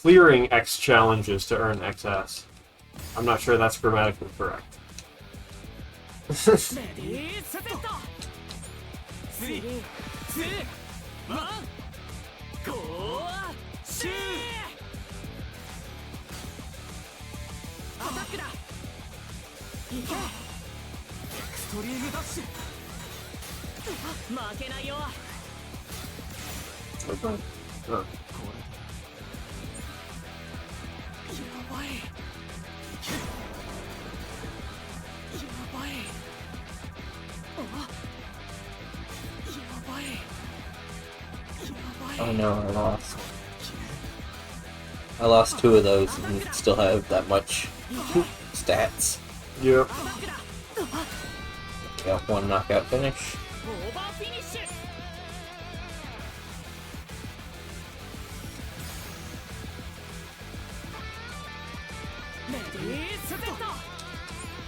clearing X challenges to earn XS. I'm not sure that's grammatically correct. レディーセット3、2、1、ゴーシューアタックだいけエクストリームダッシュ負けないよ Huh. やばいやばいあやばいやばい Oh no, I lost. I lost 2 of those and still have that much stats. Yep. Got 1 knockout finish. オーバーフィニッシュ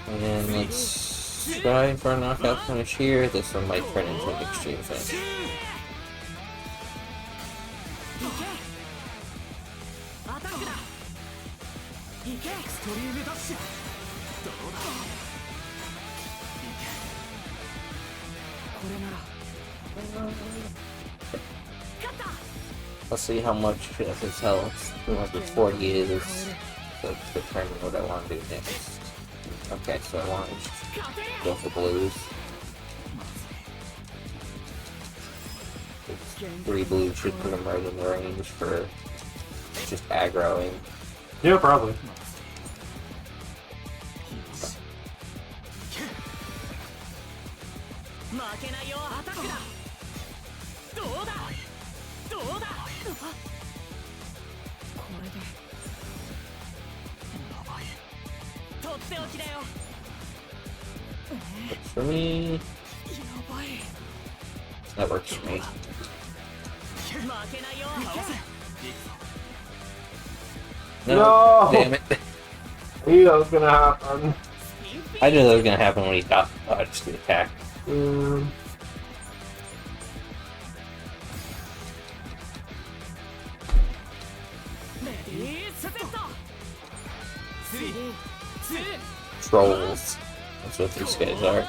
And let's try for a knockout finish here. This one might turn into an extreme finish. アタックだいけエクストリームダッシュどうだいけこれなら勝った Let's see how much of his health 240 is. So to determine what I want to do next. Okay, so I want to go for blues. 3 blues should put him right in the range for just aggroing. Yeah, probably. 負けないよアタックだどうだどうだこれでやばいとっておきだよ Works for me. やばい That works for me. 負けないよ No! Damn it. I knew that was gonna happen. I knew that was gonna happen when he dodged the attack. Trolls. That's what these guys are.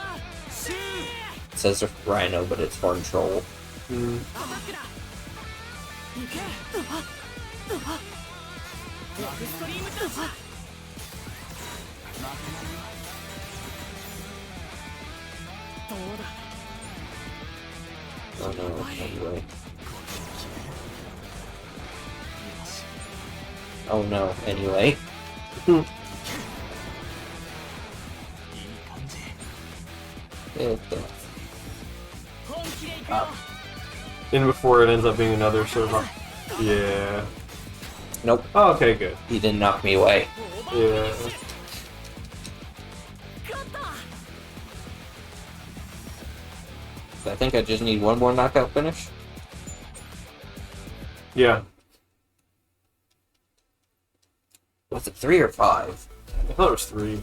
It says a rhino, but it's horn troll. Mm. Oh no, anyway. Oh no, anyway. And before it ends up being another sort of... Yeah. Nope. Oh, okay, good. He didn't knock me away. Yeah. So I think I just need 1 more knockout finish. Yeah. Was it 3 or 5? I thought it was 3.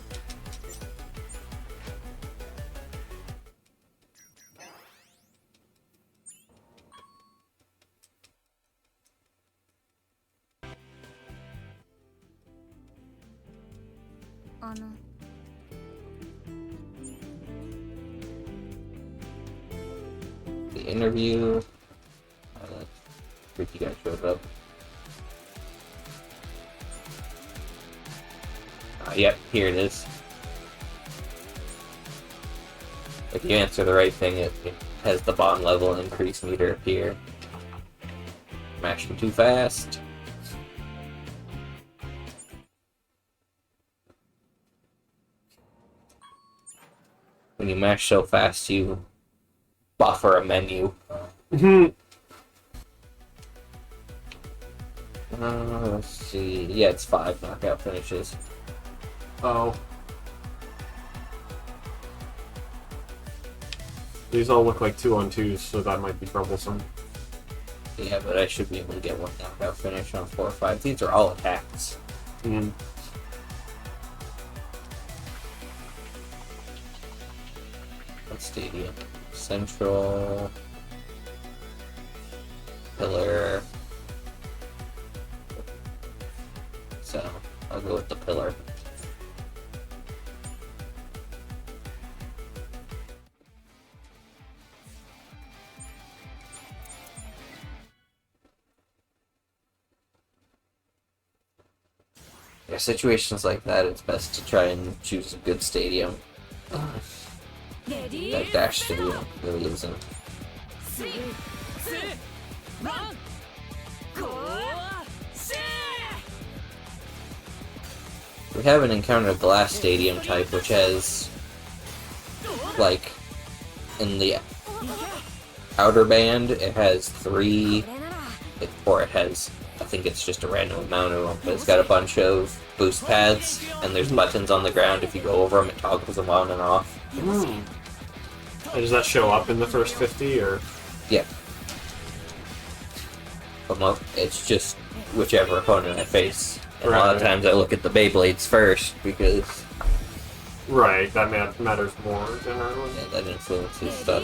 The interview. Freaky guy showed up. Yep, here it is. If you answer the right thing, it has the bond level increase meter appear. Mashed him too fast. When you mash so fast, you buffer a menu. Let's see. Yeah, it's 5 knockout finishes. Oh. These all look like 2-on-2s, so that might be troublesome. Yeah, but I should be able to get 1 knockout finish on 4 or 5. These are all attacks. Mm. What stadium? Central. Pillar. I'll go with the pillar. Yeah, situations like that, it's best to try and choose a good stadium. That dash stadium, really losing. We haven't encountered a glass stadium type, which has, like, in the outer band, it has 3, or it has, I think it's just a random amount of them, but it's got a bunch of boost pads, and there's buttons on the ground. If you go over them, it toggles them on and off. Does that show up in the first 50, or? Yeah. But it's just whichever opponent I face. And a lot of times I look at the Beyblades first, because... Right, that matters more generally. Yeah, that influences stuff.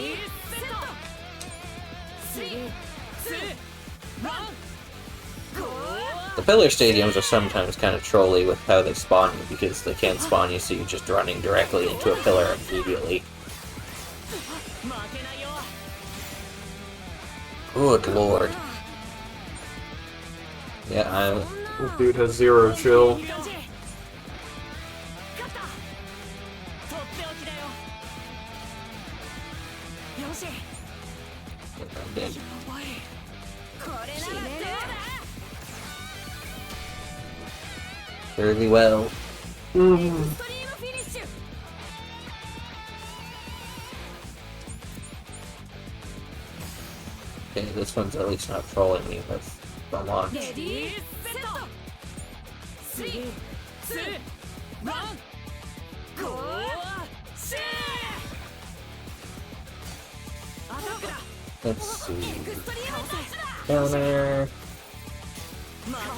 The pillar stadiums are sometimes kind of trolly with how they spawn you, because they can't spawn you, so you're just running directly into a pillar immediately. Good lord. Yeah, This dude has 0 chill. I'm dead. Fairly well. Okay, this one's at least not trolling me with the launch. Let's see. Counter.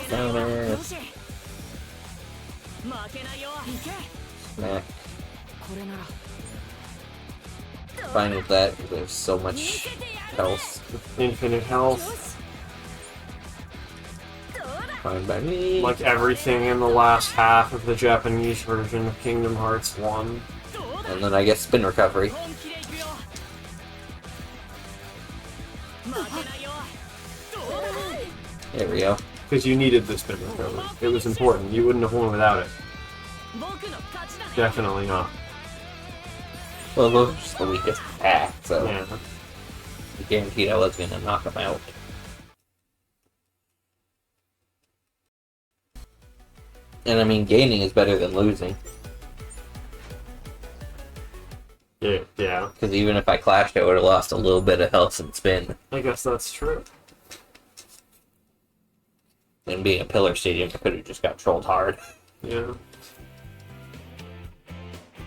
Counter. Smack. Fine with that, because there's so much health. Infinite health. Fine by me. Like everything in the last half of the Japanese version of Kingdom Hearts 1. And then I get spin recovery. There we go. Because you needed the spin recovery. It was important. You wouldn't have won without it. Definitely not. Well, those are just the weakest attack, so Yeah. I guaranteed I was gonna knock him out. And I mean, gaining is better than losing. Yeah. Because even if I clashed, I would have lost a little bit of health and spin. I guess that's true. And being a pillar stadium, I could have just got trolled hard. Yeah.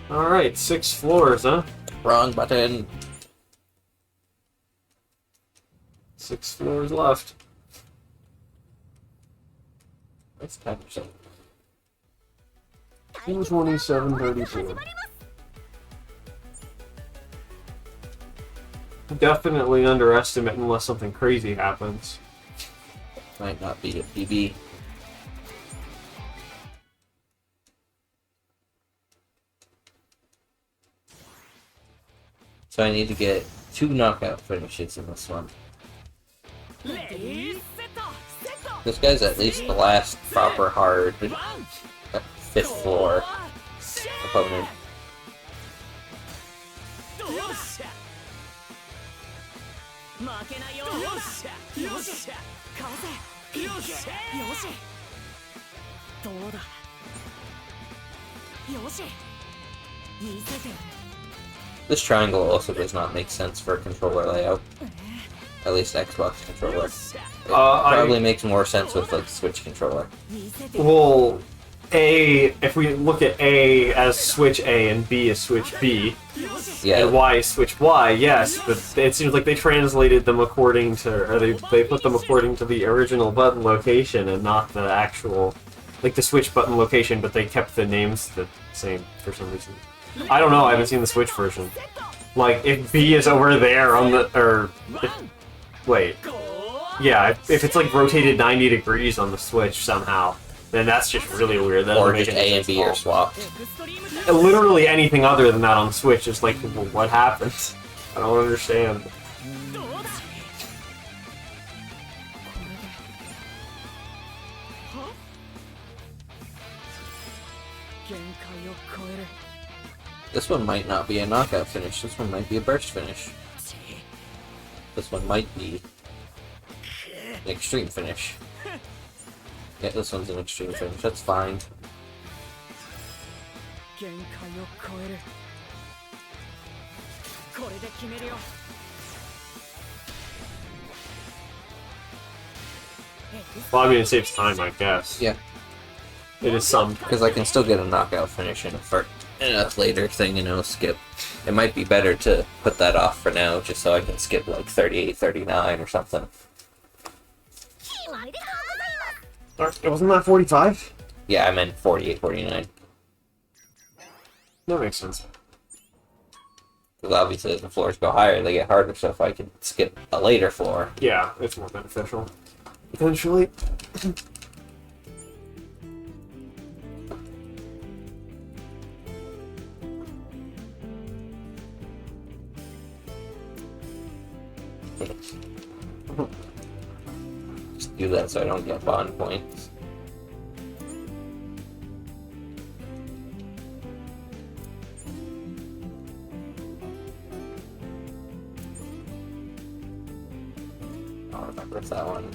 Alright, 6 floors, huh? Wrong button. 6 floors left. That's 10%. 227.34. Definitely underestimate unless something crazy happens. Might not be a PB. So I need to get 2 knockout finishes in this one. This guy's at least the last proper hard 5th floor opponent. This triangle also does not make sense for a controller layout. At least Xbox controller. It probably makes more sense with like Switch controller. Well, if we look at A as Switch A and B as Switch B, Yeah. and Y is Switch Y, yes, but it seems like they translated them according to, or they put them according to the original button location and not the actual, like the Switch button location, but they kept the names the same for some reason. I don't know, I haven't seen the Switch version. Like, if B is over there on the, wait. Yeah, if it's like rotated 90 degrees on the Switch somehow, then that's just really weird. That Or doesn't make just any A and sense B at are all. swapped. Literally anything other than that on Switch is like, well, what happens? I don't understand. どうだこれでは限界を超える This one might not be a knockout finish. This one might be a burst finish. This one might be an extreme finish. Yeah, this one's an extreme finish. That's fine. 限界を超えるこれで決めるよ Well, I mean, it saves time, I guess. Yeah, It is some. because I can still get a knockout finish in a later thing, skip. It might be better to put that off for now, just so I can skip like 38, 39 or something. Wasn't that 45? Yeah, I meant 48, 49. That makes sense. Because obviously as the floors go higher, they get harder, so if I could skip a later floor. Yeah, it's more beneficial. Eventually. Just do that so I don't get bond points. I'll remember that one.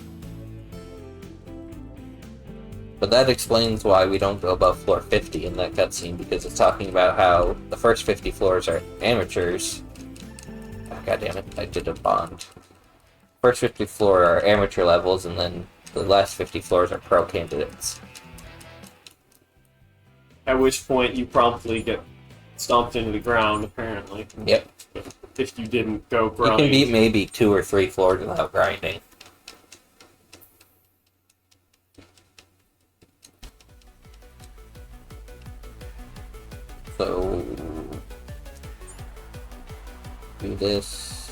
But that explains why we don't go above floor 50 in that cutscene, because it's talking about how the first 50 floors are amateurs. Oh, God damn it, I did a bond. First 50 floor are amateur levels, and then the last 50 floors are pro candidates. At which point you promptly get stomped into the ground, apparently. Yep. If you didn't go You grinding. can beat maybe 2 or 3 floors without grinding. So do this.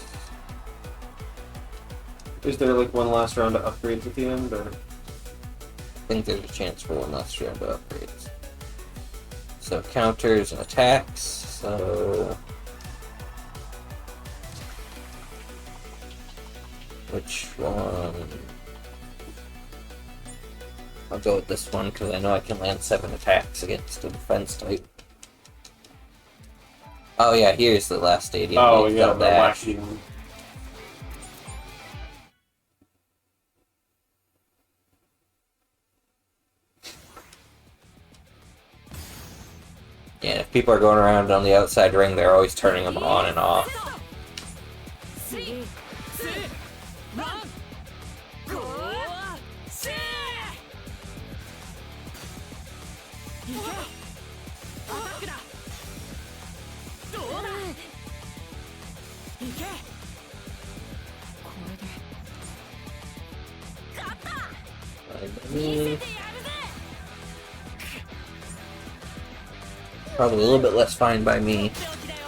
Is there like one last round of upgrades at the end, or? I think there's a chance for one last round of upgrades. So counters and attacks. So which one? I'll go with this one because I know I can land 7 attacks against the defense type. Oh yeah, here's the last stadium. Oh We've yeah, got the that. wacky one. Yeah, if people are going around on the outside ring, they're always turning them on and off. 3、2、1、ゴーシーいけアタックだどうだいけこれで勝った見せてやるぜ Probably a little bit less fine by me. 手置きだよ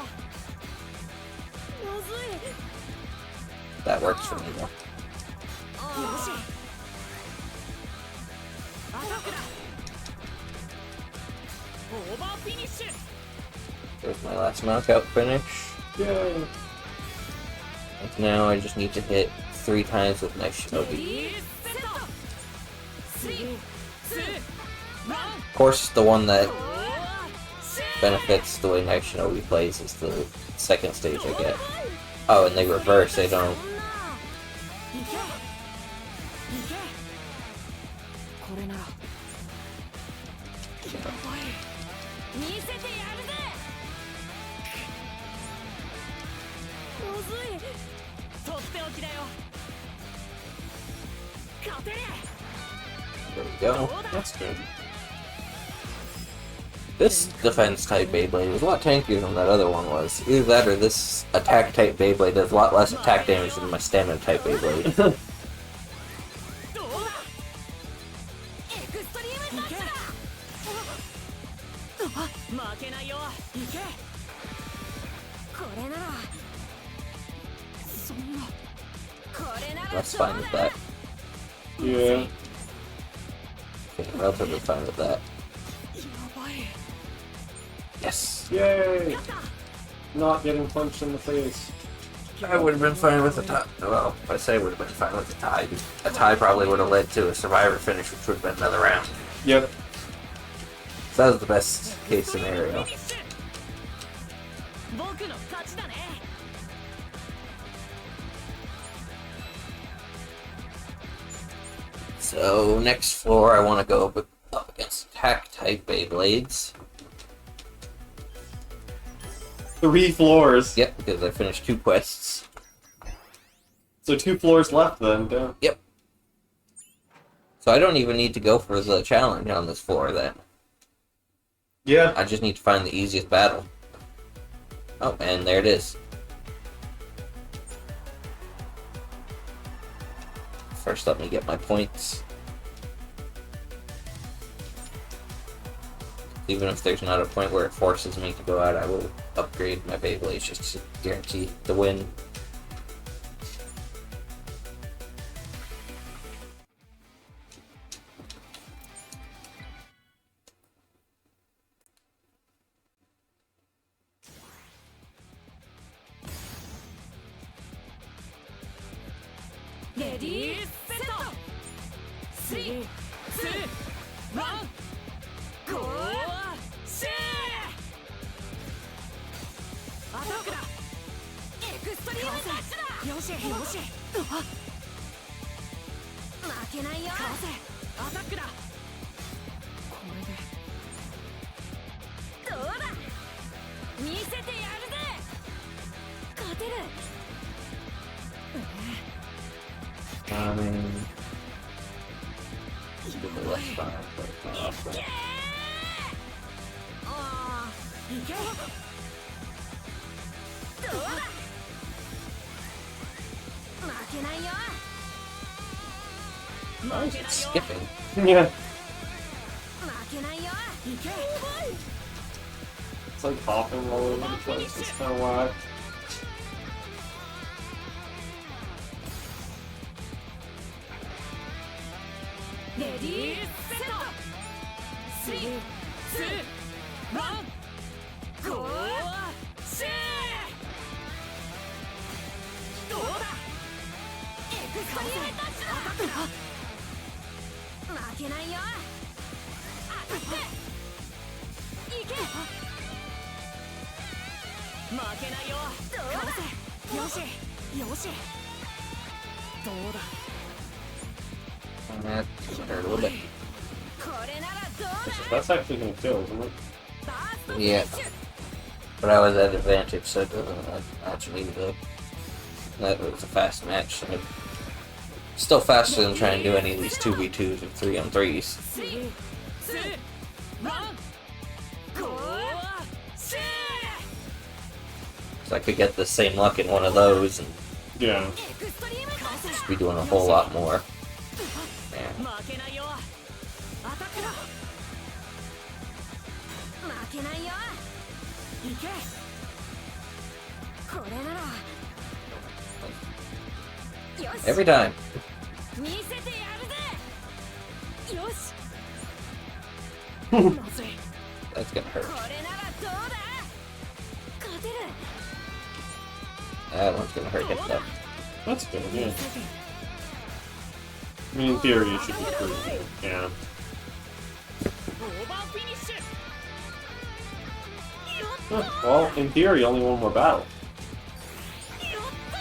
まずい That works for me though. よしアタックだオーバーフィニッシュ There's my last knockout finish. Yay. And now I just need to hit 3 times with my Shinobi. Of course, the one that benefits the way Knife Shinobi plays is the second stage I get. Oh, and they reverse, they don't. There we go. That's good. This defense type Beyblade is a lot tankier than that other one was. Either that or this attack type Beyblade does a lot less attack damage than my stamina type Beyblade. 負けないよ行けこれならそんなこれなら That's fine with that. Yeah. Okay, relatively fine with that. やばい Yes! Yay! Not getting punched in the face. I would have been fine with a tie. Well, I say would have been fine with a tie. A tie probably would have led to a survivor finish, which would have been another round. Yep. So that was the best case scenario. 僕の勝ちだね So next floor, I want to go up against attack type Beyblades. 3 floors. Yep, because I finished 2 quests. So 2 floors left then, yeah. Yep. So I don't even need to go for the challenge on this floor then. Yeah. I just need to find the easiest battle. Oh, and there it is. First, let me get my points. Even if there's not a point where it forces me to go out, I will upgrade my Beyblades just to guarantee the win. Ready, set, 3, 2, 1, go! シェーアタックだエクストリームダッシュだよしよし負けないよかわせアタックだこれでどうだ見せてやるぜ勝てる I mean, it's a bit less fun, but it's not awful. ああいけどうだ負けないよ Why is it skipping? Yeah. 負けないよいけ It's like hopping all over the place. It's kind of why. Ready, set, 3, 2, 1, go! シェーどうだエクストリームダッシュだ負けないよアタックいけ負けないよどうだよしよしどうだ That hurt a little bit. これならどうだ That's actually gonna kill, isn't it? Yeah. But I was at advantage, so it doesn't actually good. That was a fast match. So still faster than trying to do any of these 2v2s or 3-on-3s. 3, 2, 1, go! シェー So I could get the same luck in one of those and Yeah. エクストリームダッシュ just be doing a whole lot more. Yeah. 負けないよアタックだ負けないよいけこれならよし Every time. 見せてやるぜよしまずい That's gonna こ hurt. れならどうだ勝てる That one's gonna hurt him though. That's good, yeah. I mean, in theory, it should be pretty good. Yeah. オーバーフィニッシュ Huh, well, in theory, only one more battle. やったー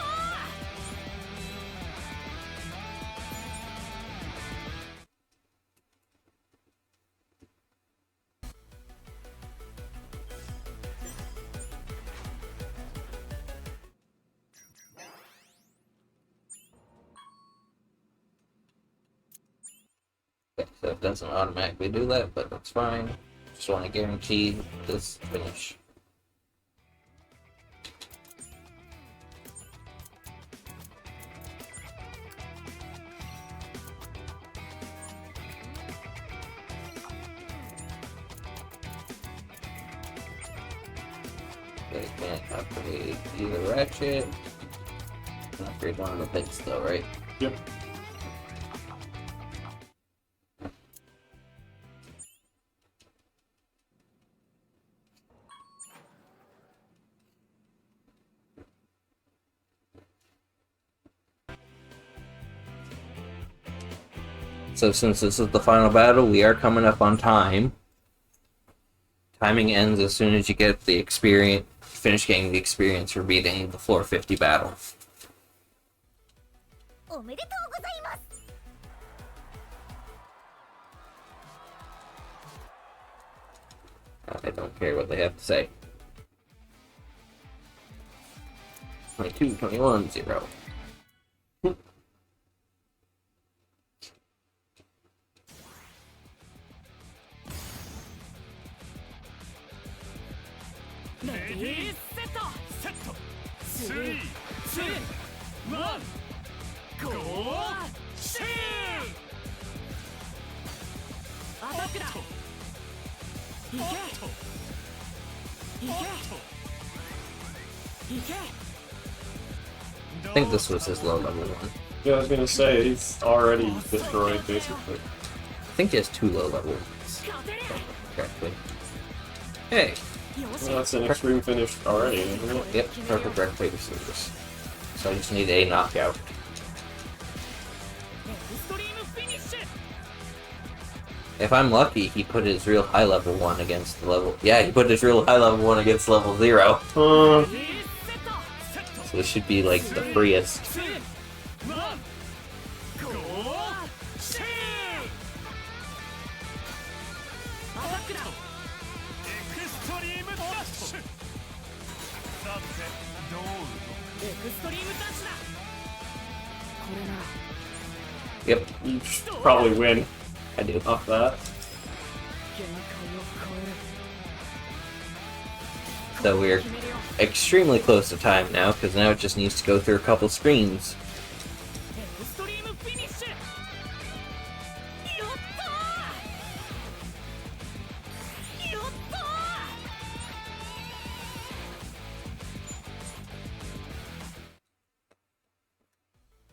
Okay, so it doesn't automatically do that, but that's fine. Just want to guarantee this finish. They can't upgrade either ratchet. Can upgrade one of the bits though, right? Yep. So since this is the final battle, we are coming up on time. Timing ends as soon as you get the experience, finish getting the experience for beating the floor 50 battle. おめでとうございます。 I don't care what they have to say. 22, 21, 0. レディーセットセットスリーツーワンゴーシーアタックだいけいけいけ I think this was his low level one. Yeah, I was gonna say, he's already destroyed, basically. I think he has 2 low level ones. Correctly. Hey! Well, that's an extreme finish already, isn't it? Yep, perfect red paper scissors. So I just need a knockout. エクストリームフィニッシュ If I'm lucky, he put his real high level one against the level. Yeah, he put his real high level one against level 0. レディーセットセット So this should be like the freest. ツーワンゴーシーアタックだエクストリームダッシュさてどうエクストリームダッシュだこれなら Yep, You should probably win I do. off that. 限界を超える So we're extremely close to time now, because now it just needs to go through a couple screens. エクストリームフィニッシュやったーやったー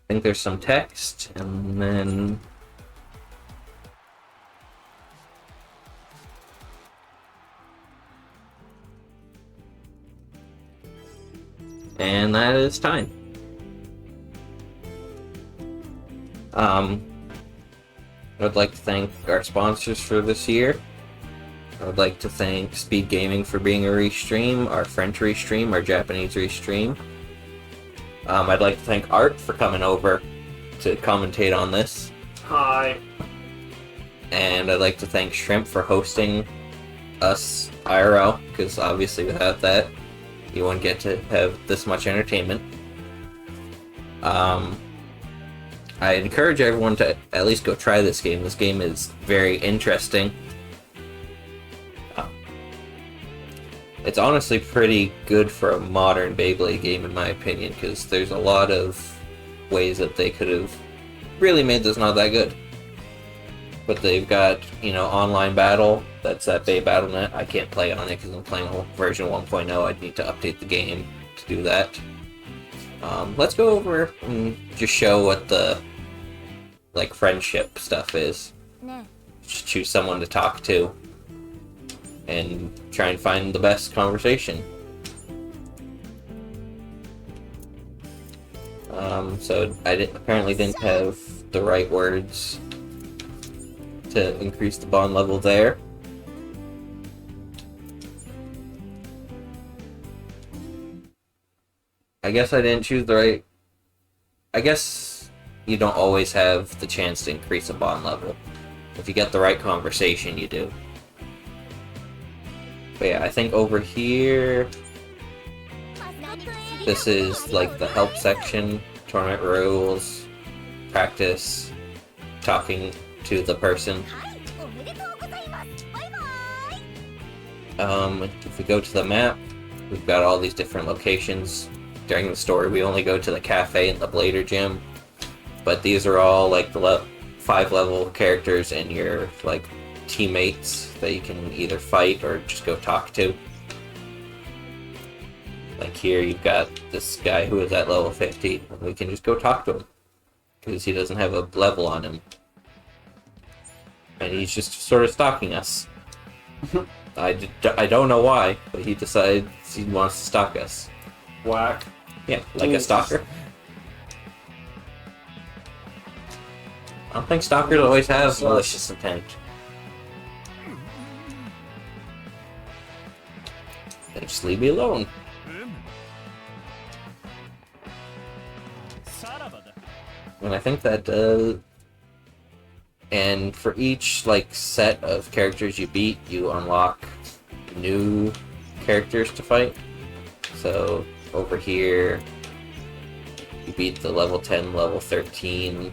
I think there's some text, and then... And that is time. I'd like to thank our sponsors for this year. I would like to thank SpeedGaming for being a restream, our French restream, our Japanese restream. I'd like to thank Art for coming over to commentate on this. Hi. And I'd like to thank Shrimp for hosting us IRL, because obviously without that, you wouldn't get to have this much entertainment. I encourage everyone to at least go try this game. This game is very interesting. It's honestly pretty good for a modern Beyblade game, in my opinion, because there's a lot of ways that they could have really made this not that good. But they've got, you know, online battle. That's at BEYBLADE. I can't play on it because I'm playing version 1.0. I'd need to update the game to do that. Let's go over and just show what the, like, friendship stuff is. ね Just choose someone to talk to and try and find the best conversation. So I apparently didn't have the right words to increase the bond level there. I guess I didn't choose the right... I guess you don't always have the chance to increase a bond level. If you get the right conversation, you do. But yeah, I think over here, this is like the help section, tournament rules, practice, talking to the person. はいおめでとうございますバイバイ If we go to the map, we've got all these different locations. During the story, we only go to the cafe and the Blader gym, but these are all like the 5 level characters and your like teammates that you can either fight or just go talk to. Like here, you've got this guy who is at level 50, and we can just go talk to him because he doesn't have a level on him, and he's just sort of stalking us. I don't know why, but he decides he wants to stalk us. Whack. Yeah, like a stalker. I don't think stalkers always have malicious intent. Then just leave me alone. And I think that and for each like set of characters you beat, you unlock new characters to fight. So over here, you beat the level 10, level 13.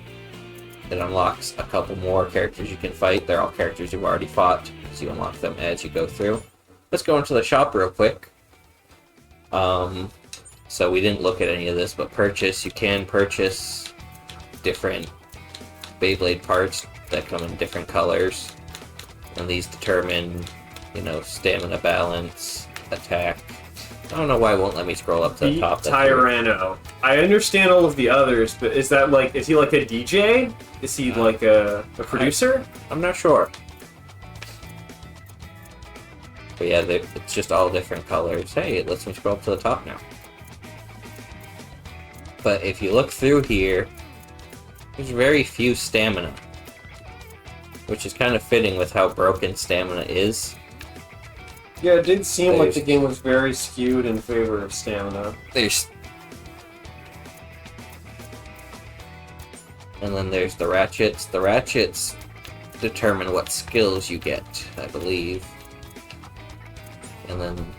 It unlocks a couple more characters you can fight. They're all characters you've already fought, because you unlock them as you go through. Let's go into the shop real quick. So we didn't look at any of this, but purchase. You can purchase different Beyblade parts that come in different colors, and these determine, you know, stamina balance, attack. I don't know why it won't let me scroll up to the top. Tyranno. I understand all of the others, but is that like, is he like a DJ? Is he like a producer? I'm not sure. But yeah, it's just all different colors. Hey, it lets me scroll up to the top now. But if you look through here, there's very few stamina, which is kind of fitting with how broken stamina is. Yeah, it did seem like the game was very skewed in favor of stamina. And then there's the ratchets. The ratchets determine what skills you get, I believe. And then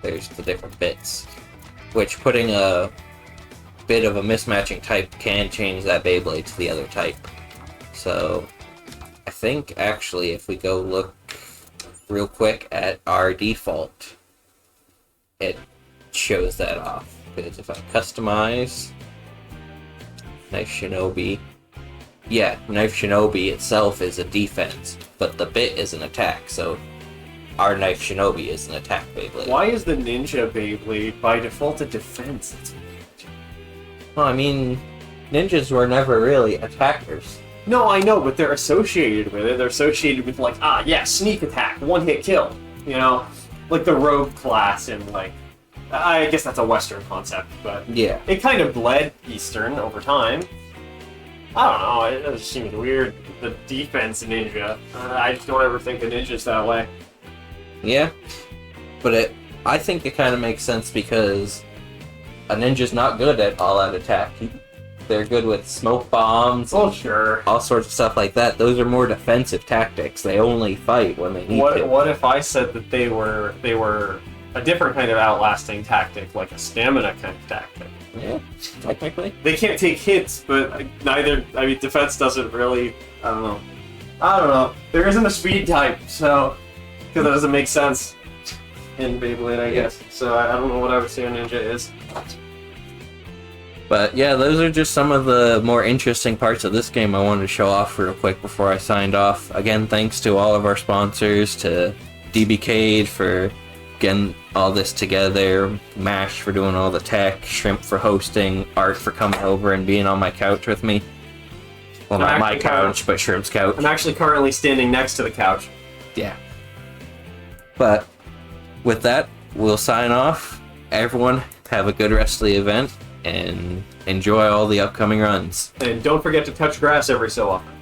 there's the different bits, which putting a bit of a mismatching type can change that Beyblade to the other type. So I think actually if we go look real quick at our default, it shows that off. Because if I customize Knife Shinobi, yeah, Knife Shinobi itself is a defense, but the bit is an attack, so our Knife Shinobi is an attack Beyblade. Why is the Ninja Beyblade by default a defense? Well, I mean, ninjas were never really attackers. No, I know, but they're associated with it. They're associated with, like, sneak attack, one-hit kill, you know? Like the rogue class in, like... I guess that's a Western concept, but... Yeah. It kind of bled Eastern over time. I don't know, it just seems weird, the defense ninja. I just don't ever think of ninjas that way. Yeah, but I think it kind of makes sense because a ninja's not good at all-out attack. They're good with smoke bombs. Oh, sure. All sorts of stuff like that. Those are more defensive tactics. They only fight when they need to. What if I said that they were a different kind of outlasting tactic, like a stamina kind of tactic? Yeah, technically. They can't take hits, but defense doesn't really, I don't know. There isn't a speed type, so, because that doesn't make sense in Beyblade, I guess. So I don't know what I would say a ninja is. But yeah, those are just some of the more interesting parts of this game I wanted to show off real quick before I signed off. Again, thanks to all of our sponsors, to DBK'd for getting all this together, MASH for doing all the tech, Shrimp for hosting, Art for coming over and being on my couch with me. Well, not my couch, but Shrimp's couch. I'm actually currently standing next to the couch. Yeah. But with that, we'll sign off. Everyone, have a good rest of the event, and enjoy all the upcoming runs. And don't forget to touch grass every so often.